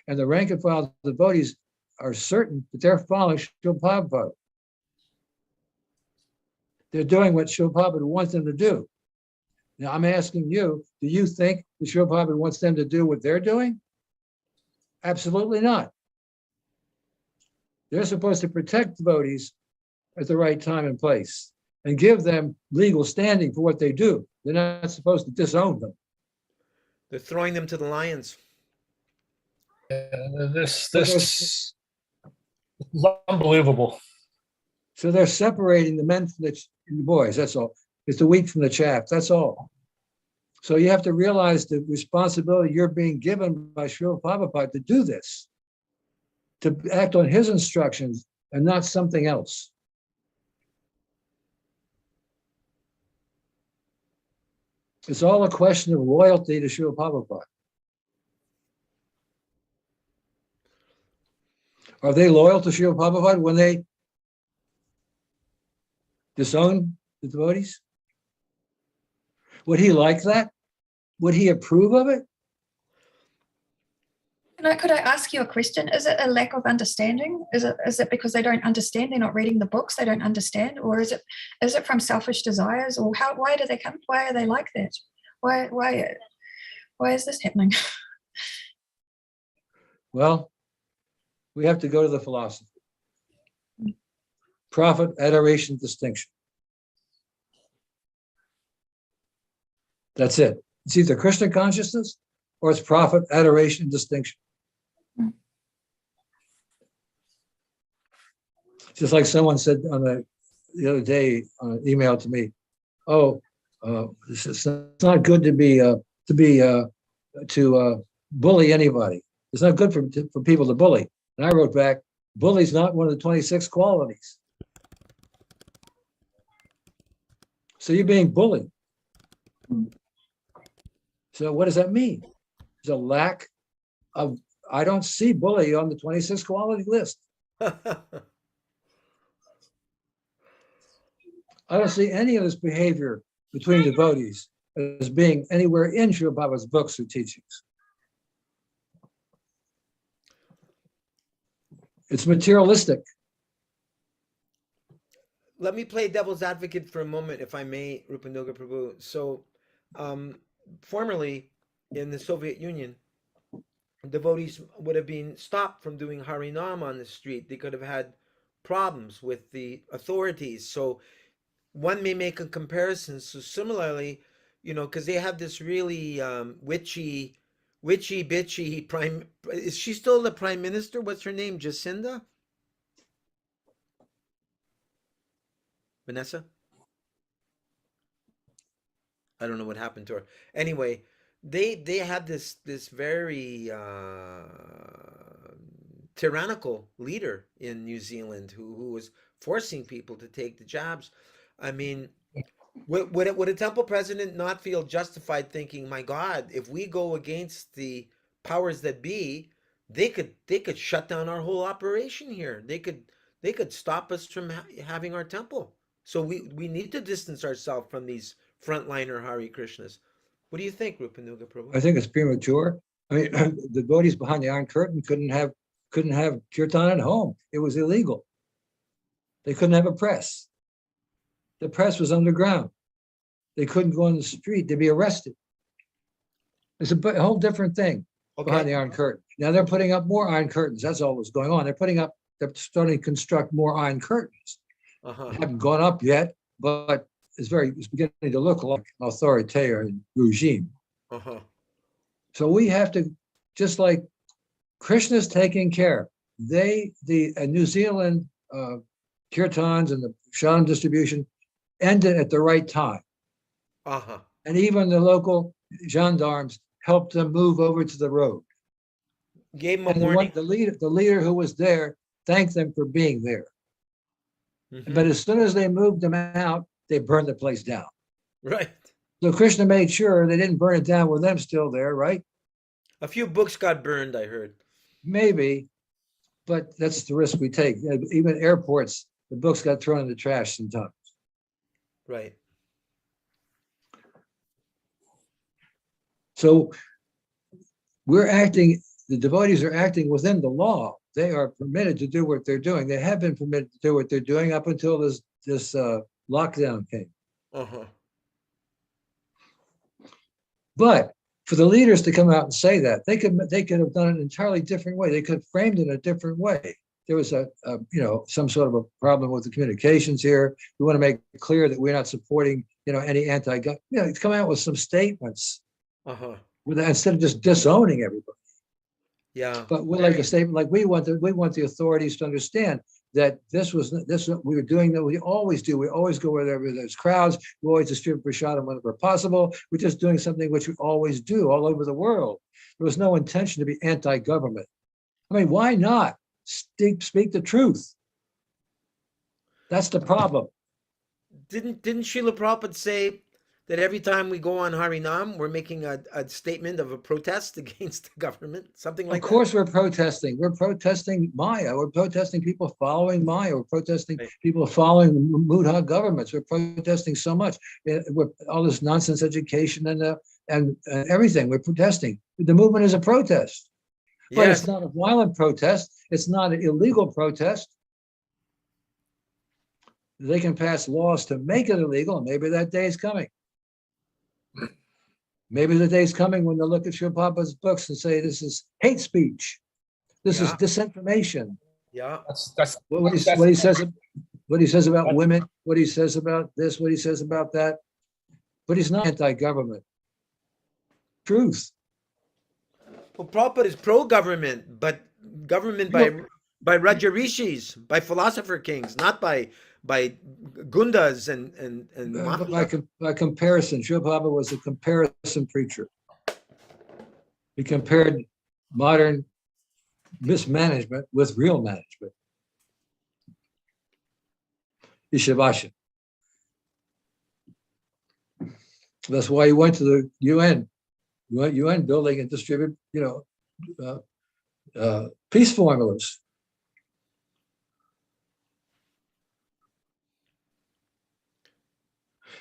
And the rank and file devotees are certain that they're following Srila Prabhupada. They're doing what Srila Prabhupada wants them to do. Now I'm asking you, do you think that Srila Prabhupada wants them to do what they're doing? Absolutely not. They're supposed to protect devotees at the right time and place and give them legal standing for what they do. They're not supposed to disown them. They're throwing them to the lions. This is unbelievable. So they're separating the men from the boys, that's all. It's the wheat from the chaff, that's all. So you have to realize the responsibility you're being given by Srila Prabhupada to do this, to act on his instructions and not something else. It's all a question of loyalty to Srila Prabhupada. Are they loyal to Srila Prabhupada when they disown the devotees? Would he like that? Would he approve of it? Could I ask you a question? Is it a lack of understanding? Is it because they don't understand? They're not reading the books. They don't understand, or is it from selfish desires? Or why do they come? Why are they like that? Why is this happening? Well, we have to go to the philosophy. Profit, adoration, distinction. That's it. It's either Krishna consciousness or it's profit, adoration, distinction. Just like someone said on the other day on an email to me, "Oh, it's not good to bully anybody. It's not good for people to bully." And I wrote back, "Bully's not one of the 26 qualities. So you're being bullied. So what does that mean? There's a lack of, I don't see bully on the 26 quality list. I don't see any of this behavior between devotees as being anywhere in Srila Prabhupada's books or teachings. It's materialistic. Let me play devil's advocate for a moment, if I may, Rupandoga Prabhu. So, formerly in the Soviet Union, devotees would have been stopped from doing Harinam on the street. They could have had problems with the authorities. So, one may make a comparison. So, similarly, because they have this really witchy witchy bitchy prime. Is she still the prime minister? What's her name? Jacinda? Vanessa? I don't know what happened to her. Anyway, they had this very tyrannical leader in New Zealand who was forcing people to take the jabs. I mean, would a temple president not feel justified thinking, my God, if we go against the powers that be, they could shut down our whole operation here. They could stop us from having our temple. So we need to distance ourselves from these frontliner Hari Krishnas. What do you think, Rupanuga Prabhu? I think it's premature. I mean, the devotees behind the Iron Curtain couldn't have kirtan at home. It was illegal. They couldn't have a press. The press was underground. They couldn't go on the street. They'd be arrested. It's a whole different thing behind the Iron Curtain. Now they're putting up more Iron Curtains. That's all that's going on. They're starting to construct more Iron Curtains. Uh-huh. They haven't gone up yet, but it's beginning to look like an authoritarian regime. Uh-huh. So we have to, just like Krishna's taking care. The New Zealand kirtans and the Shan distribution ended at the right time. Uh-huh. And even the local gendarmes helped them move over to the road. Gave him a And warning. the leader who was there thanked them for being there. Mhm. But as soon as they moved them out, they burned the place down. Right. So Krishna made sure they didn't burn it down with them still there, right? A few books got burned, I heard. Maybe, but that's the risk we take. Even airports, the books got thrown in the trash sometimes. Right. So the devotees are acting within the law. They are permitted to do what they're doing. They have been permitted to do what they're doing up until this lockdown came. Uh-huh. But for the leaders to come out and say that, they could have done it an entirely different way. They could have framed it a different way. There was some sort of a problem with the communications here. We want to make it clear that we're not supporting, any anti-gun. Come out with some statements Uh-huh. instead of just disowning everybody. Yeah. But we like a statement like we want the authorities to understand that this we were doing that we always do. We always go wherever there's crowds. We always distribute prashadam whenever possible. We're just doing something which we always do all over the world. There was no intention to be anti-government. I mean, why not speak the truth? That's the problem. Didn't Srila Prabhupada say that every time we go on Harinam, we're making a statement of a protest against the government? Something like Of course we're protesting. We're protesting Maya. We're protesting people following Maya. We're protesting Right. people following Mudha governments. We're protesting so much. We're all this nonsense education and everything. We're protesting. The movement is a protest. that? But Yes. it's not a violent protest. It's not an illegal protest. They can pass laws to make it illegal. Maybe that day is coming. Maybe the day's coming when they'll look at Srila Prabhupada's books and say this is hate speech. This is Yeah. disinformation. Yeah. That's What he says about women, what he says about this, what he says about that. But he's not anti-government. Truth. Well, Prabhupada is pro-government, but government by Raja Rishis, by philosopher kings, not by gundas and mafia. By comparison, Srila Prabhupada was a comparison preacher. He compared modern mismanagement with real management. Ishavasha. That's why he went to the UN building and distributed, peace formulas.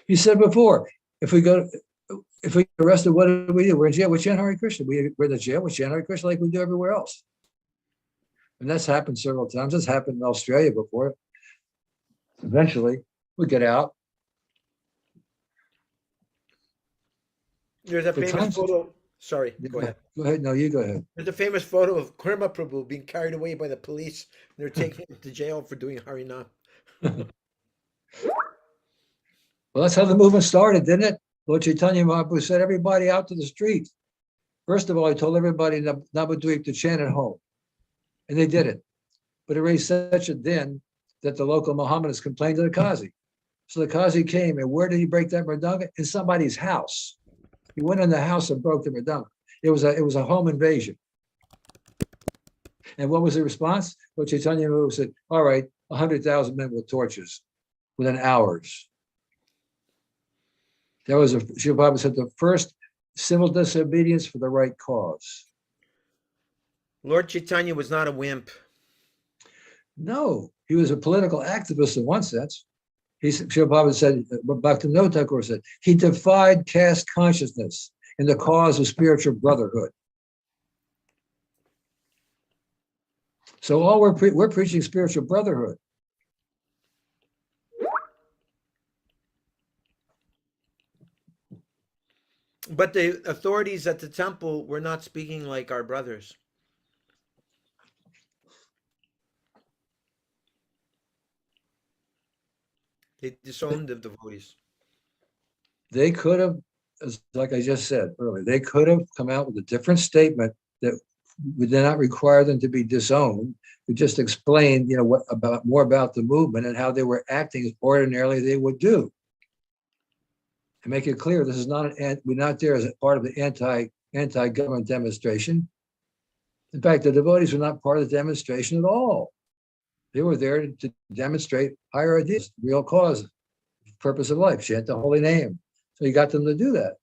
He said before, if we get arrested, what do we do? We're in jail with Chant Hare Krishna. We're in the jail with Chant Hare Krishna like we do everywhere else. And that's happened several times. That's happened in Australia before. Eventually, we get out. There's a The famous concept- photo. Sorry, go ahead. Go ahead. No, you go ahead. There's a famous photo of Kurma Prabhu being carried away by the police. They're taking him to jail for doing Harinam. Well, that's how the movement started, didn't it? Lord Chaitanya Mahaprabhu said, everybody out to the street. First of all, he told everybody Nabudweep to chant at home. And they did it. But it raised such a din that the local Mohammedans complained to the Qazi. So the Qazi came, and where did he break that mridanga? In somebody's house. He went in the house and broke the mridanga. It was a home invasion. And what was the response? Well, Chaitanya Mahaprabhu said, all right, 100,000 men with torches within hours. That was, Srila Prabhupada said, the first civil disobedience for the right cause. Lord Chaitanya was not a wimp. No, he was a political activist in one sense. Srila Prabhupada said, Bhaktivinoda Thakur said, he defied caste consciousness in the cause of spiritual brotherhood. So all we're preaching spiritual brotherhood. But the authorities at the temple were not speaking like our brothers. They disowned the devotees. They could have, like I just said earlier, they could have come out with a different statement that would not require them to be disowned. We just explained, more about the movement and how they were acting as ordinarily they would do. To make it clear, this is not we're not there as a part of the anti-government demonstration. In fact, the devotees were not part of the demonstration at all. They were there to demonstrate higher ideas, real cause, purpose of life, chant the holy name. So you got them to do that.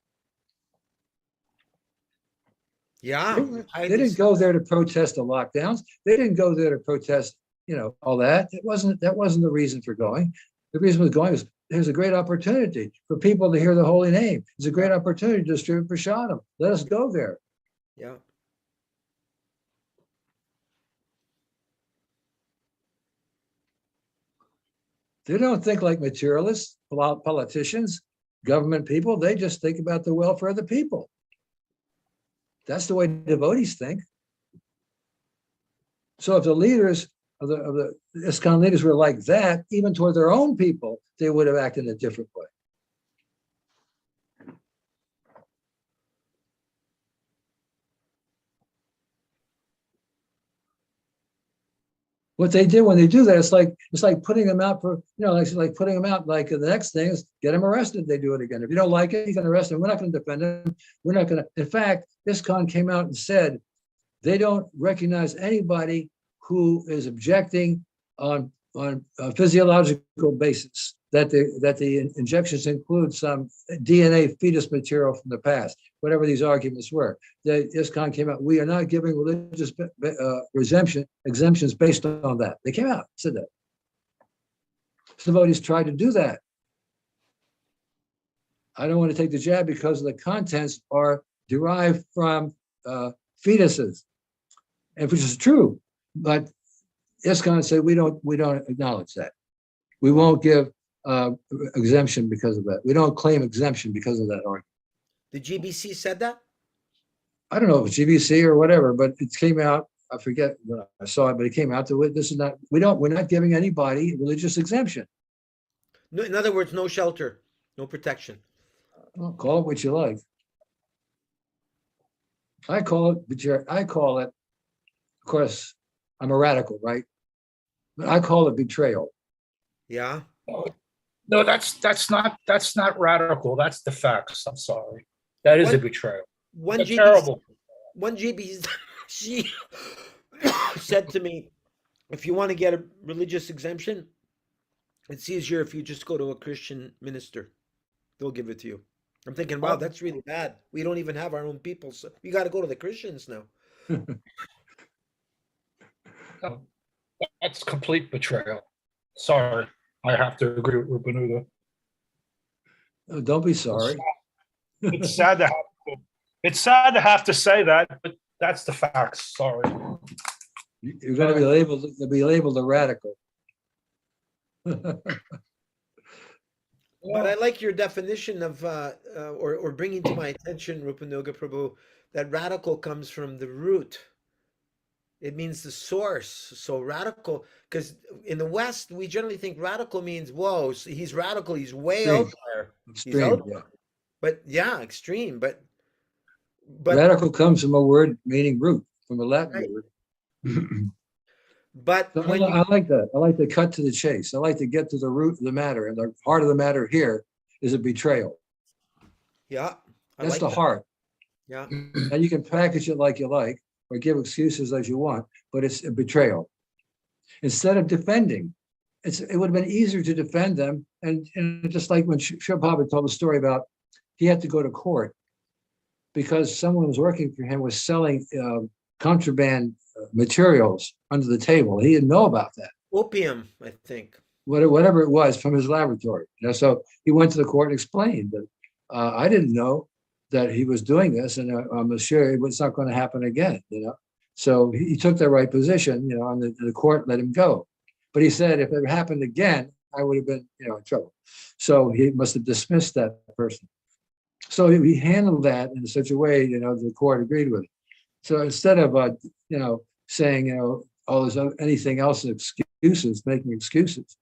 Yeah. They didn't go there to protest the lockdowns. They didn't go there to protest, all that. That wasn't the reason for going. The reason was going was there's a great opportunity for people to hear the holy name. It's a great opportunity to distribute prashadam. Let us go there. Yeah. They don't think like materialists, politicians, government people. They just think about the welfare of the people. That's the way devotees think. So if the leaders of the ISKCON leaders were like that, even toward their own people, they would have acted in a different way. What they did when they do that, it's like putting them out for, like putting them out. Like the next thing is get them arrested. They do it again. If you don't like it, you can arrest them. We're not going to defend them. We're not going to. In fact, ISKCON came out and said they don't recognize anybody who is objecting on a physiological basis that the injections include some DNA fetus material from the past, whatever these arguments were. The ISKCON came out, we are not giving religious exemptions based on that. They came out, said that. Devotees tried to do that. I don't want to take the jab because the contents are derived from fetuses, and which is true, but ISKCON said we don't acknowledge that. We won't give exemption because of that. We don't claim exemption because of that argument. The GBC said that? I don't know if it's GBC or whatever, but it came out. I forget when I saw it, but it came out that this is not. We're not giving anybody religious exemption. No, in other words, no shelter, no protection. Well, call it what you like. I call it. Of course, I'm a radical, right? But I call it betrayal. Yeah. No, that's not radical. That's the facts. I'm sorry. That is a betrayal. One terrible. One GBC said to me, if you want to get a religious exemption, it's easier if you just go to a Christian minister. They'll give it to you. I'm thinking, wow, that's really bad. We don't even have our own people, so we got to go to the Christians now. That's complete betrayal. Sorry, I have to agree with Rupanuga. Oh, don't be sorry. It's sad to have to say that, but that's the facts. Sorry. You're going to be labeled a radical. But I like your definition of, or bringing to my attention, Rupanuga Prabhu, that radical comes from the root. It means the source. So radical, because in the West, we generally think radical means, whoa, so he's radical, he's way out there. Extreme, yeah. But yeah, extreme. But But Radical comes from a word meaning root, from a Latin right. word. But So when you I like that. I like to cut to the chase. I like to get to the root of the matter. And the heart of the matter here is a betrayal. yeah, I That's like the that. heart. Yeah. And you can package it like you like or give excuses as you want, but it's a betrayal. Instead of defending, it would have been easier to defend them. And just like when Shubhava told the story about he had to go to court because someone was working for him was selling contraband materials under the table. He didn't know about that. Opium, I think. Whatever it was from his laboratory. So he went to the court and explained that I didn't know that he was doing this, and I'm sure it's not going to happen again. So he took the right position. And the court let him go. But he said if it happened again, I would have been in trouble. So he must have dismissed that person. So he handled that in such a way, the court agreed with it. So instead of saying all this anything else excuses, making excuses.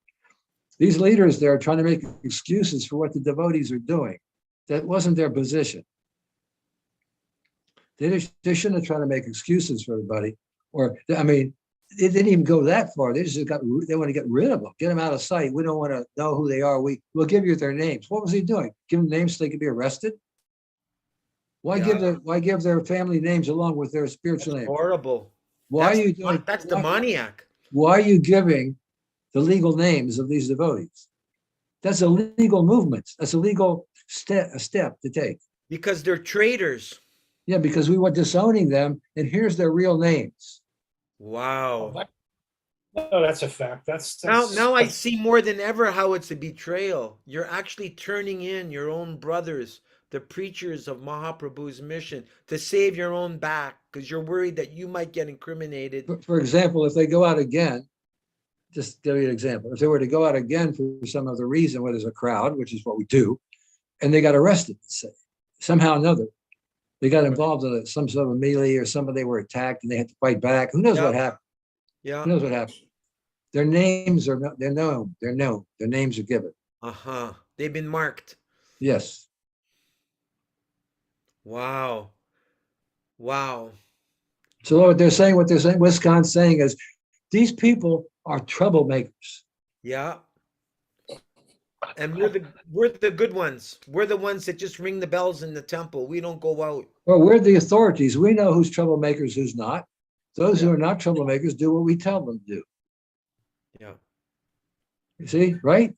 These leaders there are trying to make excuses for what the devotees are doing. That wasn't their position. They shouldn't have tried to make excuses for everybody. They didn't even go that far. They want to get rid of them, get them out of sight. We don't want to know who they are. We'll give you their names. What was he doing? Give them names so they could be arrested? Why give their family names along with their spiritual names? Horrible. Why are you doing? That's demoniac. Why are you giving the legal names of these devotees? That's a legal movement. That's a legal step to take. Because they're traitors. Yeah, because we were disowning them, and here's their real names. Wow. No, that's a fact. That's Now I see more than ever how it's a betrayal. You're actually turning in your own brothers, the preachers of Mahaprabhu's mission, to save your own back because you're worried that you might get incriminated. For example, if they go out again, just give you an example. If they were to go out again for some other reason, where there's a crowd, which is what we do, and they got arrested, say, somehow or another, they got involved in some sort of melee or somebody were attacked and they had to fight back. Who knows what happened? Yeah. Who knows what happened? Their names are they're known. They're known. Their names are given. Uh-huh. They've been marked. Yes. Wow. Wow. So what they're saying, Wisconsin's saying is these people are troublemakers. Yeah. And we're the good ones. We're the ones that just ring the bells in the temple. We don't go out. Well, we're the authorities. We know who's troublemakers, who's not. Those who are not troublemakers do what we tell them to do. Yeah. You see, right?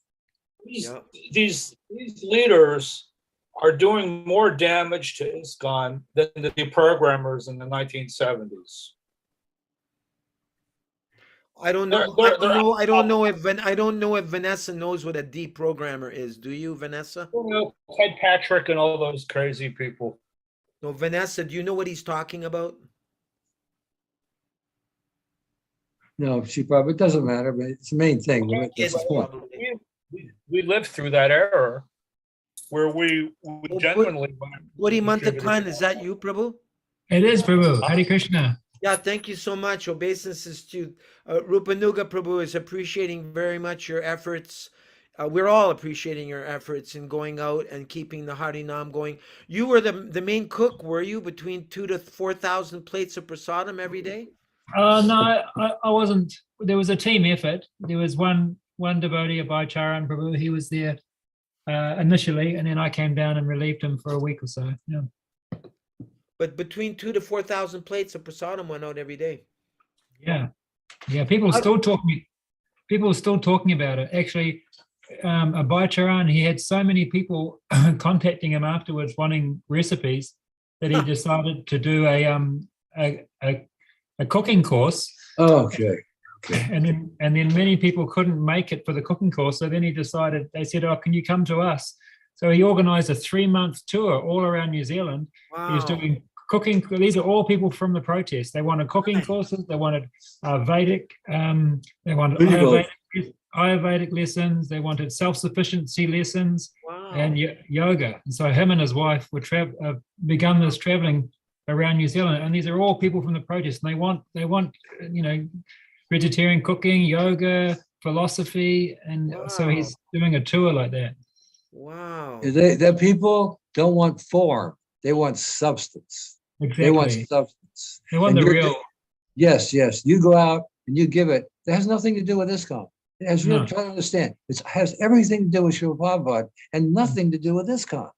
These leaders are doing more damage to ISKCON than the deprogrammers in the 1970s. I don't know. I don't know if Vanessa knows what a deprogrammer is. Do you, Vanessa? Ted Patrick and all those crazy people. No, Vanessa, do you know what he's talking about? No, she probably, it doesn't matter, but it's the main thing. That's the point. We lived through that era where we genuinely. Woody Mantakan, is that you, Prabhu? It is, Prabhu. Hare Krishna. Yeah, thank you so much. Obeisances to Rupanuga Prabhu is appreciating very much your efforts. We're all appreciating your efforts in going out and keeping the Harinam going. You were the main cook, were you, between 2,000 to 4,000 plates of prasadam every day? No, I wasn't. There was a team effort. There was one devotee, Abhay Charan Prabhu. He was there initially, and then I came down and relieved him for a week or so. Yeah. But between 2,000 to 4,000 plates of prasadam went out every day. Yeah. People are still talking about it. Actually, Abhay Charan, he had so many people contacting him afterwards wanting recipes that he decided to do a cooking course. Okay. And then many people couldn't make it for the cooking course. So then they said, oh, can you come to us? So he organized a 3-month tour all around New Zealand. Wow. He was doing cooking. These are all people from the protest. They wanted cooking courses. They wanted Vedic. They wanted Ayurvedic lessons. They wanted self-sufficiency lessons. Wow. And yoga. And so him and his wife would begun this traveling around New Zealand. And these are all people from the protest. And they want vegetarian cooking, yoga, philosophy. And so he's doing a tour like that. Wow. The people don't want form. They want substance. They want Exactly. substance. They want And the you're- real. Yes, yes. You go out and you give it. That has nothing to do with ISKCON. It has No. try to understand. It has everything to do with Srila Prabhupada and nothing to do with ISKCON.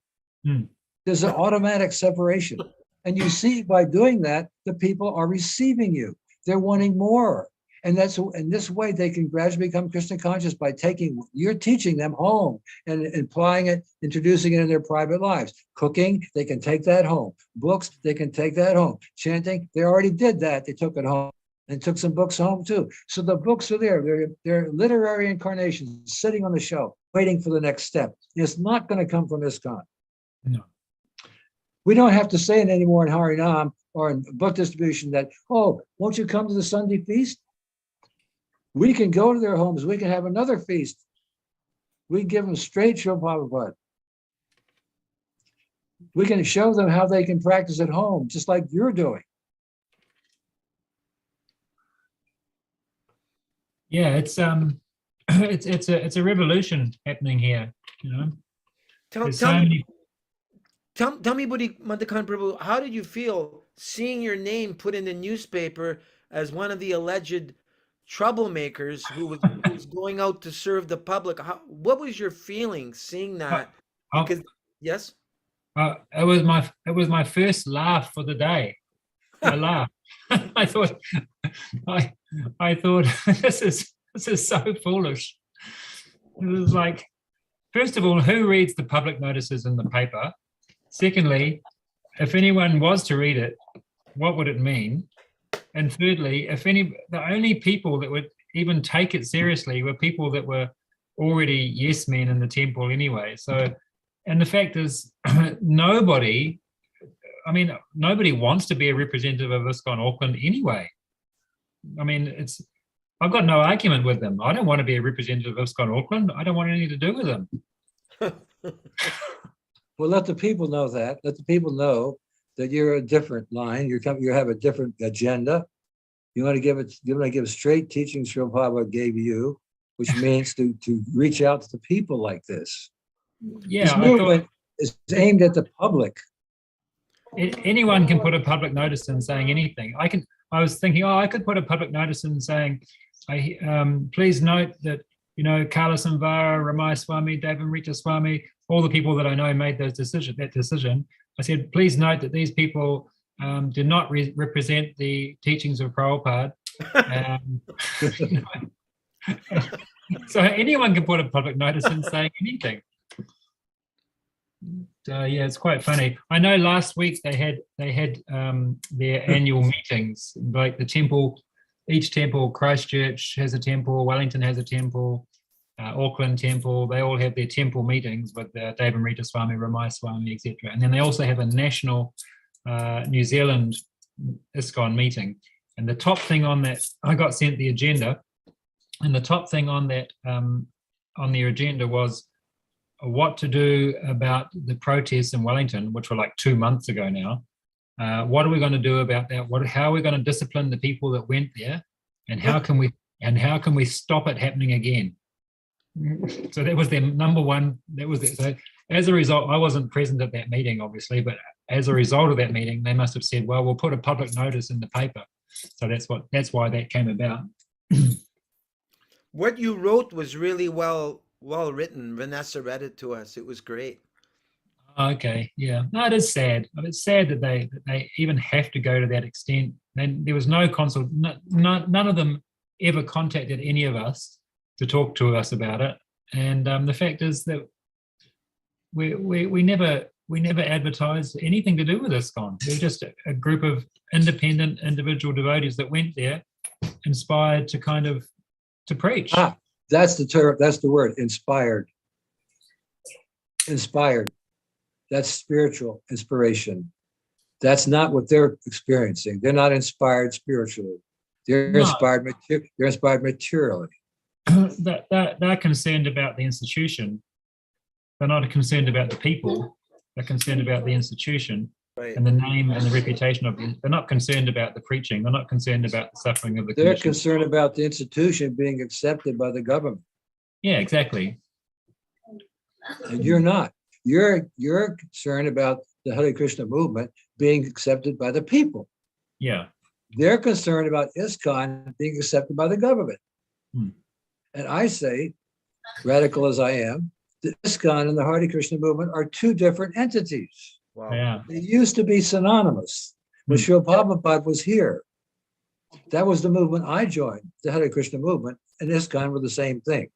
Mm. There's an automatic separation. And you see by doing that, the people are receiving you. They're wanting more. And that's in this way they can gradually become Krishna conscious by taking, you're teaching them home and applying it, introducing it in their private lives. Cooking, they can take that home. Books, they can take that home. Chanting, they already did that. They took it home and took some books home too. So the books are there. They're literary incarnations sitting on the shelf, waiting for the next step. It's not going to come from ISKCON. No. We don't have to say it anymore in Harinam or in book distribution that, oh, won't you come to the Sunday feast? We can go to their homes. We can have another feast. We can give them straight Srila Prabhupada. We can show them how they can practice at home, just like you're doing. Yeah, it's it's a revolution happening here. You know, Tell, there's tell so me, many. tell me, Buddhi Mandakan Prabhu, how did you feel seeing your name put in the newspaper as one of the alleged troublemakers who was going out to serve the public? What was your feeling seeing that? Oh, Because yes, it was my first laugh for the day. I laughed. I thought, I thought this is so foolish. It was like, first of all, who reads the public notices in the paper? Secondly, if anyone was to read it, what would it mean? And thirdly, the only people that would even take it seriously were people that were already yes men in the temple anyway. So, and the fact is, nobody wants to be a representative of ISKCON Auckland anyway. I mean, I've got no argument with them. I don't want to be a representative of ISKCON Auckland. I don't want anything to do with them. Well, let the people know that. Let the people know that you're a different line. You have a different agenda. You want to give straight teachings Srila Prabhupada gave you, which means to reach out to the people like this. Yeah, This I thought movement is aimed at the public. anyone can put a public notice in saying anything. I was thinking, I could put a public notice in saying, please note that, Kala Samvara, Ramai Swami, Devanrita Swami, all the people that I know made that decision. I said, please note that these people do not represent the teachings of Prabhupada. So anyone can put a public notice in saying anything. Yeah, it's quite funny. I know last week they had their annual meetings, like the temple, each temple, Christchurch has a temple, Wellington has a temple, Auckland temple, they all have their temple meetings with Devanrita Swami, Ramai Swami, etc. And then they also have a national New Zealand ISKCON meeting. And the top thing on that, I got sent the agenda, and the top thing on that on their agenda was what to do about the protests in Wellington, which were like 2 months ago now. What are we going to do about that? How are we going to discipline the people that went there, and how can we stop it happening again? So that was their number one. So as a result, I wasn't present at that meeting, obviously, but as a result of that meeting, they must have said, "Well, we'll put a public notice in the paper." So that's why that came about. what you wrote was really well written. Vanessa read it to us. It was great. Okay, yeah. No, it is sad. It's sad that they even have to go to that extent. Then there was no consult. None of them ever contacted any of us to talk to us about it. And the fact is that we never advertised anything to do with ISKCON. We're just a group of independent individual devotees that went there, inspired to preach. That's the term. That's the word. Inspired. Inspired. That's spiritual inspiration. That's not what they're experiencing. They're not inspired spiritually. They're inspired. They're inspired materially. They're concerned about the institution. They're not concerned about the people. They're concerned about the institution, Right. and the name and the reputation of it. They're not concerned about the preaching. They're not concerned about the suffering of the They're conditions. concerned about the institution being accepted by the government. Yeah, exactly. And you're not. You're concerned about the Hare Krishna movement being accepted by the people. Yeah. They're concerned about ISKCON being accepted by the government. Hmm. And I say, radical as I am, the ISKCON and the Hare Krishna movement are two different entities. Wow. Yeah. They used to be synonymous. When Hmm. Srila Prabhupada was here, that was the movement I joined, the Hare Krishna movement, and ISKCON were the same thing.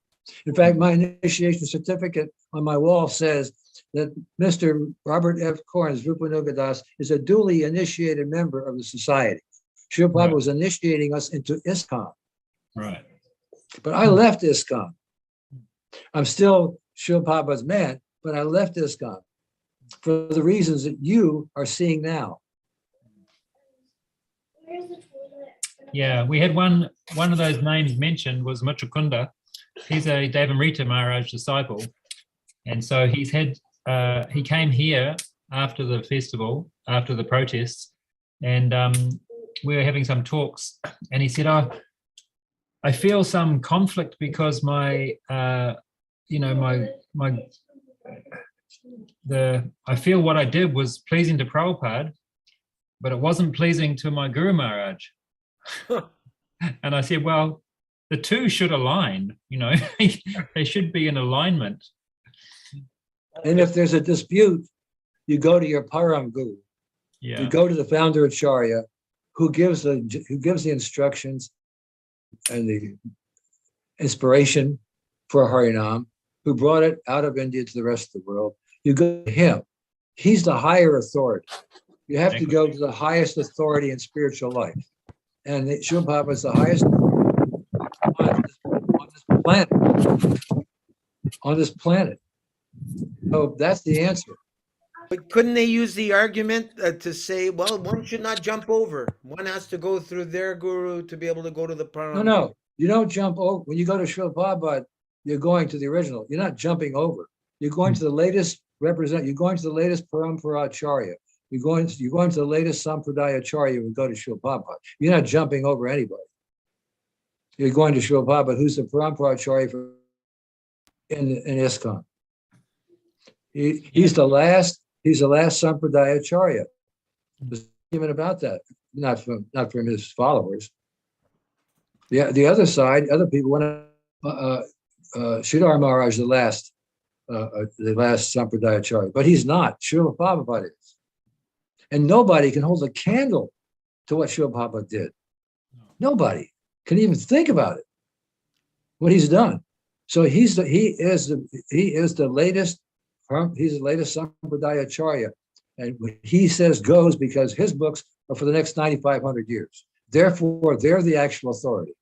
In fact, my initiation certificate on my wall says that Mr. Robert F. Corns, Rupanugadas, is a duly initiated member of the society. Srila Prabhupada Right. was initiating us into ISKCON, Right. but I left ISKCON. I'm still Srila Prabhupada's man, but I left ISKCON for the reasons that you are seeing now. Yeah, we had one of those names mentioned was Muchukunda. He's a Devanrita Maharaj disciple, and so he's had he came here after the festival, after the protests, and we were having some talks, and he said, "Oh, I feel some conflict because my I feel what I did was pleasing to Prabhupada, but it wasn't pleasing to my Guru Maharaj." And I said, well, the two should align, they should be in alignment. And if there's a dispute, you go to your Param Guru. Yeah. You go to the founder Acharya, who gives the instructions and the inspiration for Harinam, who brought it out of India to the rest of the world. You go to him. He's the higher authority. You have to go to the highest authority in spiritual life. And Srila Prabhupada is the highest on this planet. So that's the answer. But couldn't they use the argument to say, well, one should not jump over. One has to go through their guru to be able to go to the Param. No, you don't jump over. When you go to Srila Prabhupada, you're going to the original. You're not jumping over. You're going to the latest You're going to the latest Parampara Acharya. You're going to the latest Sampradaya Acharya when you go to Srila Prabhupada. You're not jumping over anybody. You're going to Srila Prabhupada, who's the Parampara Acharya in ISKCON. He's the last Sampradaya Acharya. There's even about that, not from his followers. The other side, other people want Sridhar Maharaj, the last Sampradaya Acharya, but he's not. Srila Prabhupada is. And nobody can hold a candle to what Srila Prabhupada did. Nobody can even think about it, what he's done. So he is the latest Sampradaya Acharya. And what he says goes because his books are for the next 9,500 years. Therefore, they're the actual authority.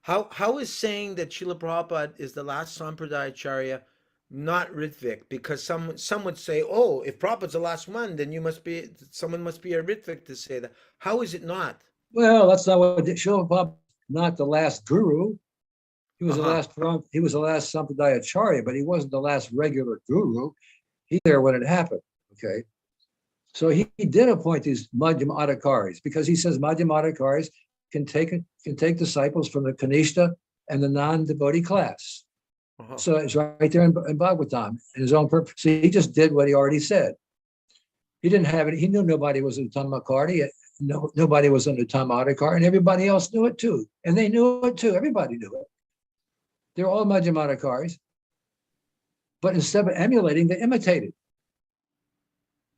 How is saying that Srila Prabhupada is the last Sampradaya Acharya not Ritvik? Because some would say, oh, if Prabhupada's the last one, then someone must be a Ritvik to say that. How is it not? Well, that's not what Srila Prabhupada, not the last guru. He was the last Sampradaya Acharya, but he wasn't the last regular guru. He was there when it happened. Okay. So he did appoint these Madhyam Adhikaris because he says Madhyam Adhikaris can take disciples from the Kanishta and the non-devotee class. So it's right there in Bhagavatam, in his own purpose. So he just did what he already said. He didn't have it. He knew nobody was an Uttamakarti. Nobody was an Uttamadhikari, and everybody else knew it too. And they knew it too. Everybody knew it. They're all Madhyam Adhikaris. But instead of emulating, they imitated.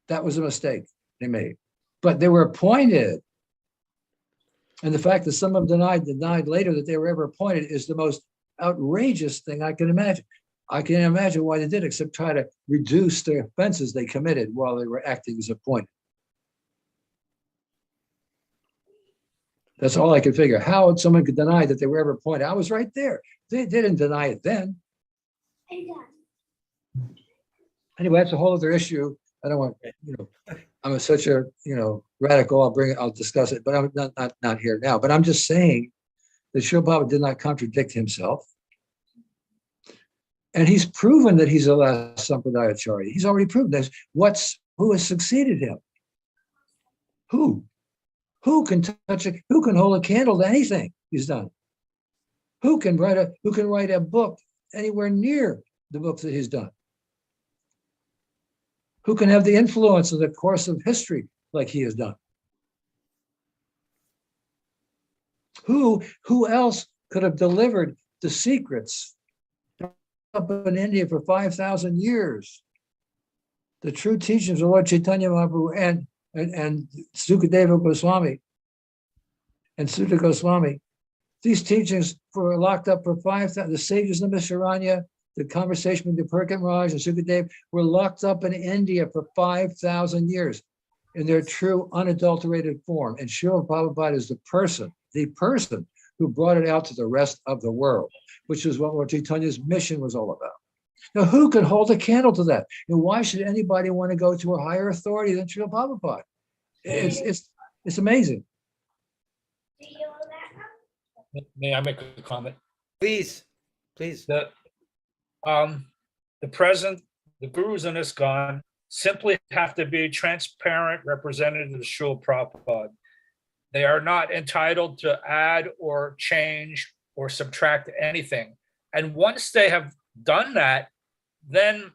That was a mistake they made. But they were appointed. And the fact that some of them denied later that they were ever appointed is the most outrageous thing I can imagine. I can't imagine why they did, except try to reduce the offenses they committed while they were acting as appointed. That's all I could figure. How someone could deny that they were ever appointed? I was right there. They didn't deny it then. Anyway, that's a whole other issue. I don't want, I'm such a, radical. I'll discuss it, but I'm not here now. But I'm just saying that Srila Prabhupada did not contradict himself. And he's proven that he's the last Sampradaya Acharya. He's already proven this. Who has succeeded him? Who? Who can who can hold a candle to anything he's done? Who can write a book anywhere near the books that he's done? Who can have the influence of the course of history like he has done? Who else could have delivered the secrets up in India for 5,000 years? The true teachings of Lord Chaitanya Mahaprabhu and Sukadeva Goswami and Sutta Goswami. These teachings were locked up for 5,000. The sages of Misharanya, the conversation with the Perkin Raj and Sukadeva were locked up in India for 5,000 years in their true unadulterated form. And Srila Prabhupada is the person who brought it out to the rest of the world, which is what Lord Chaitanya's mission was all about. Now, who can hold a candle to that? And why should anybody want to go to a higher authority than Srila Prabhupada? It's amazing. May I make a comment? Please. The present, the gurus in ISKCON simply have to be transparent representatives of Srila Prabhupada. They are not entitled to add or change or subtract anything. And once they have done that, then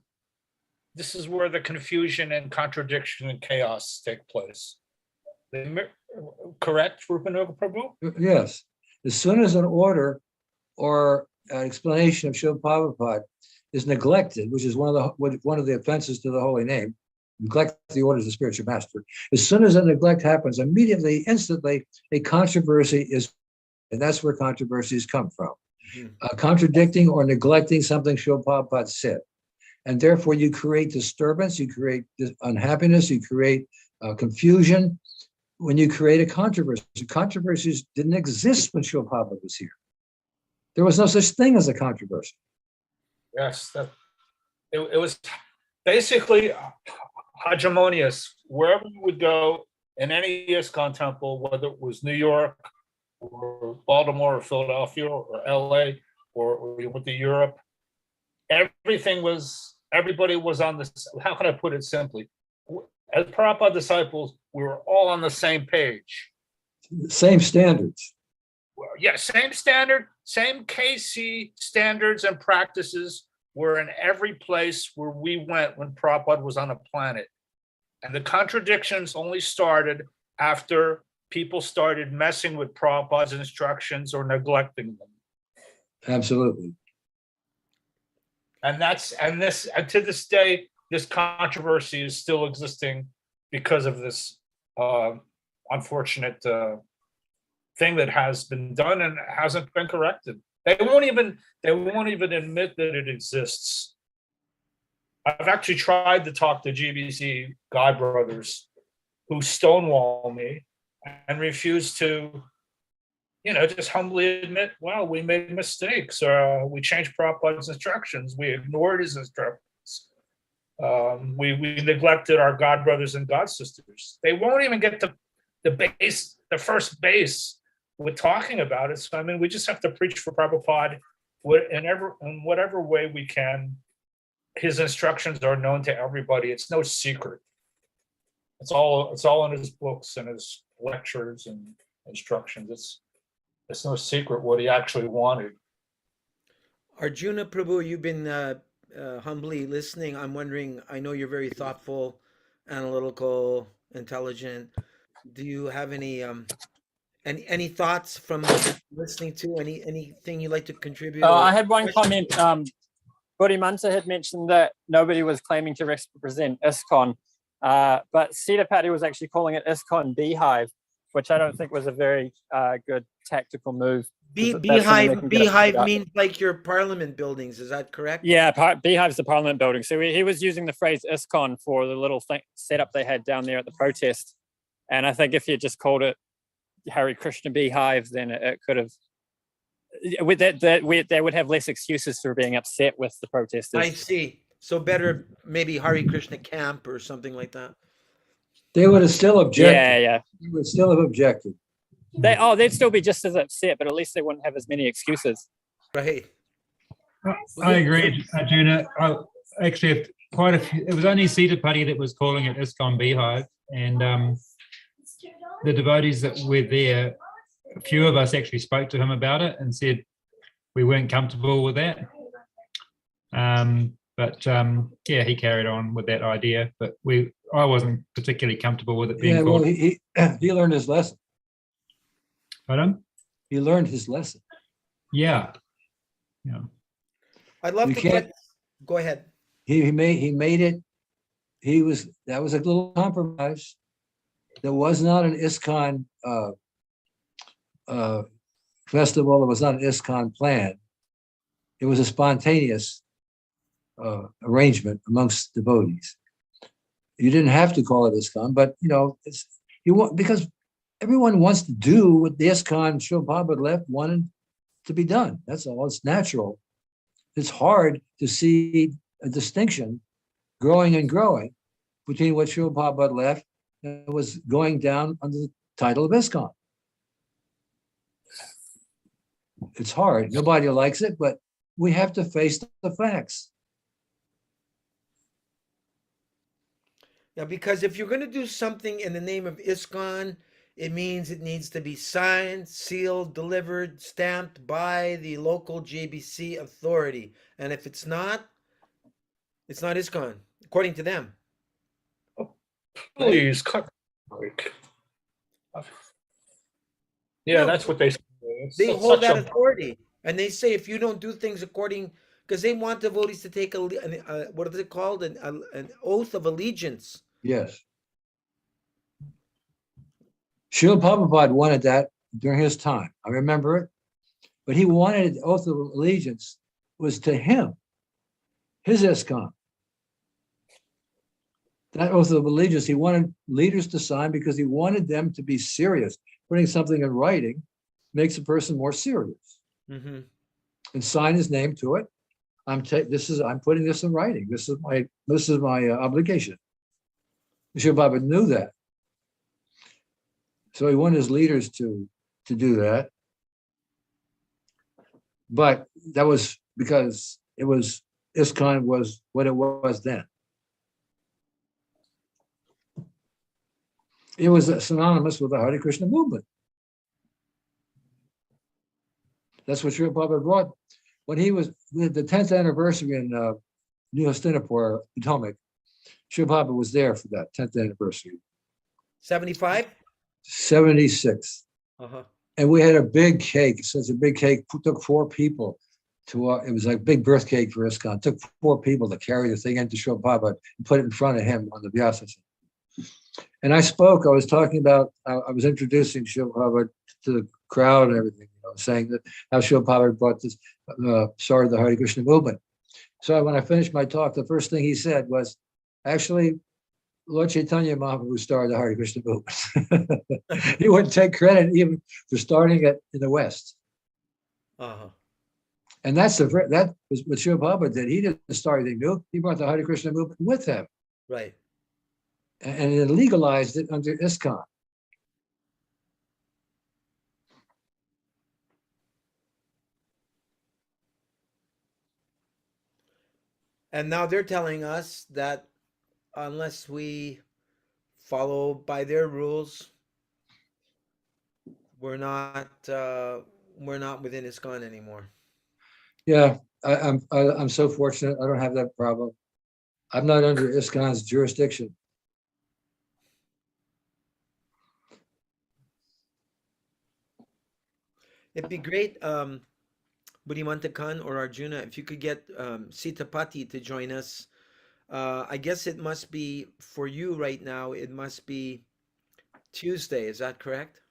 this is where the confusion and contradiction and chaos take place. Correct, Rupanuga Prabhu? Yes. As soon as an order or an explanation of Srila Prabhupada is neglected, which is one of the offenses to the holy name, neglect the orders of the spiritual master. As soon as a neglect happens, immediately, instantly, a controversy is, and that's where controversies come from. Contradicting or neglecting something Srila Prabhupada said. And therefore you create disturbance, you create unhappiness, you create confusion when you create a controversy. Controversies didn't exist when Srila Prabhupada was here. There was no such thing as a controversy. Yes, it was basically hegemonious. Wherever you would go in any ISKCON temple, whether it was New York or Baltimore or Philadelphia or LA or you went to Europe, everybody was on this. How can I put it simply? As Prabhupada disciples, we were all on the same page. Same standards. Yeah, same standard, same KC standards and practices were in every place where we went when Prabhupada was on the planet. And the contradictions only started after people started messing with Prabhupada's instructions or neglecting them. Absolutely. And to this day, this controversy is still existing because of this unfortunate thing that has been done and hasn't been corrected. They won't even admit that it exists. I've actually tried to talk to GBC God brothers who stonewall me and refuse to, just humbly admit, well, we made mistakes. We changed Prabhupada's instructions. We ignored his instructions. We neglected our God brothers and God sisters. They won't even get to the first base with talking about it. So, we just have to preach for Prabhupada in whatever way we can. His instructions are known to everybody. It's no secret. It's all in his books and his lectures and instructions. It's no secret what he actually wanted. Arjuna Prabhu, you've been humbly listening. I'm wondering, I know you're very thoughtful, analytical, intelligent. Do you have any thoughts from listening to anything you'd like to contribute? I had one comment. Bodhi Manta had mentioned that nobody was claiming to represent ISKCON, but Sitapati was actually calling it ISKCON Beehive, which I don't think was a very good tactical move. Beehive means like your parliament buildings, is that correct? Yeah, Beehive's the parliament building. So he was using the phrase ISKCON for the little setup they had down there at the protest. And I think if you just called it Hare Krishna Beehive, then it could have, with they would have less excuses for being upset with the protesters. I see. So better maybe Hare Krishna Camp or something like that. They would have still objected. Yeah. They would still have objected. They'd still be just as upset, but at least they wouldn't have as many excuses. Right. I agree, Arjuna. Actually, it was only Sitapati that was calling it ISKCON Beehive, and the devotees that were there, a few of us actually spoke to him about it and said we weren't comfortable with that. But yeah, he carried on with that idea, but I wasn't particularly comfortable with it being Yeah, well, called. he learned his lesson. Pardon? He learned his lesson. Yeah. Yeah. I'd love We to can't- get. Go ahead. He made it. That was a little compromise. There was not an ISKCON festival. There was not an ISKCON plan. It was a spontaneous arrangement amongst devotees. You didn't have to call it ISKCON, but because everyone wants to do what the ISKCON Srila Prabhupada left wanted to be done. That's all. It's natural. It's hard to see a distinction growing and growing between what Srila Prabhupada left and was going down under the title of ISKCON. It's hard. Nobody likes it, but we have to face the facts. Yeah, because if you're going to do something in the name of ISKCON, it means it needs to be signed, sealed, delivered, stamped by the local JBC authority. And if it's not ISKCON, according to them. Please cut the break. Yeah, No, that's what they say. It's They such hold that a- authority. And they say if you don't do things according, because they want devotees to take what is it called? An oath of allegiance. Yes. Srila Prabhupada wanted that during his time. I remember it. But he wanted the oath of allegiance was to him, his ISKCON. That oath of allegiance, he wanted leaders to sign because he wanted them to be serious. Putting something in writing makes a person more serious. Mm-hmm. And sign his name to it. I'm putting this in writing. This is my obligation. Srila Prabhupada knew that. So he wanted his leaders to do that. But that was because ISKCON was what it was then. It was synonymous with the Hare Krishna movement. That's what Srila Prabhupada brought. When he was the 10th anniversary in New Hastinapur, Potomac, Srila Prabhupada was there for that 10th anniversary. 75? 76. Uh-huh. And we had a big cake. Such a big cake. Took 4 people to. It was like a big birth cake for ISKCON. Took 4 people to carry the thing into Srila Prabhupada and put it in front of him on the Vyasa. And I spoke. I was talking about. I was introducing Srila Prabhupada to the crowd and everything. Saying that how Srila Prabhupada brought this, started the Hare Krishna movement. So when I finished my talk, the first thing he said was, actually, Lord Chaitanya Mahaprabhu started the Hare Krishna movement. He wouldn't take credit even for starting it in the West. Uh-huh. And that was what Srila Prabhupada did. He didn't start anything new. He brought the Hare Krishna movement with him. Right. And it legalized it under ISKCON. And now they're telling us that unless we follow by their rules, we're not within ISKCON anymore. Yeah, I'm so fortunate. I don't have that problem. I'm not under ISKCON's jurisdiction. It'd be great, Buddhimanta Khan or Arjuna, if you could get Sitapati to join us. I guess it must be, for you right now, it must be Tuesday. Is that correct?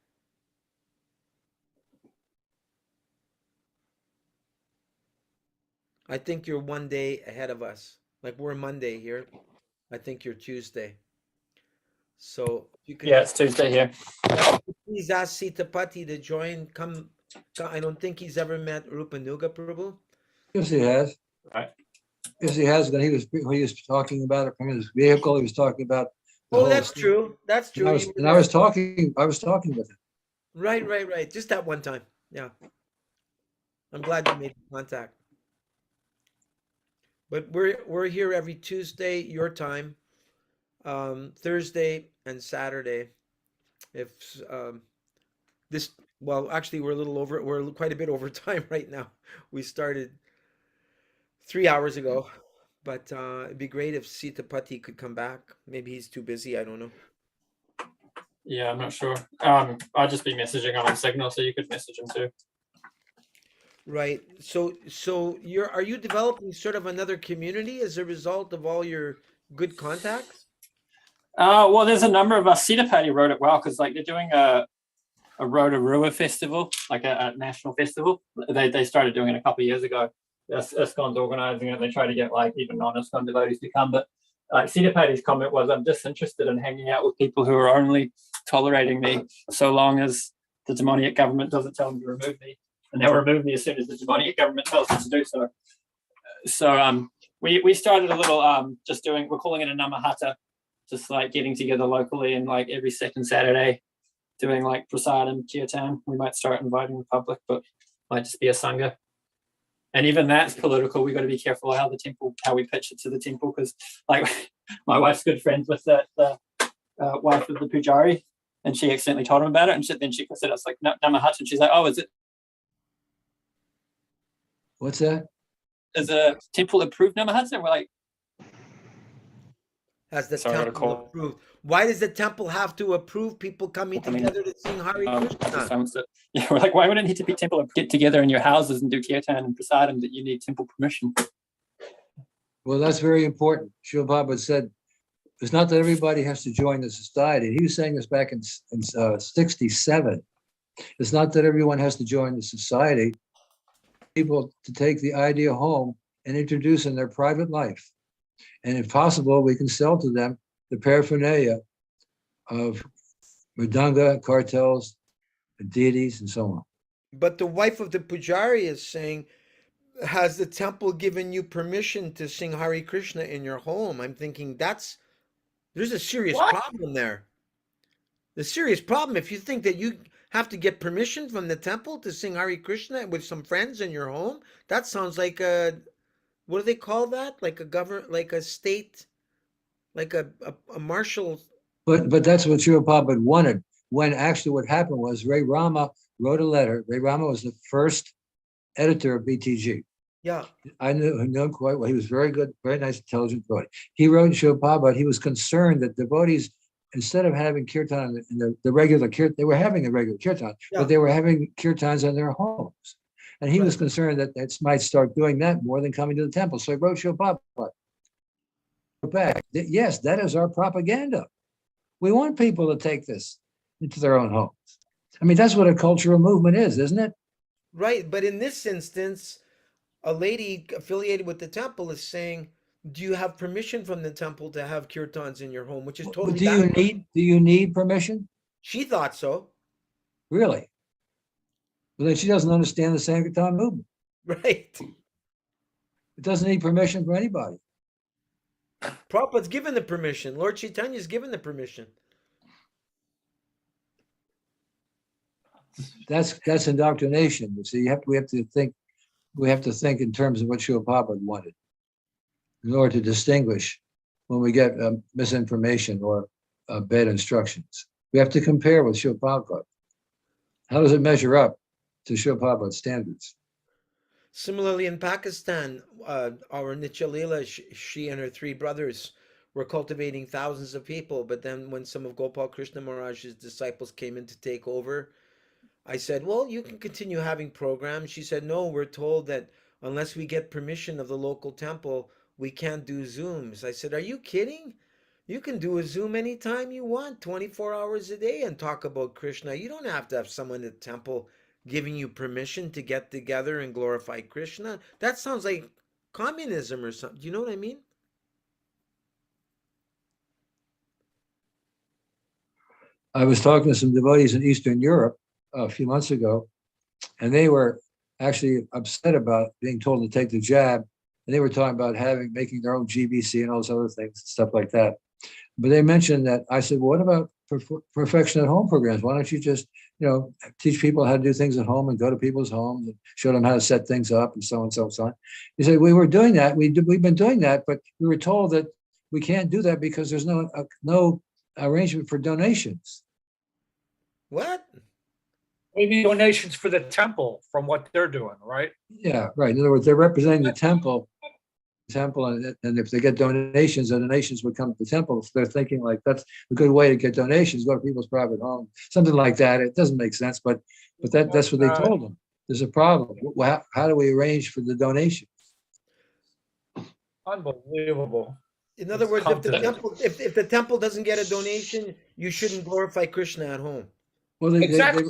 I think you're one day ahead of us. Like we're Monday here. I think you're Tuesday. So if you could Yeah, it's Tuesday here. please ask Sitapati to join. I don't think he's ever met Rupanuga Prabhu. Yes, he has. Right. Yes, he has. When he was talking about it from his vehicle, he was talking about. the Oh, whole that's thing. true. That's true. You were And I there. was talking with him. Right. Just that one time. Yeah. I'm glad you made contact. But we're here every Tuesday, your time, Thursday and Saturday. If this, well, actually, we're quite a bit over time right now. We started 3 hours ago, but it'd be great if Sitapati could come back. Maybe he's too busy. I don't know. Yeah, I'm not sure. I'll just be messaging on Signal, so you could message him too. Right. So are you developing sort of another community as a result of all your good contacts? Well, there's a number of us. Sitapati wrote it well because like they're doing a Rotorua festival, like a national festival. They started doing it a couple of years ago. ISKCON's organizing it. They try to get like even non-ISKCON devotees to come. But Sitapati's comment was, I'm just interested in hanging out with people who are only tolerating me so long as the demonic government doesn't tell them to remove me. And they'll remove me as soon as the demonic government tells them to do so. So we started a little we're calling it a namahata, just like getting together locally and like every second Saturday doing like prasadam kirtan. We might start inviting the public, but might just be a sangha. And even that's political. We got to be careful how we pitch it to the temple, because like my wife's good friends with the wife of the pujari, and she accidentally told him about it, and then she said it's like namahata, and she's like, oh, is What's that? a temple approved namahata? And we're like, Has the Sorry, I got a temple call. approved? Why does the temple have to approve people coming I mean, together to sing Hare Krishna? yeah, we're like, why would it need to be temple? Get together in your houses and do kirtan and prasadam that you need temple permission. Well, that's very important. Srila Prabhupada said, it's not that everybody has to join the society. He was saying this back in 67. It's not that everyone has to join the society. People to take the idea home and introduce in their private life. And if possible, we can sell to them the paraphernalia of mridanga, cartels, deities, and so on. But the wife of the pujari is saying, has the temple given you permission to sing Hare Krishna in your home? I'm thinking there's a serious problem there. The serious problem, if you think that you have to get permission from the temple to sing Hare Krishna with some friends in your home, that sounds like what do they call that? Like like a state, like a martial. But that's what Srila Prabhupada wanted. When actually what happened was Ray Rama wrote a letter. Ray Rama was the first editor of BTG. Yeah. I knew him quite well. He was very good, very nice, intelligent devotee. He wrote in Srila Prabhupada, he was concerned that devotees, instead of having kirtan in the regular kirtan, they were having the regular kirtan, but they were having kirtans in their homes. And he was concerned that they might start doing that more than coming to the temple. So he wrote Srila Prabhupada back. Yes, that is our propaganda. We want people to take this into their own homes. I mean, that's what a cultural movement is, isn't it? Right. But in this instance, a lady affiliated with the temple is saying, do you have permission from the temple to have kirtans in your home? Which is totally Do you need permission? She thought so. Really? Well, then she doesn't understand the Sankirtan movement. Right. It doesn't need permission from anybody. Prabhupada's given the permission. Lord Chaitanya's given the permission. That's indoctrination. You see, we have to think in terms of what Srila Prabhupada wanted in order to distinguish when we get misinformation or bad instructions. We have to compare with Srila Prabhupada. How does it measure up to Srila Prabhupada's standards? Similarly, in Pakistan, our Nichalila, she and her three brothers were cultivating thousands of people. But then when some of Gopal Krishna Maharaj's disciples came in to take over, I said, well, you can continue having programs. She said, no, we're told that unless we get permission of the local temple, we can't do Zooms. I said, are you kidding? You can do a Zoom anytime you want, 24 hours a day, and talk about Krishna. You don't have to have someone at the temple giving you permission to get together and glorify Krishna. That sounds like communism or something. Do you know what I mean? I was talking to some devotees in Eastern Europe a few months ago, and they were actually upset about being told to take the jab. And they were talking about making their own GBC and all those other things, stuff like that. But they mentioned that. I said, well, what about perfection at home programs? Why don't you just, teach people how to do things at home and go to people's homes and show them how to set things up and so on and so on. He said, we were doing that. We've been doing that, but we were told that we can't do that because there's no arrangement for donations. What? Maybe donations for the temple from what they're doing, right? Yeah, right. In other words, they're representing the temple. temple, and if they get donations, the donations would come to the temple. So they're thinking like that's a good way to get donations, go to people's private home, something like that. It doesn't make sense, but that's what they told them. There's a problem. How do we arrange for the donation? Unbelievable. In other words, if the Continent. temple, if the temple doesn't get a donation, you shouldn't glorify Krishna at home. Well, Exactly.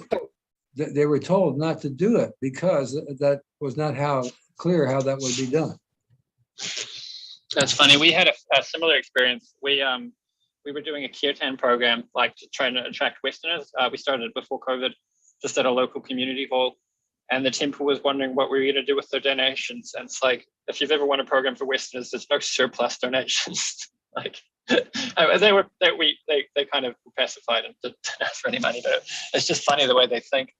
they were told not to do it because that was not clear how that would be done. That's funny. We had a similar experience. We were doing a kirtan program, like to try to attract Westerners. We started before COVID, just at a local community hall, and the temple was wondering what we were going to do with their donations. And it's like, if you've ever won a program for Westerners, there's no surplus donations. Like they kind of pacified and didn't ask for any money, but it's just funny the way they think.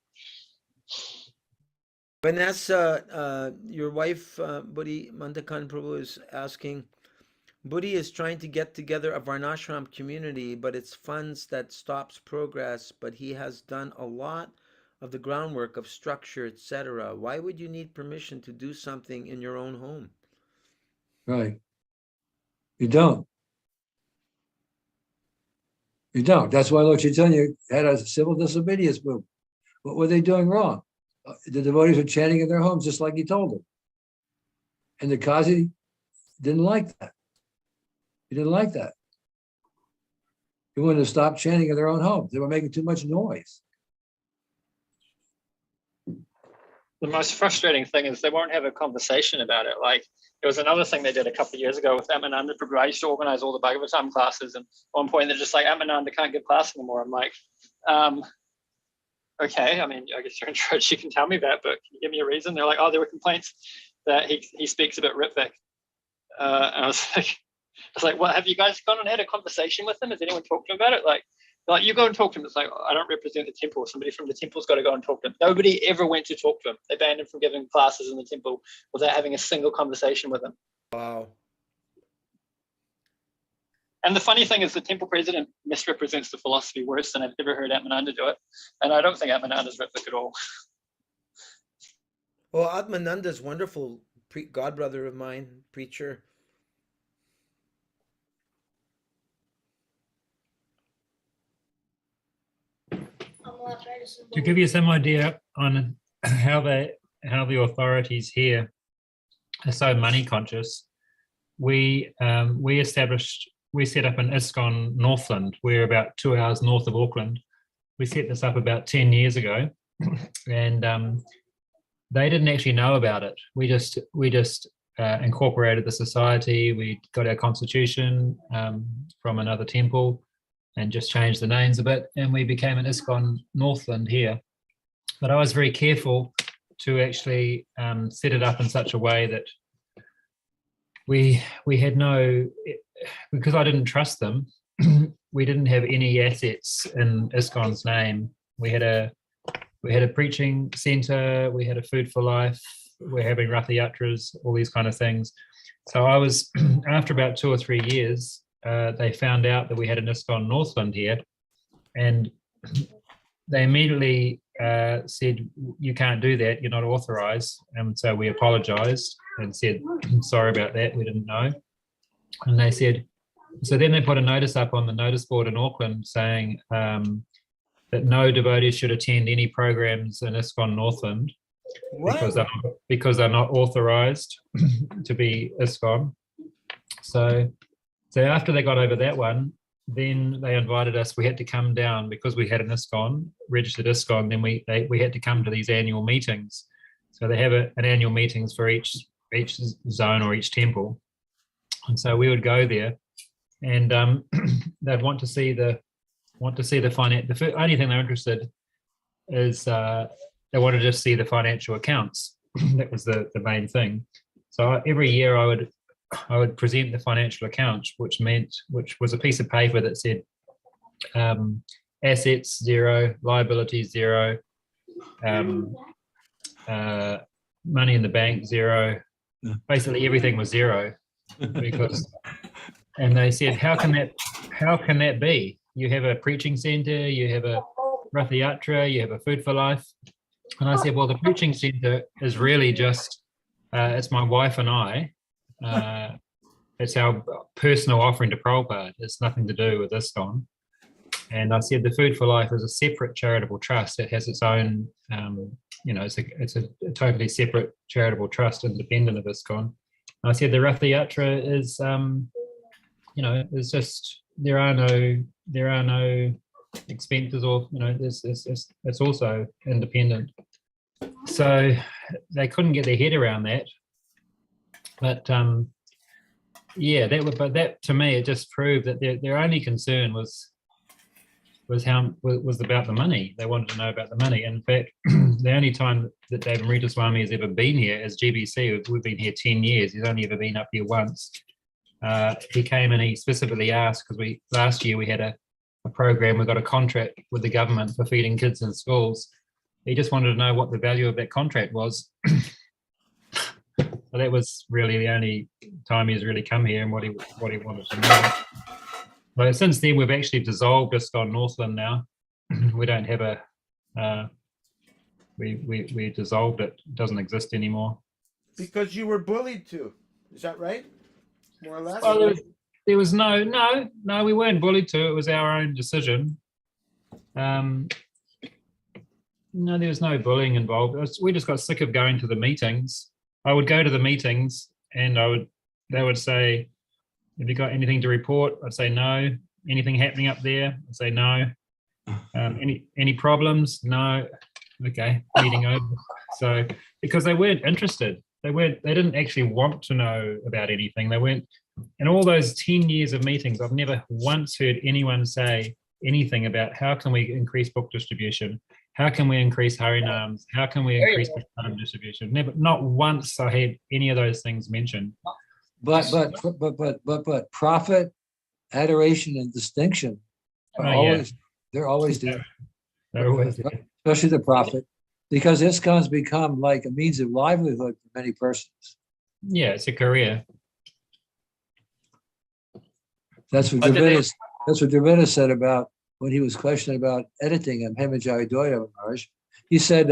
Vanessa, your wife, Buddy Mandakan Prabhu, is asking, Buddy is trying to get together a Varnashram community, but it's funds that stops progress, but he has done a lot of the groundwork of structure, etc. Why would you need permission to do something in your own home? Right. You don't. You don't. That's why Lord Chaitanya had a civil disobedience movement. What were they doing wrong? The devotees were chanting in their homes just like he told them. And the Qazi didn't like that. He didn't like that. He wanted to stop chanting in their own homes. They were making too much noise. The most frustrating thing is they won't have a conversation about it. Like, it was another thing they did a couple of years ago with Amananda Prabhu. I used to organize all the Bhagavatam classes, and at one point they're just like, Amananda can't give class anymore. I'm like, okay, I mean, I guess you're in church, you can tell me that, but can you give me a reason? They're like, oh, there were complaints that he speaks a bit Ritvik. And I was like, well, have you guys gone and had a conversation with him? Has anyone talked to him about it? Like you go and talk to him. It's like, I don't represent the temple. Somebody from the temple's got to go and talk to him. Nobody ever went to talk to him. They banned him from giving classes in the temple without having a single conversation with him. Wow. And the funny thing is the temple president misrepresents the philosophy worse than I've ever heard Atmananda do it. And I don't think Atmananda's Ritvik at all. Well, Atmananda's wonderful, godbrother of mine, preacher. To give you some idea on how the authorities here are so money conscious, we set up an ISKCON Northland. We're about 2 hours north of Auckland. We set this up about 10 years ago, and they didn't actually know about it. We just incorporated the society. We got our constitution from another temple and just changed the names a bit, and we became an ISKCON Northland here. But I was very careful to actually set it up in such a way that we had no, because I didn't trust them, we didn't have any assets in ISKCON's name. We had a preaching center, we had a food for life, we're having Ratha Yatras, all these kind of things. So I was, after about 2 or 3 years, they found out that we had an ISKCON Northland here, and they immediately said, you can't do that, you're not authorized. And so we apologized and said, sorry about that, we didn't know. And they said, so then they put a notice up on the notice board in Auckland saying that no devotees should attend any programs in ISKCON Northland because they're not authorized to be ISKCON. So after they got over that one, then they invited us. We had to come down because we had an ISKCON, registered ISKCON. Then we had to come to these annual meetings. So they have an annual meetings for each zone or each temple, and so we would go there, and they'd want to see the finance. The only thing they're interested is they wanted to see the financial accounts. That was the main thing. So every year I would present the financial accounts, which was a piece of paper that said assets 0, liabilities 0, money in the bank 0. Basically everything was 0, because, and they said, how can that be? You have a preaching center, you have a Ratha Yatra, you have a food for life. And I said, well, the preaching center is really just it's my wife and I. It's our personal offering to Prabhupada. It's nothing to do with ISKCON. And I said the Food for Life is a separate charitable trust. It has its own, it's a totally separate charitable trust, independent of ISKCON. And I said the Rath Yatra is, it's just there are no expenses, or it's also independent. So they couldn't get their head around that. But that to me, it just proved that their only concern was about the money. They wanted to know about the money. In fact, the only time that David Amrita Swami has ever been here as GBC, we've been here 10 years. He's only ever been up here once. He came and he specifically asked, because last year we had a program, we got a contract with the government for feeding kids in schools. He just wanted to know what the value of that contract was. So that was really the only time he's really come here and what he wanted to know. But since then, we've actually dissolved ISKCON Northland now. We don't have we dissolved it. It doesn't exist anymore. Because you were bullied to. Is that right? More or less? Well, there was no, we weren't bullied to. It was our own decision. No, there was no bullying involved. We just got sick of going to the meetings. I would go to the meetings and they would say, have you got anything to report? I'd say no. Anything happening up there? I'd say no. Any problems? No. Okay, meeting over. So because they weren't interested, they didn't actually want to know about anything. They weren't. In all those 10 years of meetings, I've never once heard anyone say anything about how can we increase book distribution, how can we increase Harinams, how can we increase prasadam distribution. Never, not once I had any of those things mentioned. But profit, adoration, and distinction are they're always there. They're always there. Especially the profit, because ISKCON's become like a means of livelihood for many persons. Yeah, it's a career. That's what Dravida said about when he was questioned about editing him and Jayadvaita Maharaj. He said,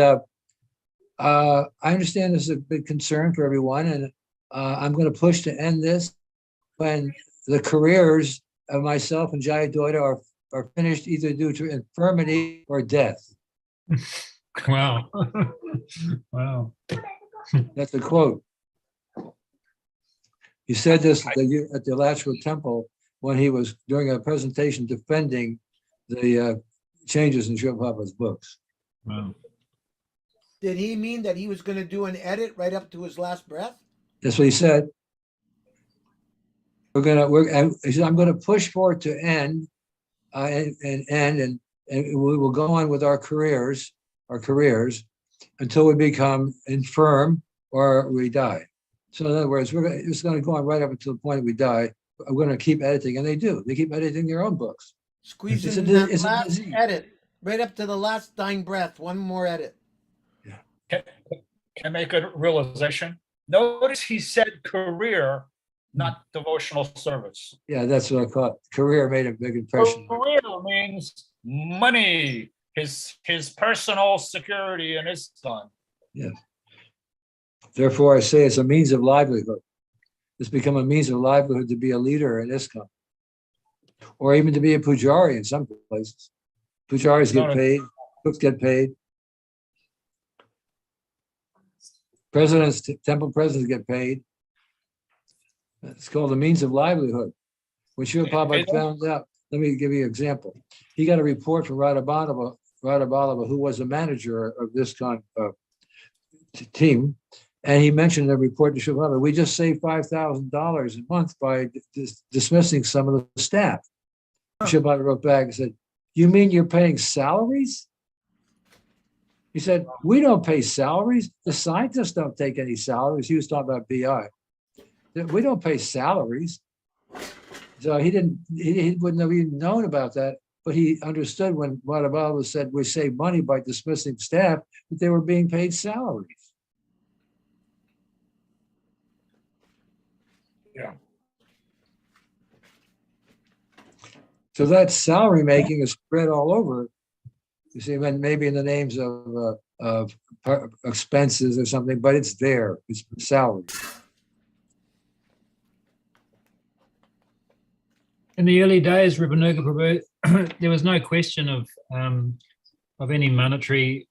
I understand this is a big concern for everyone, and I'm going to push to end this when the careers of myself and Jayadvaita are finished, either due to infirmity or death. Wow. Wow. That's a quote. He said this at the Alachua Temple when he was doing a presentation defending the changes in Srila Prabhupada's books. Wow. Did he mean that he was going to do an edit right up to his last breath? That's what he said. He said, I'm going to push for it to end and we will go on with our careers until we become infirm or we die. So in other words, it's going to go on right up until the point we die. We're going to keep editing, and they do. They keep editing their own books. Squeeze It's in a that disease. last edit, right up to the last dying breath. One more edit. Can I make a realization? Notice he said career, not devotional service. Yeah, that's what I caught. Career made a big impression. Career means money, his personal security and his son. Yes. Therefore, I say it's a means of livelihood. It's become a means of livelihood to be a leader in ISKCON, or even to be a pujari in some places. Pujaris get paid, cooks get paid. Temple presidents get paid. It's called a means of livelihood. When Srila Prabhupada found out, let me give you an example. He got a report from Radhaballabha, who was the manager of this team, and he mentioned the report to Srila Prabhupada. We just saved $5,000 a month by dismissing some of the staff. Srila Prabhupada wrote back and said, "You mean you're paying salaries?" He said, "We don't pay salaries. The scientists don't take any salaries." He was talking about BI. We don't pay salaries. So he wouldn't have even known about that, but he understood when Radhaballabha said we save money by dismissing staff, that they were being paid salaries. Yeah. So that salary making is spread all over. You see, when maybe in the names of expenses or something, but it's there. It's salary. In the early days, Rupanuga Prabhu, there was no question of any monetary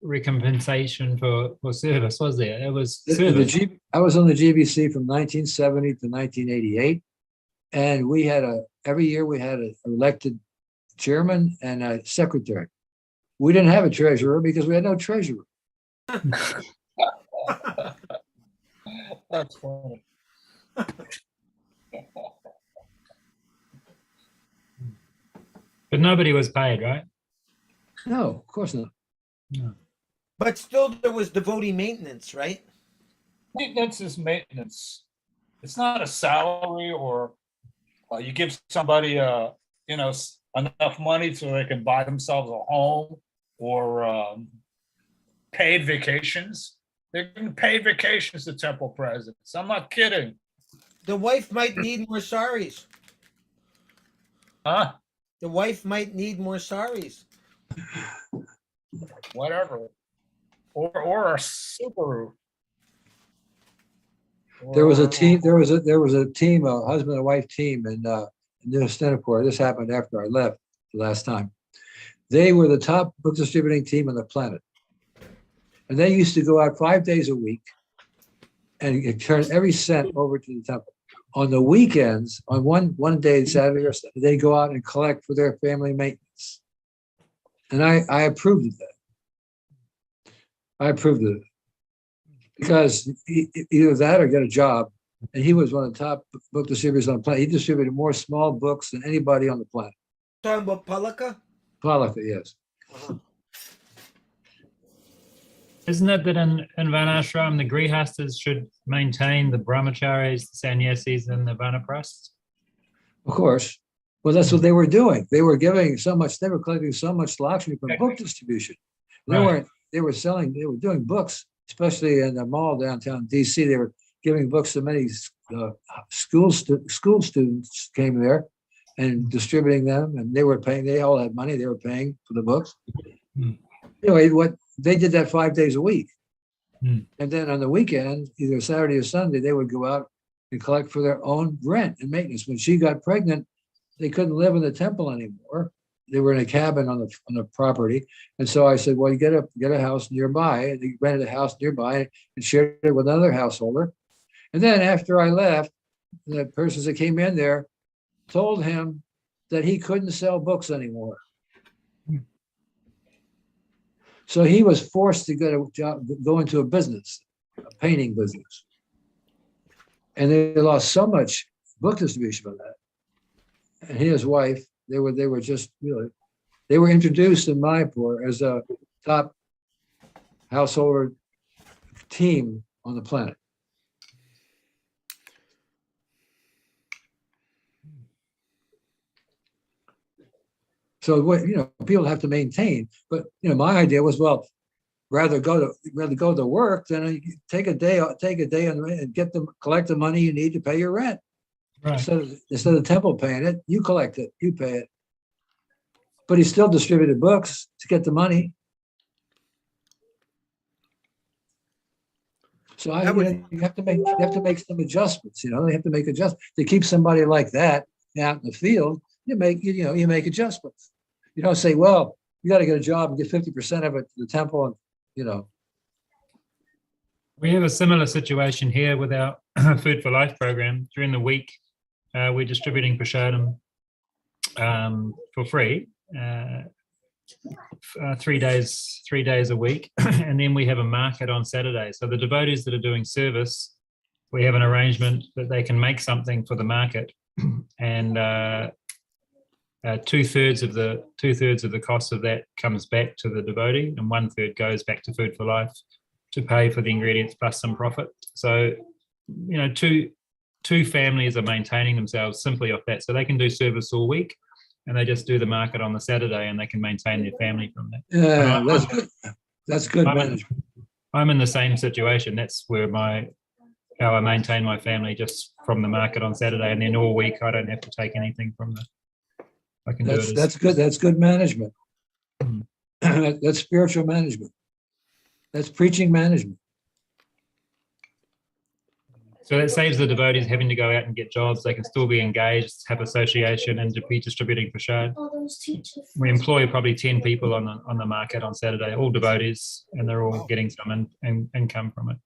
recompensation for service, was there? It was service. I was on the GBC from 1970 to 1988, and we had every year we had an elected chairman and a secretary. We didn't have a treasurer because we had no treasurer. That's funny. But nobody was paid, right? No, of course not. But still, there was devotee maintenance, right? Maintenance is maintenance. It's not a salary, or you give somebody enough money so they can buy themselves a home, or paid vacations. They're giving paid vacations to temple presidents. I'm not kidding. The wife might need more saris. Huh? The wife might need more saris. Whatever. Or a Subaru. There was a team. There was a team, a husband and wife team in New Singapore. This happened after I left the last time. They were the top book distributing team on the planet, and they used to go out 5 days a week and turn every cent over to the temple. On the weekends, on one day, Saturday or Sunday, they go out and collect for their family maintenance, and I approved of that. I approved of it because either that or get a job. And he was one of the top book distributors on the planet. He distributed more small books than anybody on the planet. Talking about Palaka? Palaka, yes. Isn't it that in Varnashram, the Grihastas should maintain the brahmacharis, the sannyasis, and the vanaprasts? Of course. Well, that's what they were doing. They were giving so much, they were collecting so much Lakshmi from book distribution. They weren't, they were doing books, especially in the mall downtown DC. They were giving books to many school students came there and distributing them, and they were paying, they all had money, they were paying for the books. Anyway, they did that 5 days a week. And then on the weekend, either Saturday or Sunday, they would go out and collect for their own rent and maintenance. When she got pregnant, they couldn't live in the temple anymore. They were in a cabin on the property. And so I said, well, you get a house nearby. And they rented a house nearby and shared it with another householder. And then after I left, the persons that came in there told him that he couldn't sell books anymore. So he was forced to get a job, go into a business, a painting business. And they lost so much book distribution for that. And he and his wife, they were just really, they were introduced in Mayapur as a top householder team on the planet. So what, people have to maintain, but my idea was, well, rather go to work than take a day and collect the money you need to pay your rent. Right. Instead of the temple paying it, you collect it, you pay it. But he still distributed books to get the money. So you have to make some adjustments. They have to make adjustments to keep somebody like that out in the field. You make adjustments. You don't say, well, you got to get a job and get 50% of it to the temple, and We have a similar situation here with our Food for Life program. During the week, we're distributing prasadam for free, 3 days a week, and then we have a market on Saturday. So the devotees that are doing service, we have an arrangement that they can make something for the market, and two-thirds of the cost of that comes back to the devotee, and 1/3 goes back to Food for Life to pay for the ingredients plus some profit. So, two families are maintaining themselves simply off that. So they can do service all week, and they just do the market on the Saturday, and they can maintain their family from that. Yeah, that's good. That's good management. I'm in the same situation. That's where how I maintain my family, just from the market on Saturday, and then all week I don't have to take anything from the. I can do it. That's good. That's good management. That's spiritual management. That's preaching management. So that saves the devotees having to go out and get jobs. They can still be engaged, have association, and to be distributing prashad. We employ probably 10 people on the market on Saturday, all devotees, and they're all getting some income from it.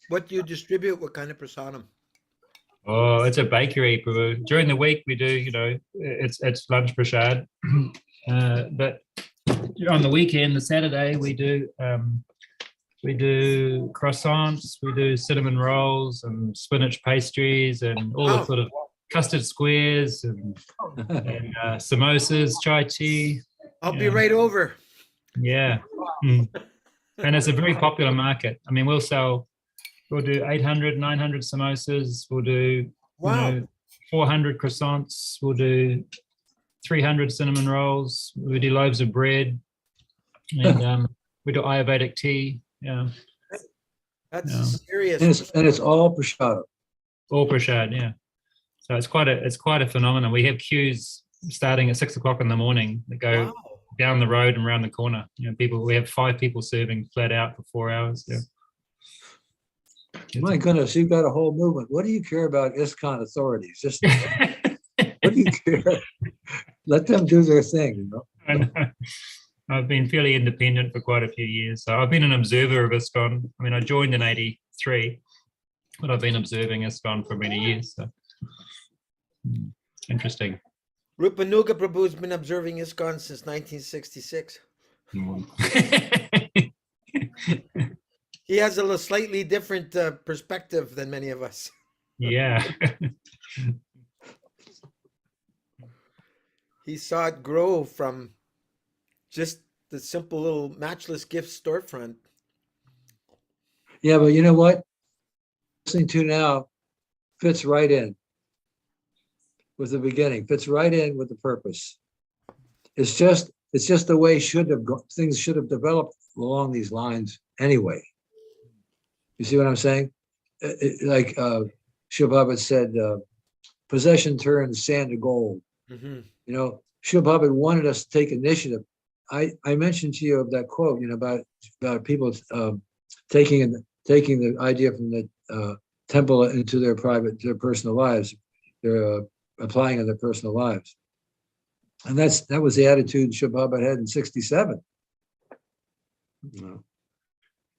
What do you distribute? What kind of prasadam? Oh, it's a bakery, Prabhu. During the week we do, it's lunch prashad. But on the weekend, the Saturday, we do croissants, we do cinnamon rolls and spinach pastries and all the Wow. sort of custard squares and samosas, chai tea. I'll be Yeah. right over. Yeah. Mm. And it's a very popular market. I mean, we'll do 800, 900 samosas. We'll do, Wow. 400 croissants. We'll do 300 cinnamon rolls. We do loaves of bread. And we do Ayurvedic tea. Yeah. That's Yeah. serious. And it's all prashadam. All prashad, yeah. So it's quite a phenomenon. We have queues starting at 6 o'clock in the morning that go Wow. down the road and around the corner. We have 5 people serving flat out for 4 hours. Yeah. My goodness, you've got a whole movement. What do you care about ISKCON authorities? Just what do you care? Let them do their thing, And I've been fairly independent for quite a few years. So I've been an observer of ISKCON. I mean, I joined in 83, but I've been observing ISKCON for many years. So interesting. Rupanuga Prabhu has been observing ISKCON since 1966. He has a slightly different perspective than many of us. Yeah. He saw it grow from just the simple little matchless gift storefront. Yeah, but you know what? Listening to now fits right in with the beginning, fits right in with the purpose. It's just the way things should have developed along these lines anyway. You see what I'm saying? Like Shiv Bhagat said, possession turns sand to gold. Mm-hmm. Shiv Bhagat wanted us to take initiative. I mentioned to you of that quote, about people taking the idea from the temple into their personal lives. They're applying in their personal lives, and that was the attitude Shiv Bhagat had in '67.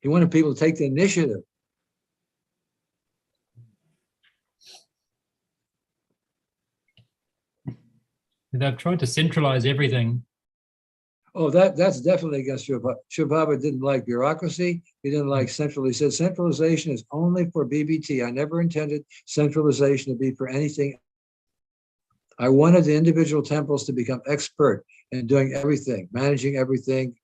He wanted people to take the initiative. They've tried to centralize everything. Oh, that's definitely against Shiv Bhagat. Shiv Bhagat didn't like bureaucracy. He didn't like central. He said centralization is only for BBT. I never intended centralization to be for anything. I wanted the individual temples to become expert in doing everything, managing everything,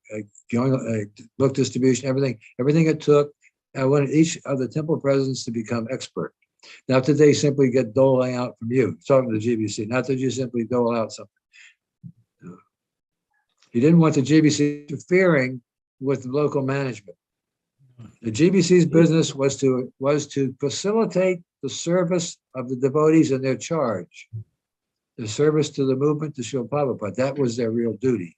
book distribution, everything it took. I wanted each of the temple presidents to become expert. Not that they simply get doling out from you, talking to the GBC, not that you simply dole out something. He didn't want the GBC interfering with the local management. The GBC's business was to facilitate the service of the devotees in their charge, the service to the movement to Srila Prabhupada. That was their real duty.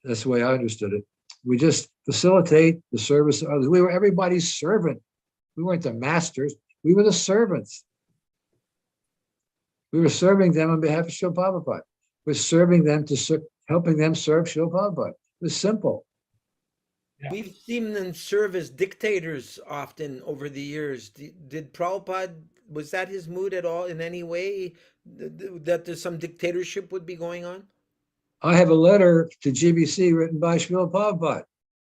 That's the way I understood it. We just facilitate the service of others. We were everybody's servant. We weren't the masters. We were the servants. We were serving them on behalf of Srila Prabhupada. We're serving them helping them serve Srila Prabhupada. It was simple. Yeah. We've seen them serve as dictators often over the years. Did Prabhupada, was that his mood at all in any way, that there's some dictatorship would be going on? I have a letter to GBC written by Srila Prabhupada.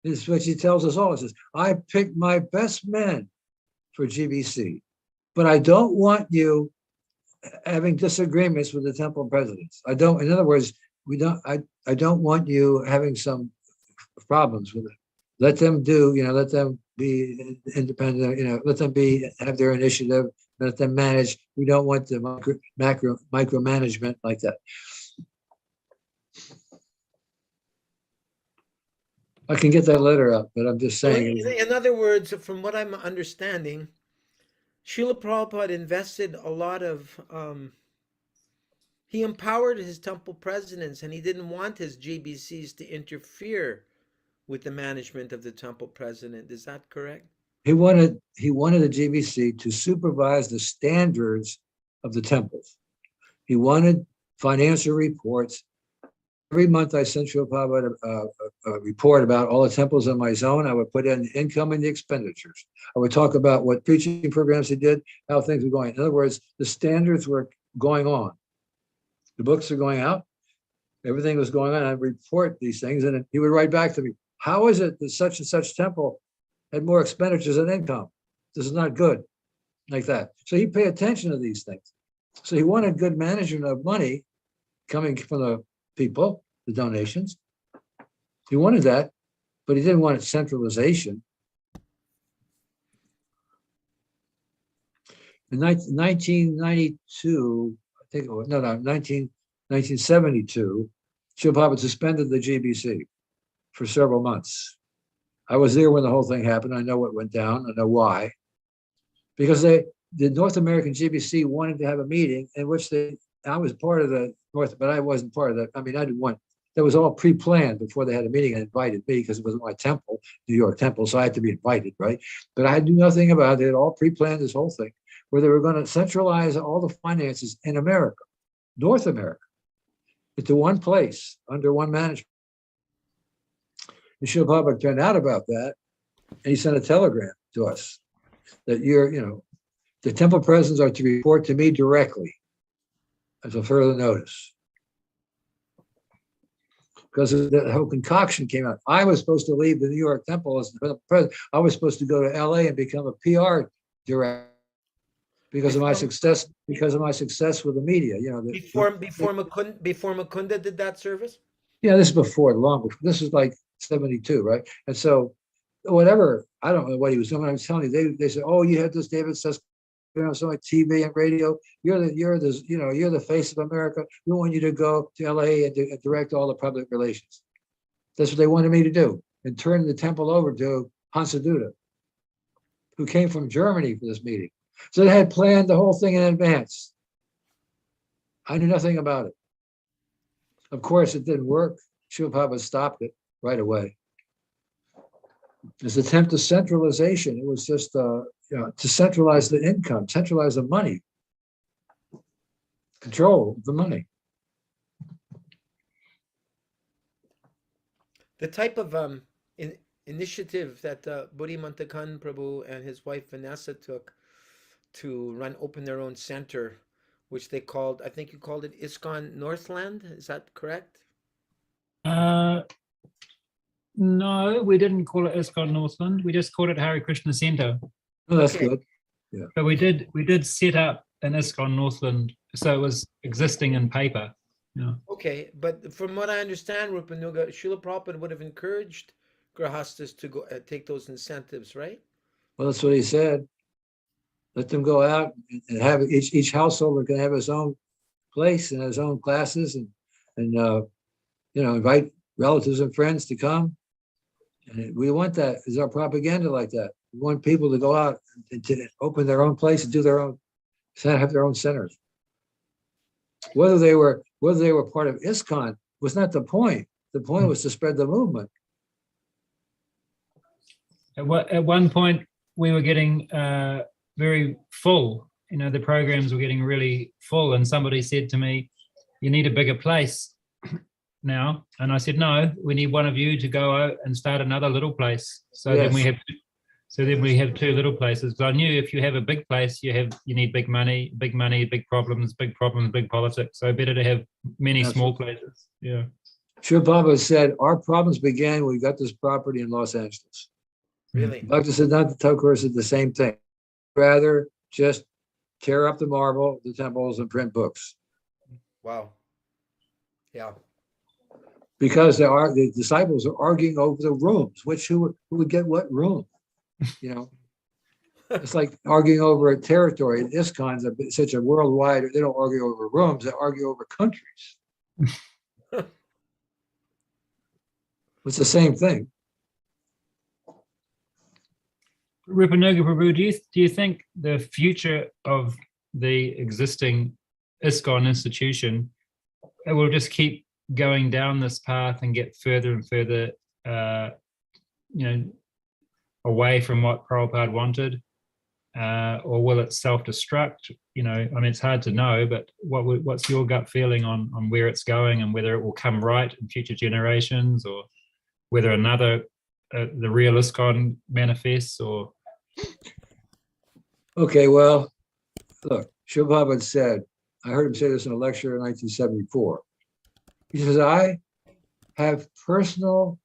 This is what he tells us all. He says, I picked my best men for GBC, but I don't want you having disagreements with the temple presidents. I don't, in other words, I don't want you having some problems with it. Let them let them be independent, let them have their initiative, let them manage. We don't want the micromanagement like that. I can get that letter up, but I'm just saying. In other words, from what I'm understanding, Srila Prabhupada invested a lot of, he empowered his temple presidents, and he didn't want his GBCs to interfere with the management of the temple president. Is that correct? He wanted the GBC to supervise the standards of the temples. He wanted financial reports. Every month I sent Srila Prabhupada a report about all the temples in my zone. I would put in the income and the expenditures. I would talk about what preaching programs he did, how things were going. In other words, the standards were going on. The books are going out. Everything was going on. I'd report these things, and he would write back to me, how is it that such and such temple had more expenditures than income? This is not good, like that. So he paid attention to these things. So he wanted good management of money coming from the people, the donations. He wanted that, but he didn't want centralization. In 1992, I think, 1972, Srila Prabhupada suspended the GBC for several months. I was there when the whole thing happened. I know what went down. I know why. Because the North American GBC wanted to have a meeting in which I was part of the North, but I wasn't part of that. I mean, I didn't want, that was all pre-planned before they had a meeting and invited me because it was my temple, New York temple, so I had to be invited, right? But I knew nothing about it. It all pre-planned, this whole thing, where they were going to centralize all the finances in America, North America, into one place, under one management. And Srila Prabhupada turned out about that, and he sent a telegram to us that the temple presidents are to report to me directly as a further notice. Because the whole concoction came out. I was supposed to leave the New York temple as the president. I was supposed to go to LA and become a PR director because of my success. Because of my success with the media, Before Mukunda did that service. Yeah, this is before, long before. This is like 72, right? And so, whatever, I don't know what he was doing. I was telling you, they said, "Oh, you had this David says, so like TV and radio. You're the face of America. We want you to go to LA and direct all the public relations." That's what they wanted me to do, and turn the temple over to Hansaduta, who came from Germany for this meeting. So they had planned the whole thing in advance. I knew nothing about it. Of course, it didn't work. Srila Prabhupada stopped it right away. This attempt to centralization, it was just to centralize the income, centralize the money, control the money. The type of initiative that Budi Mantakan Prabhu and his wife Vanessa took to open their own center, which they called, I think you called it ISKCON Northland. Is that correct? No, we didn't call it ISKCON Northland. We just called it Hare Krishna Center. Oh, that's Okay. good. Yeah. But we did set up an ISKCON Northland, so it was existing in paper. Yeah. Okay, but from what I understand, Rupanuga, Srila Prabhupada would have encouraged Grahastas to go take those incentives, right? Well, that's what he said. Let them go out and have each household can have his own place and his own classes, and invite relatives and friends to come. And we want that. Is our propaganda like that? We want people to go out and to open their own place and do their own, have their own centers. Whether they were part of ISKCON was not the point. The point was to spread the movement. At one point, we were getting very full. The programs were getting really full, and somebody said to me, "You need a bigger place now." And I said, "No, we need one of you to go out and start another little place." So then we have two little places. But I knew if you have a big place, you need big money, big problems, big politics. So better to have many small places. Yeah. Srila Prabhupada said, our problems began when we got this property in Los Angeles. Really? Dr. Siddhanta Thakur said the same thing. Rather just tear up the marble, the temples, and print books. Wow. Yeah. Because the disciples are arguing over the rooms, who would get what room. It's like arguing over a territory. ISKCON's such a worldwide, they don't argue over rooms, they argue over countries. It's the same thing. Rupanuga Prabhu, do you think the future of the existing ISKCON institution, it will just keep going down this path and get further and further, away from what Prabhupada wanted? Or will it self-destruct? You know, I mean, it's hard to know, but what's your gut feeling on where it's going and whether it will come right in future generations, or whether another, the real ISKCON manifests, or? Okay, well, look, Srila Prabhupada said, I heard him say this in a lecture in 1974. He says, I have personal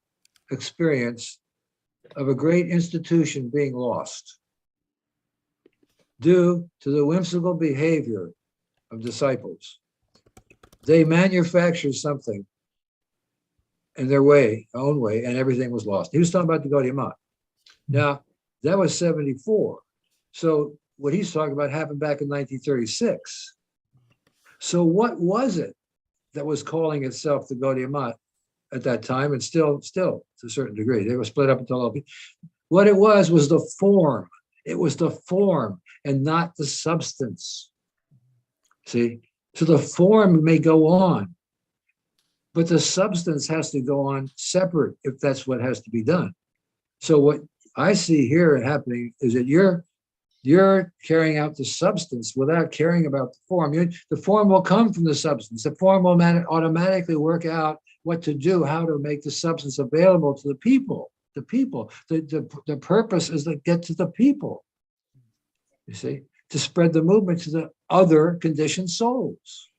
experience of a great institution being lost due to the whimsical behavior of disciples. They manufactured something in their own way, and everything was lost. He was talking about the Gaudiya Math. Now, that was 74. So what he's talking about happened back in 1936. So what was it that was calling itself the Gaudiya Math at that time, and still to a certain degree? They were split up into all. What it was the form. It was the form and not the substance. See? So the form may go on, but the substance has to go on separate if that's what has to be done. So what I see here happening is that you're carrying out the substance without caring about the form. The form will come from the substance. The form will automatically work out what to do, how to make the substance available to the people. The purpose is to get to the people, you see, to spread the movement to the other conditioned souls.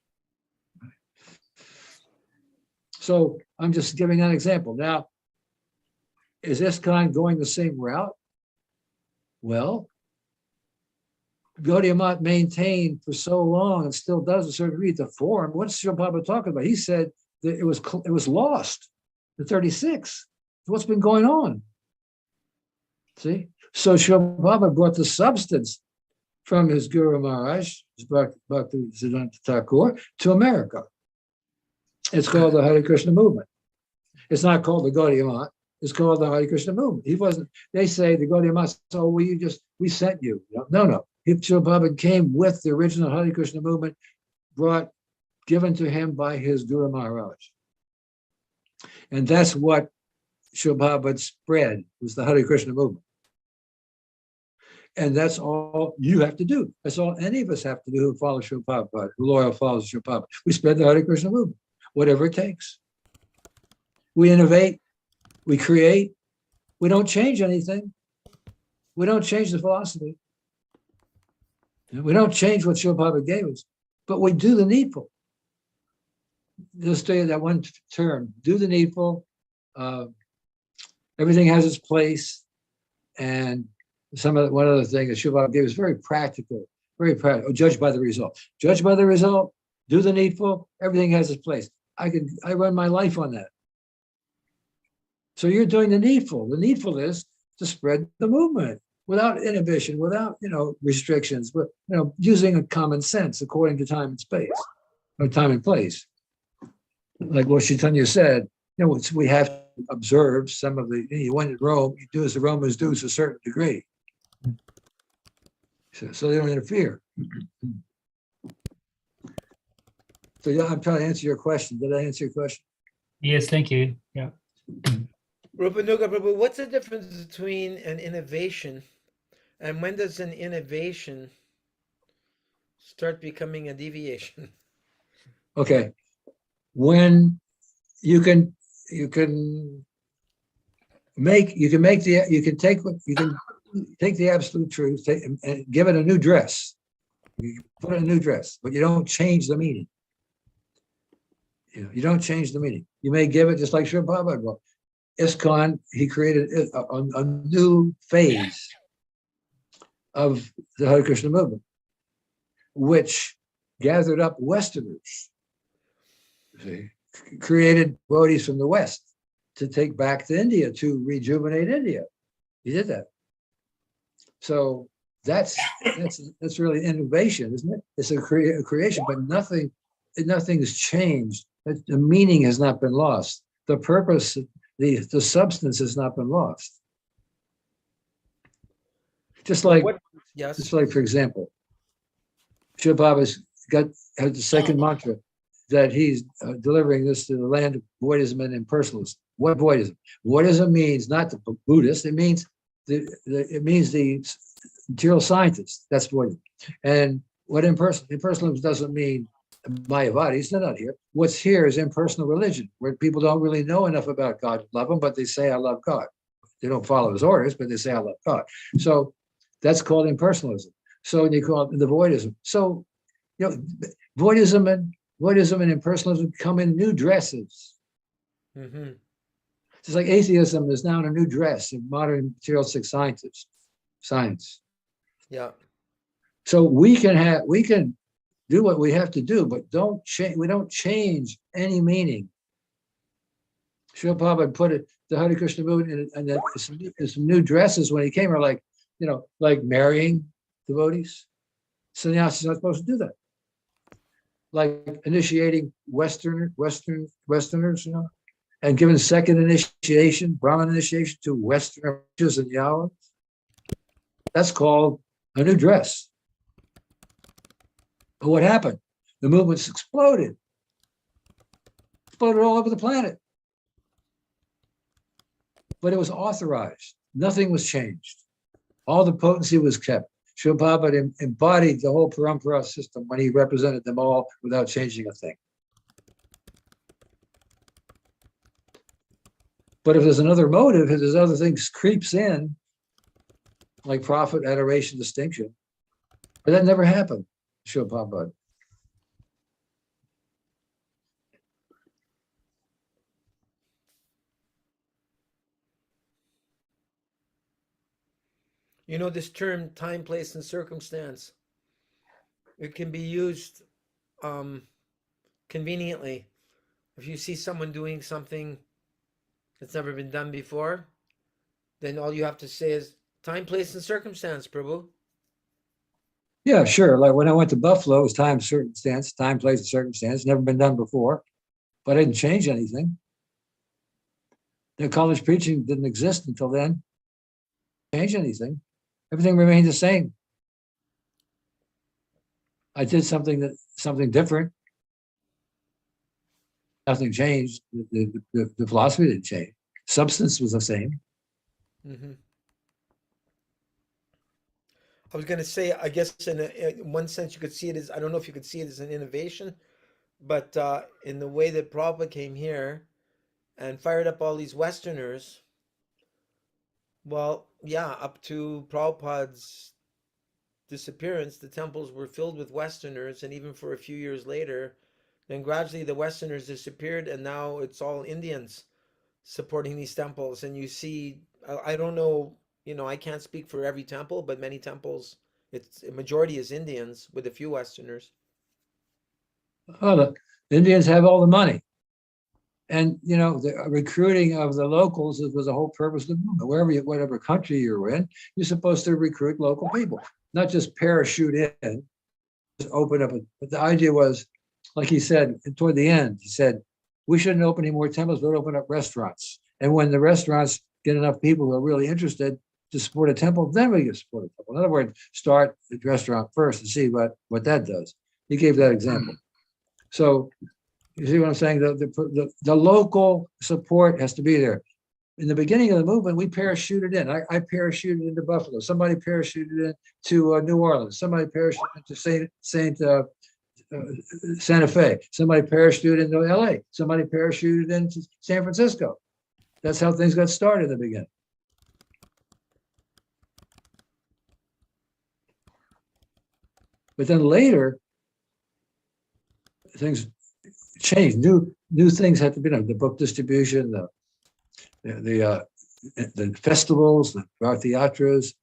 So I'm just giving an example. Now, is ISKCON going the same route? Well, Gaudiya Math maintained for so long and still does a certain degree the form. What's Srila Prabhupada talking about? He said that it was lost in 36. What's been going on? See? So Srila Prabhupada brought the substance from his Guru Maharaj, Bhakti Siddhanta Thakur, to America. It's called the Hare Krishna movement. It's not called the Gaudiya Math. It's called the Hare Krishna movement. He wasn't. They say the Gaudiya Math. Oh, we sent you. No. Srila Prabhupada came with the original Hare Krishna movement, given to him by his Guru Maharaj, and that's what Srila Prabhupada spread, was the Hare Krishna movement. And that's all you have to do. That's all any of us have to do who follow Srila Prabhupada, who loyal follows Srila Prabhupada. We spread the Hare Krishna movement, whatever it takes. We innovate, we create, we don't change anything. We don't change the philosophy. We don't change what Srila Prabhupada gave us, but we do the needful. Just say that one term, do the needful. Everything has its place. And one other thing that Srila Prabhupada gave is very practical, judge by the result. Judge by the result, do the needful, everything has its place. I run my life on that. So you're doing the needful. The needful is to spread the movement without inhibition, without restrictions, but using a common sense according to time and space, or time and place. Like what Chaitanya said, we have to observe some of the. You went to Rome, you do as the Romans do to a certain degree, so they don't interfere. So yeah, I'm trying to answer your question. Did I answer your question? Yes, thank you. Yeah. Rupanuga Prabhu, what's the difference between an innovation and when does an innovation start becoming a deviation? Okay, when you can take the absolute truth and give it a new dress. You put it in a new dress, but you don't change the meaning. You don't change the meaning. You may give it just like Srila Prabhupada. ISKCON, he created a new phase of the Hare Krishna movement, which gathered up Westerners, created devotees from the West to take back to India, to rejuvenate India. He did that. So that's really innovation, isn't it? It's a creation, but nothing has changed. The meaning has not been lost. The purpose, the substance has not been lost. Just like, for example, Srila Prabhupada has the second mantra that he's delivering this to the land of Buddhism and impersonalism. What Buddhism? Buddhism means not the Buddhist, it means it means the material scientist. That's what. And what impersonalism doesn't mean Mayavadis. They're not here. What's here is impersonal religion, where people don't really know enough about God to love him, but they say, I love God. They don't follow his orders, but they say, I love God. So that's called impersonalism. So you call it the voidism. So, voidism and impersonalism come in new dresses. Mm-hmm. It's like atheism is now in a new dress in modern materialistic science. Yeah. So we can do what we have to do, but we don't change any meaning. Srila Prabhupada put it, the Hare Krishna movement, and some new dresses when he came are like, like marrying devotees. Sannyasi is not supposed to do that. Like initiating Westerners, and giving second initiation, Brahmin initiation to Westerners and Yawns. That's called a new dress. But what happened? The movements exploded all over the planet. But it was authorized. Nothing was changed. All the potency was kept. Srila Prabhupada embodied the whole parampara system when he represented them all without changing a thing. But if there's another motive, if there's other things creeps in, like profit, adoration, distinction, but that never happened, Srila Prabhupada. This term time, place, and circumstance, it can be used conveniently. If you see someone doing something that's never been done before, then all you have to say is time, place, and circumstance, Prabhu. Yeah, sure. Like when I went to Buffalo, it was time, circumstance, time, place, and circumstance. Never been done before, but I didn't change anything. The college preaching didn't exist until then. Change anything. Everything remained the same. I did something different. Nothing changed. The philosophy didn't change. Substance was the same. Mm-hmm. I was going to say, I guess in one sense you could see it as, I don't know if you could see it as an innovation, but in the way that Prabhupada came here and fired up all these Westerners, well, yeah, up to Prabhupada's disappearance, the temples were filled with Westerners, and even for a few years later, then gradually the Westerners disappeared, and now it's all Indians supporting these temples. And you see, I don't know, I can't speak for every temple, but many temples, a majority is Indians with a few Westerners. Oh, the Indians have all the money. And, the recruiting of the locals was the whole purpose of the movement. Whatever country you're in, you're supposed to recruit local people, not just parachute in, just open up. But the idea was, like he said, toward the end, he said, we shouldn't open any more temples, but open up restaurants. And when the restaurants get enough people who are really interested to support a temple, then we can support a temple. In other words, start the restaurant first and see what that does. He gave that example. So you see what I'm saying? The local support has to be there. In the beginning of the movement, we parachuted in. I parachuted into Buffalo. Somebody parachuted into New Orleans. Somebody parachuted into Santa Fe. Somebody parachuted into LA. Somebody parachuted into San Francisco. That's how things got started in the beginning. But then later, things changed. New things had to be done. The book distribution, the festivals, the Rathayatras,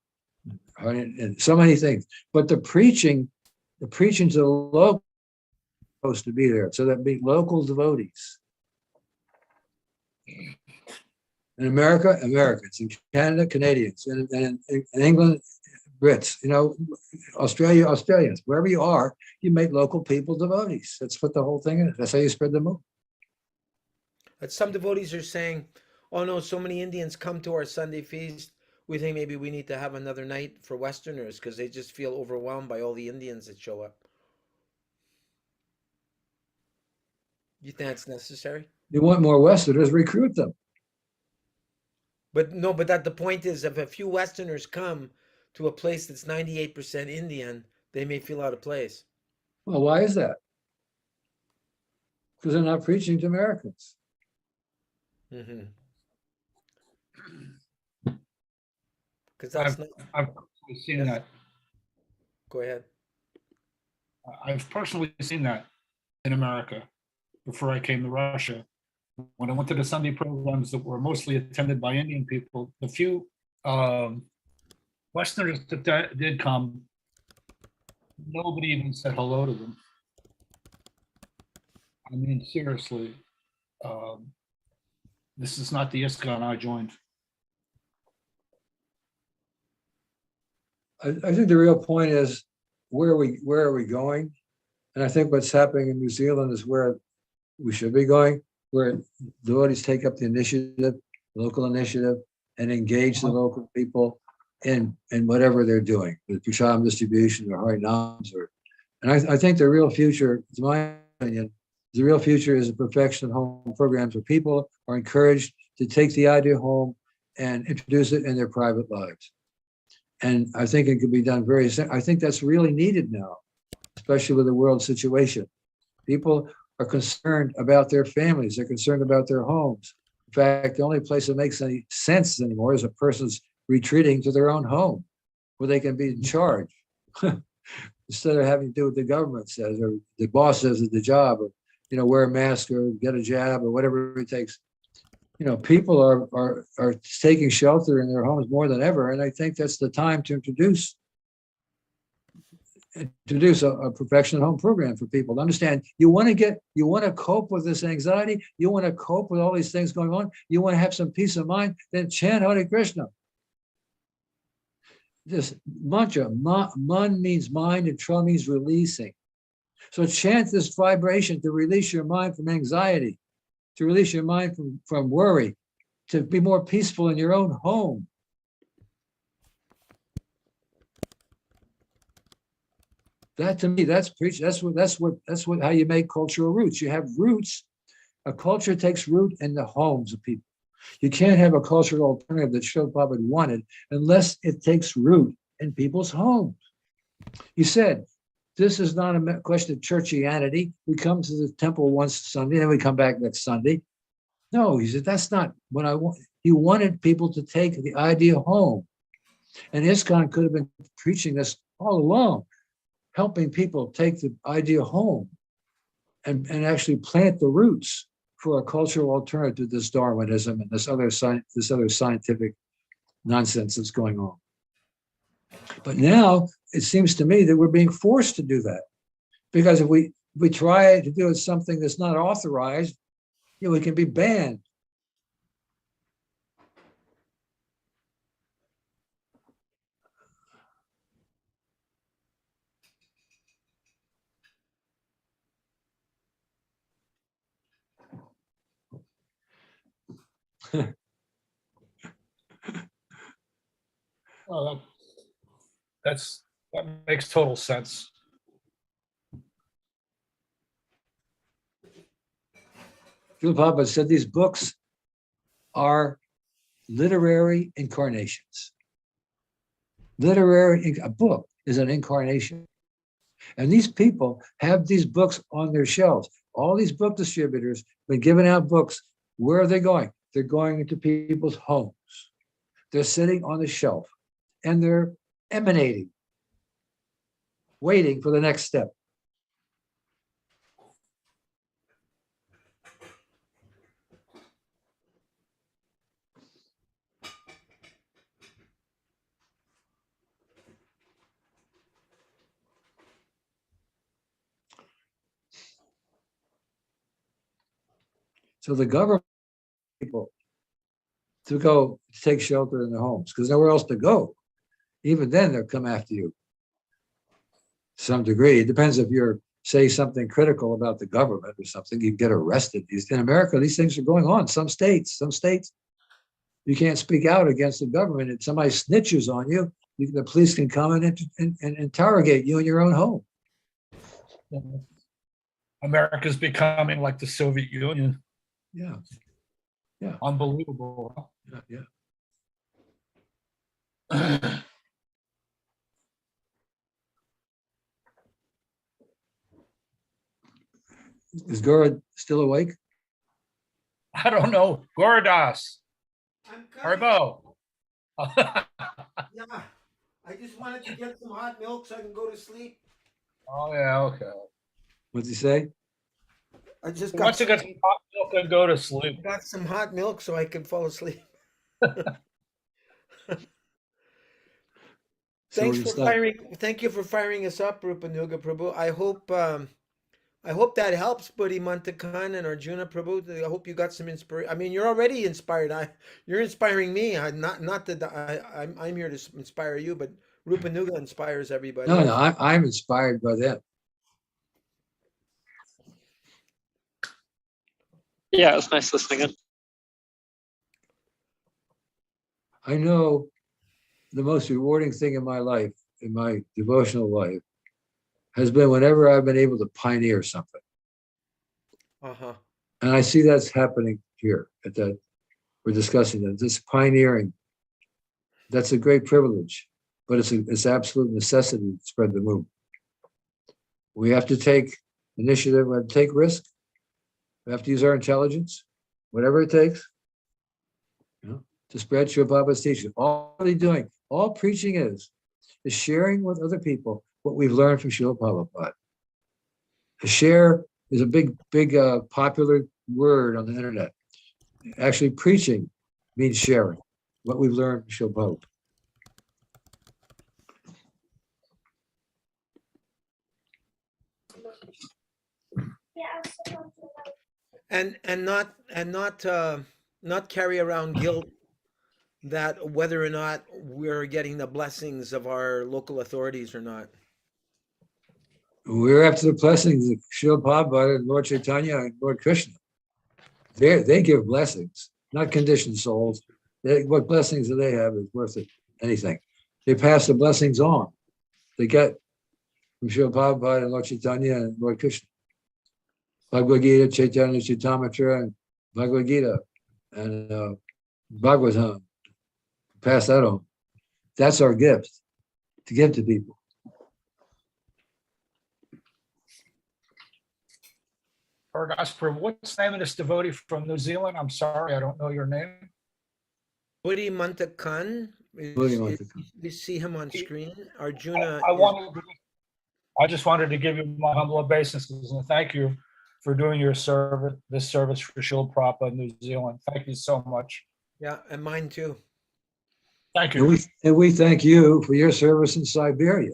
and so many things. But the preaching to the local supposed to be there. So that be local devotees. In America, Americans. In Canada, Canadians. And in England, Brits. Australia, Australians. Wherever you are, you make local people devotees. That's what the whole thing is. That's how you spread the movement. But some devotees are saying, oh no, so many Indians come to our Sunday feast. We think maybe we need to have another night for Westerners because they just feel overwhelmed by all the Indians that show up. You think that's necessary? You want more Westerners, recruit them. But no, but that the point is, if a few Westerners come to a place that's 98% Indian, they may feel out of place. Well, why is that? Because they're not preaching to Americans. Because that's not. I've personally seen Yes. that. Go ahead. I've personally seen that in America before I came to Russia. When I went to the Sunday programs that were mostly attended by Indian people, the few Westerners that did come, nobody even said hello to them. I mean, seriously, this is not the ISKCON I joined. I think the real point is where are we going? And I think what's happening in New Zealand is where we should be going, where devotees take up the initiative, local initiative, and engage the local people in whatever they're doing, with prashadam distribution or harinams, and I think the real future, to my opinion, the real future is the perfection of home programs where people are encouraged to take the idea home and introduce it in their private lives. And I think it could be done I think that's really needed now, especially with the world situation. People are concerned about their families. They're concerned about their homes. In fact, the only place that makes any sense anymore is a person's retreating to their own home where they can be in charge instead of having to do what the government says or the boss says at the job, or, wear a mask or get a jab or whatever it takes. People are taking shelter in their homes more than ever. And I think that's the time to introduce a perfection home program for people to understand. You want to cope with this anxiety. You want to cope with all these things going on. You want to have some peace of mind, then chant Hare Krishna. This mantra, man means mind and tra means releasing. So chant this vibration to release your mind from anxiety, to release your mind from worry, to be more peaceful in your own home. That to me, that's preach. That's what how you make cultural roots. You have roots. A culture takes root in the homes of people. You can't have a cultural alternative that Srila Prabhupada wanted unless it takes root in people's homes. He said, this is not a question of churchianity. We come to the temple once Sunday, then we come back next Sunday. No, he said, that's not what I want. He wanted people to take the idea home. And ISKCON could have been preaching this all along, helping people take the idea home and actually plant the roots for a cultural alternative to this Darwinism and this other scientific nonsense that's going on. But now it seems to me that we're being forced to do that, because if we try to do something that's not authorized, we can be banned. Oh, that makes total sense. Srila Prabhupada said these books are literary incarnations. A book is an incarnation. And these people have these books on their shelves. All these book distributors have been giving out books. Where are they going? They're going into people's homes. They're sitting on the shelf and they're emanating, waiting for the next step. So the government people to go take shelter in their homes because nowhere else to go. Even then, they'll come after you to some degree. It depends if you're say something critical about the government or something, you get arrested. In America, these things are going on. Some states, you can't speak out against the government. If somebody snitches on you, the police can come and interrogate you in your own home. America's becoming like the Soviet Union. Yeah. Unbelievable. Yeah. Is Gaura still awake? I don't know. Gordas. I'm coming. Harbo. Yeah, I just wanted to get some hot milk so I can go to sleep. Oh, yeah, okay. What's he say? I just Once you get some hot milk and go to sleep. got some hot milk so I can fall asleep. So Thanks we'll for stop. firing. Thank you for firing us up, Rupanuga Prabhu. I hope that helps, Buddy Mantakan and Arjuna Prabhu. I hope you got some inspiration. I mean, you're already inspired. You're inspiring me. Not that I'm here to inspire you, but Rupanuga inspires everybody. No, I'm inspired by them. Yeah, it was nice listening in. I know the most rewarding thing in my life, in my devotional life, has been whenever I've been able to pioneer something. Uh-huh. And I see that's happening here at that. We're discussing that. This pioneering, that's a great privilege, but it's absolute necessity to spread the movement. We have to take initiative, we have to take risk. We have to use our intelligence, whatever it takes, to spread Srila Prabhupada's teaching. All they're doing, all preaching is sharing with other people what we've learned from Srila Prabhupada. To share is a big popular word on the internet. Actually, preaching means sharing what we've learned from Srila Prabhupada. Not carry around guilt that whether or not we're getting the blessings of our local authorities or not. We're after the blessings of Srila Prabhupada and Lord Chaitanya and Lord Krishna. They give blessings, not conditioned souls. What blessings do they have is worth it, anything. They pass the blessings on. They get from Srila Prabhupada and Lord Chaitanya and Lord Krishna. Bhagavad Gita, Chaitanya Chaitamitra, and Bhagavad Gita, and Bhagavatam. Pass that on. That's our gift to give to people. Prabhu, what's the name of this devotee from New Zealand? I'm sorry, I don't know your name. Buddy Mantakan, Buddy Mantakan. you see him on screen. Arjuna. I just wanted to give you my humble obeisances and thank you for doing your service, this service for Srila Prabhupada in New Zealand. Thank you so much. Yeah, and mine too. Thank you. And we thank you for your service in Siberia.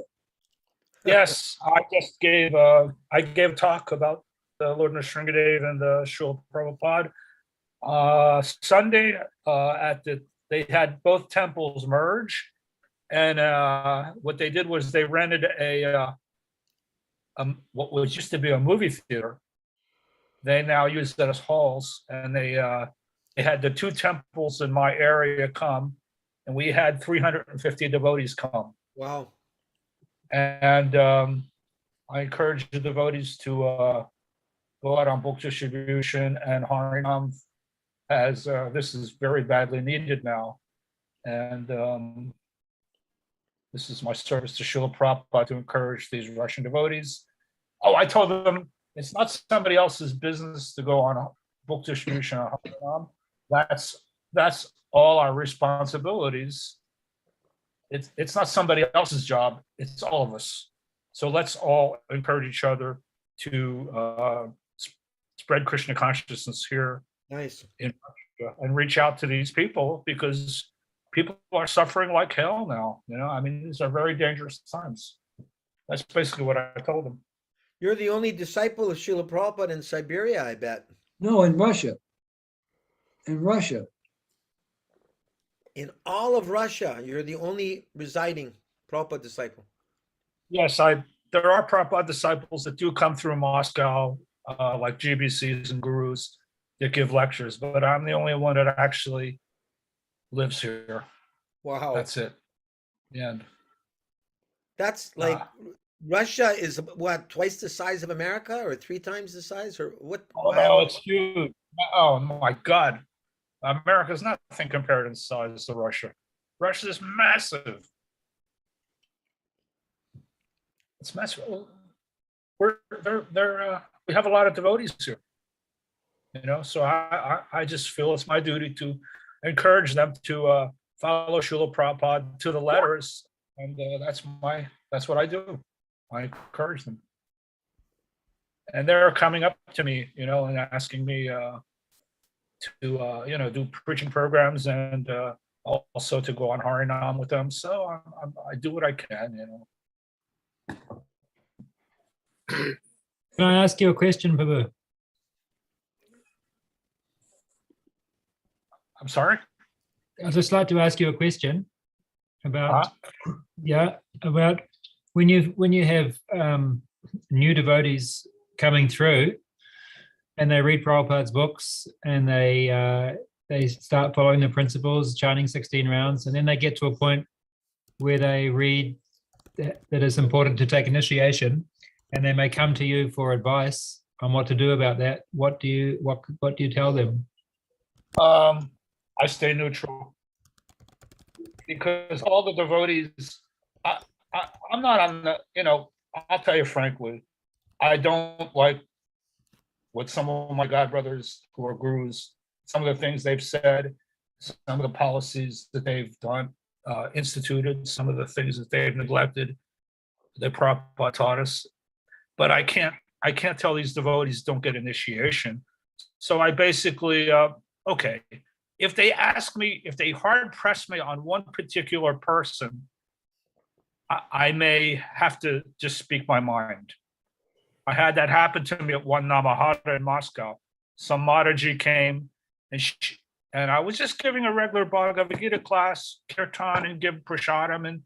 Yes, I just gave I gave a talk about the Lord Nrsimhadev and the Srila Prabhupada Sunday they had both temples merge, and what they did was they rented what was used to be a movie theater. They now use that as halls, and they had the two temples in my area come, and we had 350 devotees come. Wow. And I encourage the devotees to go out on book distribution and Harinam, as this is very badly needed now. And this is my service to Srila Prabhupada to encourage these Russian devotees. Oh, I told them it's not somebody else's business to go on book distribution on Harinam. That's all our responsibilities. It's not somebody else's job, it's all of us. So let's all encourage each other to spread Krishna consciousness here. Nice. In Russia, and reach out to these people, because people are suffering like hell now. I mean, these are very dangerous times. That's basically what I told them. You're the only disciple of Srila Prabhupada in Siberia, I bet. No, in Russia. In Russia. In all of Russia, you're the only residing Prabhupada disciple. Yes, there are Prabhupada disciples that do come through Moscow, like GBCs and gurus that give lectures, but I'm the only one that actually lives here. Wow. That's it. And that's like Russia is what, twice the size of America or 3 times the size, or what? Oh, no, it's huge. Oh my God. America's nothing compared in size to Russia. Russia is massive. It's massive. We have a lot of devotees here. So I just feel it's my duty to encourage them to follow Srila Prabhupada to the letters, and that's what I do. I encourage them, and they're coming up to me, and asking me to do preaching programs and also to go on Harinam with them. So I do what I can. Can I ask you a question, Prabhu? I'm sorry. I'd just like to ask you a question about Uh-huh. about when you have new devotees coming through and they read Prabhupada's books and they start following the principles, chanting 16 rounds, and then they get to a point where they read that it's important to take initiation, and they may come to you for advice on what to do about that. What do you tell them? I stay neutral because all the devotees, I'm not on the, I'll tell you frankly, I don't like what some of my godbrothers who are gurus, some of the things they've said, some of the policies that they've done, instituted, some of the things that they've neglected, that Prabhupada taught us. But I can't tell these devotees don't get initiation. So I basically, okay, if they ask me, if they hard press me on one particular person, I may have to just speak my mind. I had that happen to me at one Namahara in Moscow. Some Mataji came and I was just giving a regular Bhagavad Gita class, kirtan, and give prasadam, and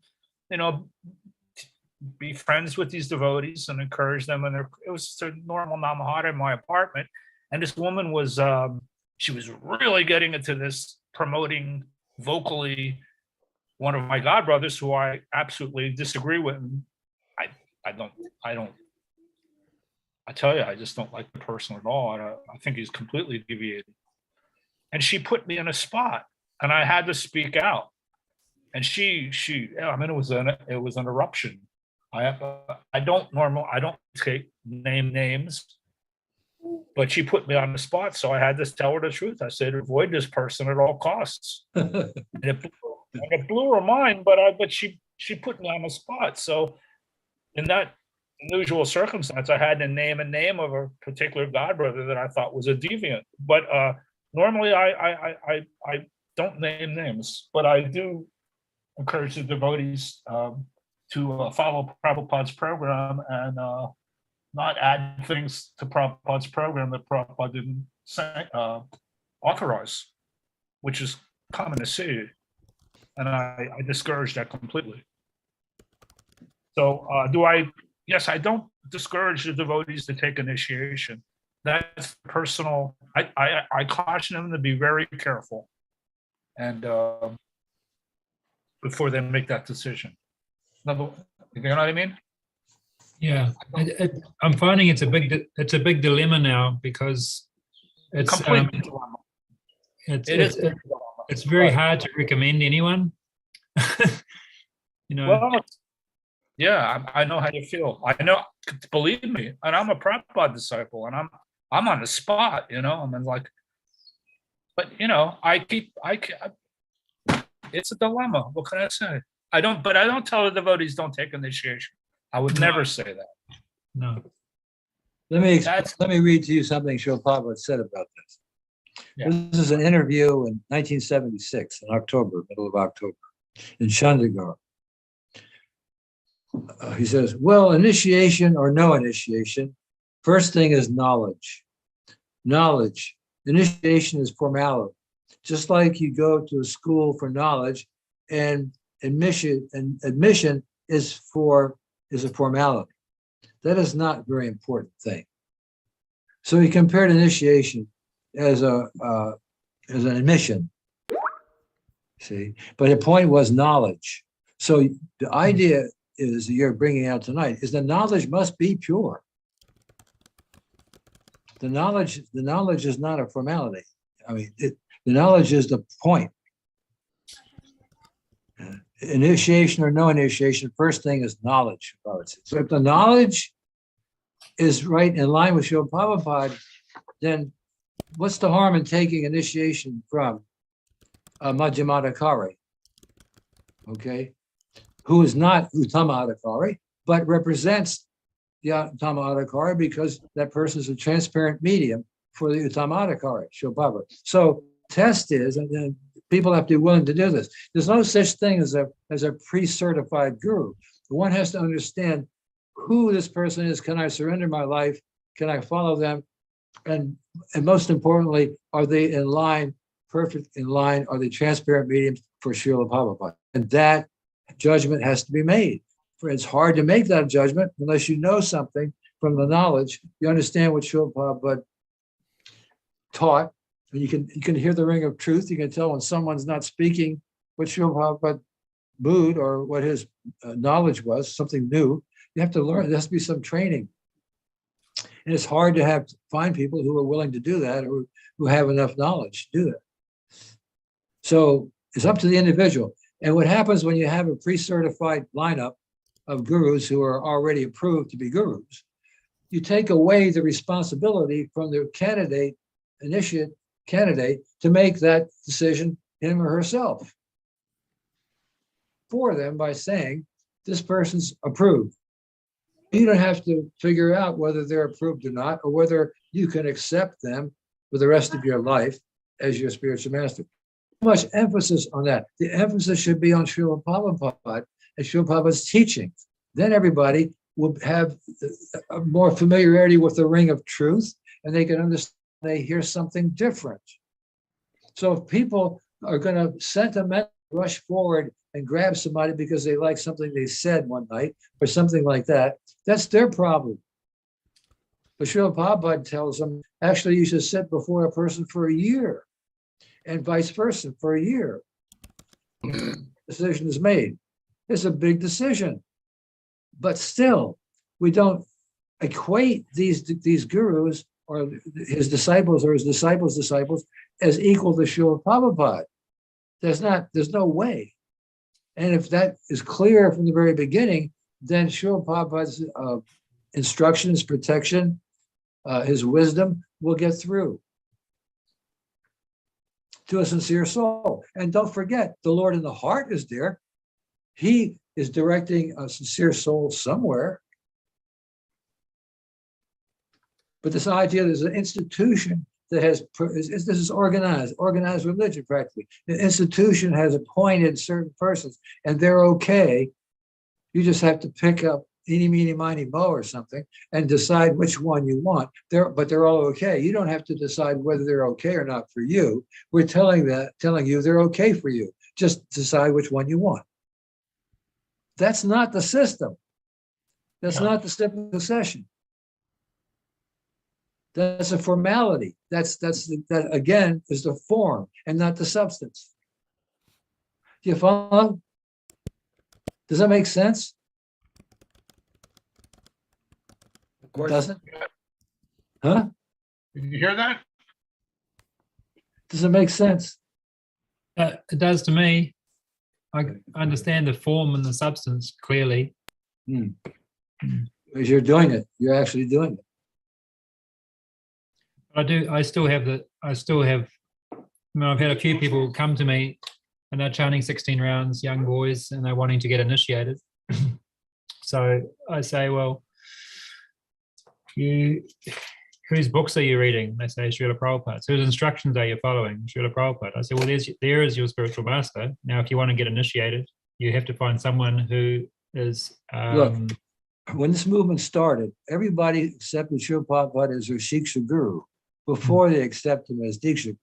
be friends with these devotees and encourage them. And it was just a normal Namahara in my apartment. And this woman was, she was really getting into this, promoting vocally one of my godbrothers who I absolutely disagree with. And I tell you, I just don't like the person at all. I think he's completely deviated. And she put me in a spot, and I had to speak out. And it was an eruption. I don't take names, but she put me on the spot, so I had to tell her the truth. I said, avoid this person at all costs. and it blew her mind, but she put me on the spot. So in that unusual circumstance, I had to name a name of a particular godbrother that I thought was a deviant. But normally I don't name names, but I do encourage the devotees to follow Prabhupada's program and not add things to Prabhupada's program that Prabhupada didn't authorize, which is common to see. And I discourage that completely. So yes, I don't discourage the devotees to take initiation. That's personal. I caution them to be very careful and before they make that decision. You know what I mean? Yeah, I'm finding it's a big dilemma now because it's Completely dilemma. it's very hard to recommend anyone. Well, yeah, I know how you feel. I know, believe me, and I'm a Prabhupada disciple, and I'm on the spot. I'm like, but it's a dilemma. What can I say? I don't tell the devotees don't take initiation. I would never say that. No. Let me read to you something Srila Prabhupada said about this. Yeah. This is an interview in 1976, in October, middle of October, in Chandigarh. He says, well, initiation or no initiation, first thing is knowledge. Knowledge. Initiation is formality. Just like you go to a school for knowledge, and admission is a formality. That is not a very important thing. So he compared initiation as an admission. See, but the point was knowledge. So the idea is that you're bringing out tonight is the knowledge must be pure. The knowledge is not a formality. I mean, the knowledge is the point. initiation or no initiation, first thing is knowledge about it. So if the knowledge is right in line with Srila Prabhupada, then what's the harm in taking initiation from Madhyamadakari, okay, who is not Uttama Adhikari, but represents the Uttama Adhikari because that person is a transparent medium for the Uttama Adhikari, Srila Prabhupada. So test is, and then people have to be willing to do this. There's no such thing as a pre-certified guru. One has to understand who this person is. Can I surrender my life? Can I follow them? And most importantly, are they in line, perfect in line? Are they transparent mediums for Srila Prabhupada? And that judgment has to be made. For it's hard to make that judgment unless you know something from the knowledge. You understand what Srila Prabhupada taught. And you can hear the ring of truth. You can tell when someone's not speaking what Srila Prabhupada mood or what his knowledge was, something new. You have to learn. There has to be some training. And it's hard to find people who are willing to do that or who have enough knowledge to do that. So it's up to the individual. And what happens when you have a pre-certified lineup of gurus who are already approved to be gurus, you take away the responsibility from the initiate candidate to make that decision, him or herself, for them by saying, this person's approved. You don't have to figure out whether they're approved or not, or whether you can accept them for the rest of your life as your spiritual master. Too much emphasis on that. The emphasis should be on Srila Prabhupada and Srila Prabhupada's teaching. Then everybody will have a more familiarity with the ring of truth, and they can understand they hear something different. So if people are going to sentimentally rush forward and grab somebody because they like something they said one night or something like that, that's their problem. But Srila Prabhupada tells them, actually, you should sit before a person for a year and vice versa for a year. Decision is made. It's a big decision. But still, we don't equate these gurus or his disciples or his disciples' disciples as equal to Srila Prabhupada. There's no way. And if that is clear from the very beginning, then Srila Prabhupada's instructions, protection, his wisdom will get through to a sincere soul. And don't forget, the Lord in the heart is there. He is directing a sincere soul somewhere. But this idea there's an institution that this is organized religion practically. The institution has appointed certain persons and they're okay. You just have to pick up eeny, meeny, miny, mo or something and decide which one you want. But they're all okay. You don't have to decide whether they're okay or not for you. We're telling you they're okay for you. Just decide which one you want. That's not the system. That's not the simple succession. That's a formality. That again is the form and not the substance. Do you follow? Does that make sense? Of course. Doesn't? Huh? Did you hear that? Does it make sense? It does to me. I understand the form and the substance clearly. Because you're doing it. You're actually doing it. I still have, I've had a few people come to me and they're chanting 16 rounds, young boys, and they're wanting to get initiated. So I say, well, whose books are you reading? They say Srila Prabhupada. So whose instructions are you following? Srila Prabhupada. I say, well, there is your spiritual master. Now, if you want to get initiated, you have to find someone who is... Look, when this movement started, everybody accepted Srila Prabhupada as their Shiksha Guru before they accept him as Diksha.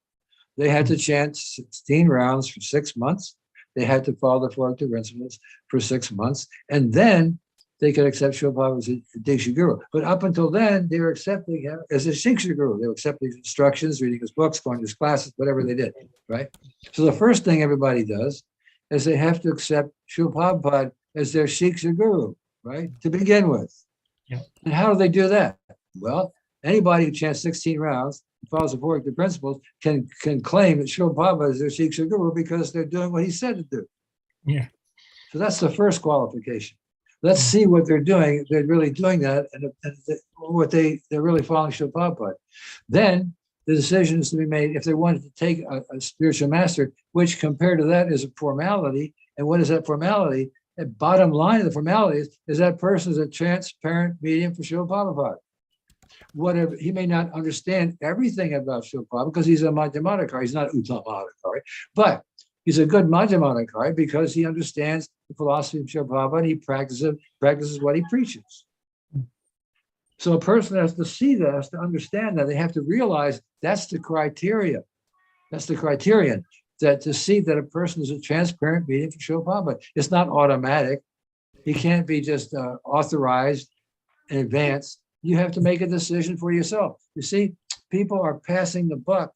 They had to chant 16 rounds for 6 months. They had to follow the 4 principles for 6 months. And then they could accept Srila Prabhupada as a Diksha Guru. But up until then, they were accepting him as a Shiksha Guru. They were accepting his instructions, reading his books, going to his classes, whatever they did, right? So the first thing everybody does is they have to accept Srila Prabhupada as their Shiksha Guru, right? To begin with. Yeah. And how do they do that? Well, anybody who chants 16 rounds and follows the 4 principles can claim that Srila Prabhupada is their Shiksha Guru because they're doing what he said to do. Yeah. So that's the first qualification. Let's see what they're doing. They're really doing that, and what they're really following Srila Prabhupada. Then the decision is to be made if they wanted to take a spiritual master, which compared to that is a formality. And what is that formality? The bottom line of the formality is that person is a transparent medium for Srila Prabhupada. Whatever, he may not understand everything about Srila Prabhupada because he's a Madhyamadikari, he's not Uttamadikari, but he's a good Madhyamadikari because he understands the philosophy of Srila Prabhupada and he practices what he preaches. So a person has to see that, has to understand that. They have to realize that's the criteria. That's the criterion, that to see that a person is a transparent medium for Srila Prabhupada. It's not automatic. He can't be just authorized in advance. You have to make a decision for yourself. You see, people are passing the buck.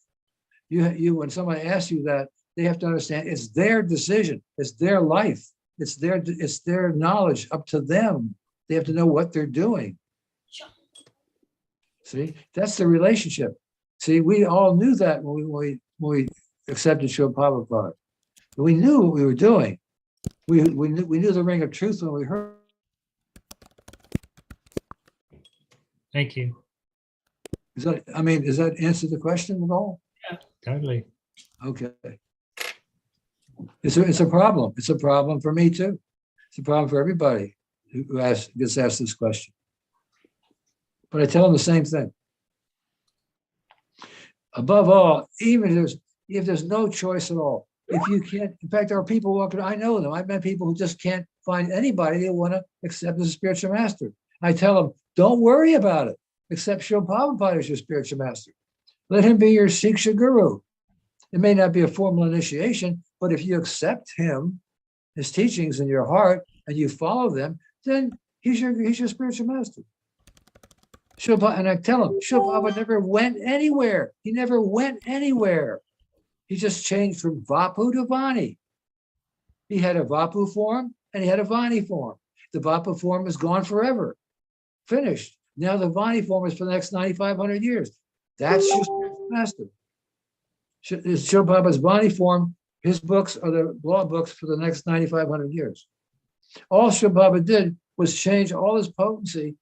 When somebody asks you that, they have to understand it's their decision. It's their life. It's their knowledge, up to them. They have to know what they're doing. See, that's the relationship. See, we all knew that when we accepted Srila Prabhupada. We knew what we were doing. We knew the ring of truth when we heard. Thank you. Does that answer the question at all? Totally. Okay. It's a problem. It's a problem for me too. It's a problem for everybody who gets asked this question. But I tell them the same thing. Above all, even if there's no choice at all, if you can't, in fact, there are people walking, I know them. I've met people who just can't find anybody they want to accept as a spiritual master. I tell them, don't worry about it. Accept Srila Prabhupada as your spiritual master. Let him be your Siksha Guru. It may not be a formal initiation, but if you accept him, his teachings in your heart, and you follow them, then he's your spiritual master. And I tell him, Srila Prabhupada never went anywhere. He never went anywhere. He just changed from Vapu to Vani. He had a Vapu form and he had a Vani form. The Vapu form is gone forever. Finished. Now the Vani form is for the next 9,500 years. That's your spiritual master. Srila Prabhupada's Vani form, his books are the law books for the next 9,500 years. All Srila Prabhupada did was change all his potency,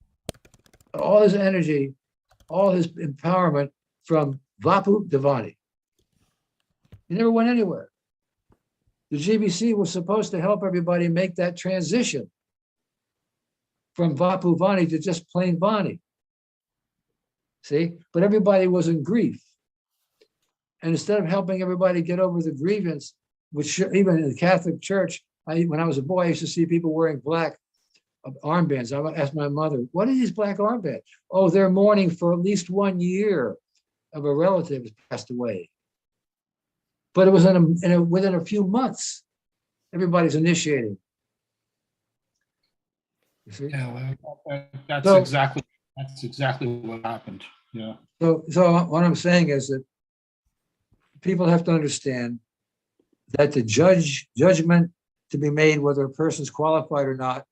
all his energy, all his empowerment from Vapu to Vani. He never went anywhere. The GBC was supposed to help everybody make that transition from Vapu Vani to just plain Vani. See, but everybody was in grief. And instead of helping everybody get over the grievance, which even in the Catholic Church, when I was a boy, I used to see people wearing black armbands. I asked my mother, what are these black armbands? Oh, they're mourning for at least 1 year of a relative who's passed away. But it was within a few months, everybody's initiating. You see? Yeah, that's exactly what happened. Yeah. So what I'm saying is that people have to understand that the judgment to be made whether a person's qualified or not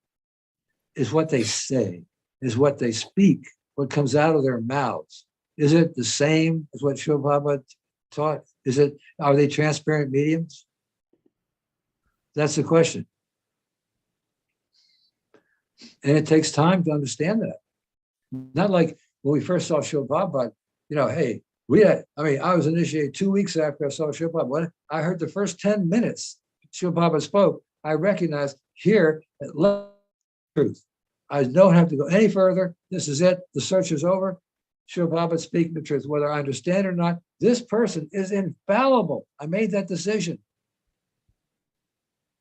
is what they say, is what they speak, what comes out of their mouths. Is it the same as what Srila Prabhupada taught? Are they transparent mediums? That's the question. And it takes time to understand that. Not like when we first saw Srila Prabhupada, hey, I was initiated 2 weeks after I saw Srila Prabhupada. I heard the first 10 minutes Srila Prabhupada spoke. I recognized here at truth. I don't have to go any further. This is it. The search is over. Srila Prabhupada speaking the truth, whether I understand or not. This person is infallible. I made that decision.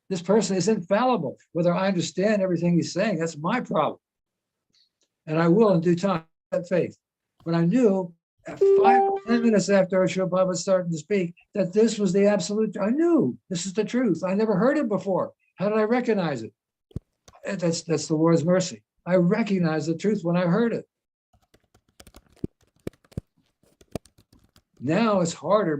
This person is infallible. Whether I understand everything he's saying, that's my problem. And I will in due time have faith. But I knew at 5 or 10 minutes after Srila Prabhupada started to speak that this was the absolute. I knew this is the truth. I never heard it before. How did I recognize it? That's the Lord's mercy. I recognized the truth when I heard it. Now it's harder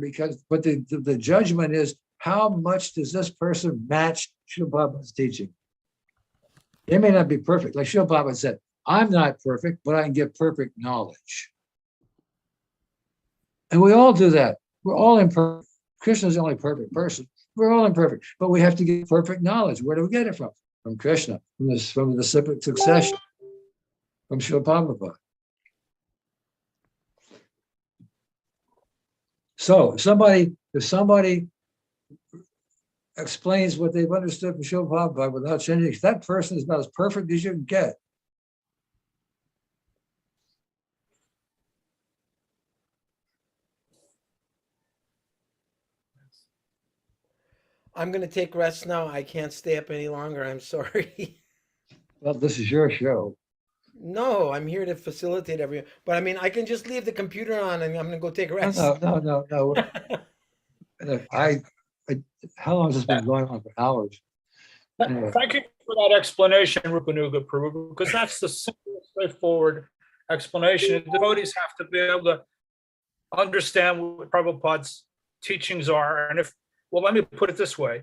but the judgment is, how much does this person match Srila Prabhupada's teaching? They may not be perfect. Like Srila Prabhupada said, I'm not perfect, but I can give perfect knowledge. And we all do that. We're all imperfect. Krishna's the only perfect person. We're all imperfect, but we have to get perfect knowledge. Where do we get it from? From Krishna, from the succession, from Srila Prabhupada. So if somebody explains what they've understood from Srila Prabhupada without changing, that person is about as perfect as you can get. I'm going to take rest now. I can't stay up any longer. I'm sorry. Well, this is your show. No, I'm here to facilitate everyone. But I mean, I can just leave the computer on and I'm going to go take a rest. No. How long has this been going on for hours? Anyway. Thank you for that explanation, Rupanuga Prabhu, because that's the simple, straightforward explanation. Devotees have to be able to understand what Prabhupada's teachings are. And well, let me put it this way.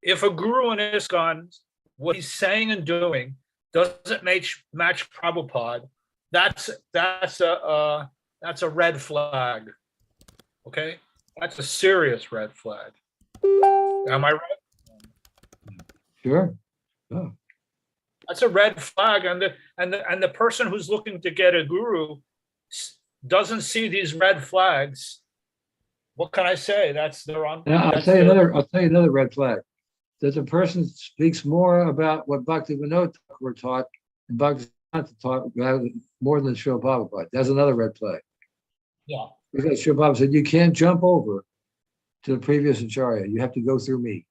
If a guru in ISKCON, what he's saying and doing doesn't match Prabhupada, that's a red flag. Okay? That's a serious red flag. Am I right? Sure. Oh. That's a red flag, and the person who's looking to get a guru doesn't see these red flags. What can I say? They're on. Now, I'll tell you another red flag. That the person speaks more about what Bhakti Vinod Thakur taught and Bhakti taught more than Srila Prabhupada. That's another red flag. Yeah. Because Srila Prabhupada said you can't jump over to the previous acharya. You have to go through me.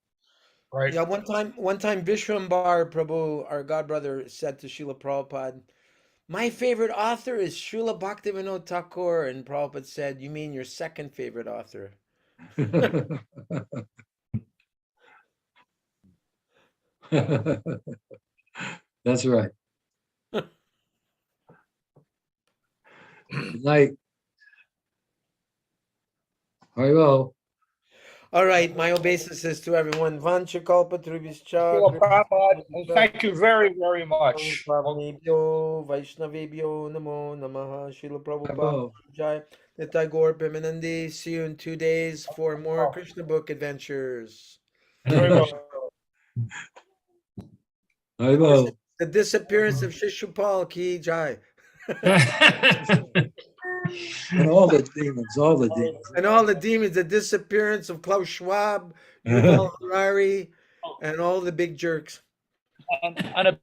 Right. Yeah, one time Vishwambar Prabhu, our godbrother, said to Srila Prabhupada, my favorite author is Srila Bhaktivinoda Thakur. And Prabhupada said, you mean your second favorite author? That's right. Good night. Very well. All right, my obeisances to everyone. Vanchakalpa Tribhischa. Well, Prabhupada, thank you very, very much. Vaishnavebhyo Namo Namaha. Srila Prabhupada Bravo. Jai. Nitai Gaur Premanandi. See you in 2 days for more Krishna book adventures. Very well. Very well. The disappearance of Sisupala Ki Jai. And all the demons. And all the demons, the disappearance of Klaus Schwab, Yuval Harari, and all the big jerks. And a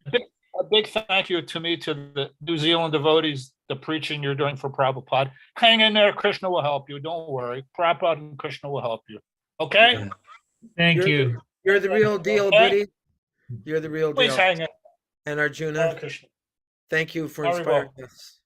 big thank you to the New Zealand devotees, the preaching you're doing for Prabhupada. Hang in there, Krishna will help you. Don't worry. Prabhupada and Krishna will help you. Okay? Thank you. You're the real deal, Okay. Biddy. You're the real Please deal. hang in. And Hare Arjuna, Krishna. thank you for Very inspiring well. us.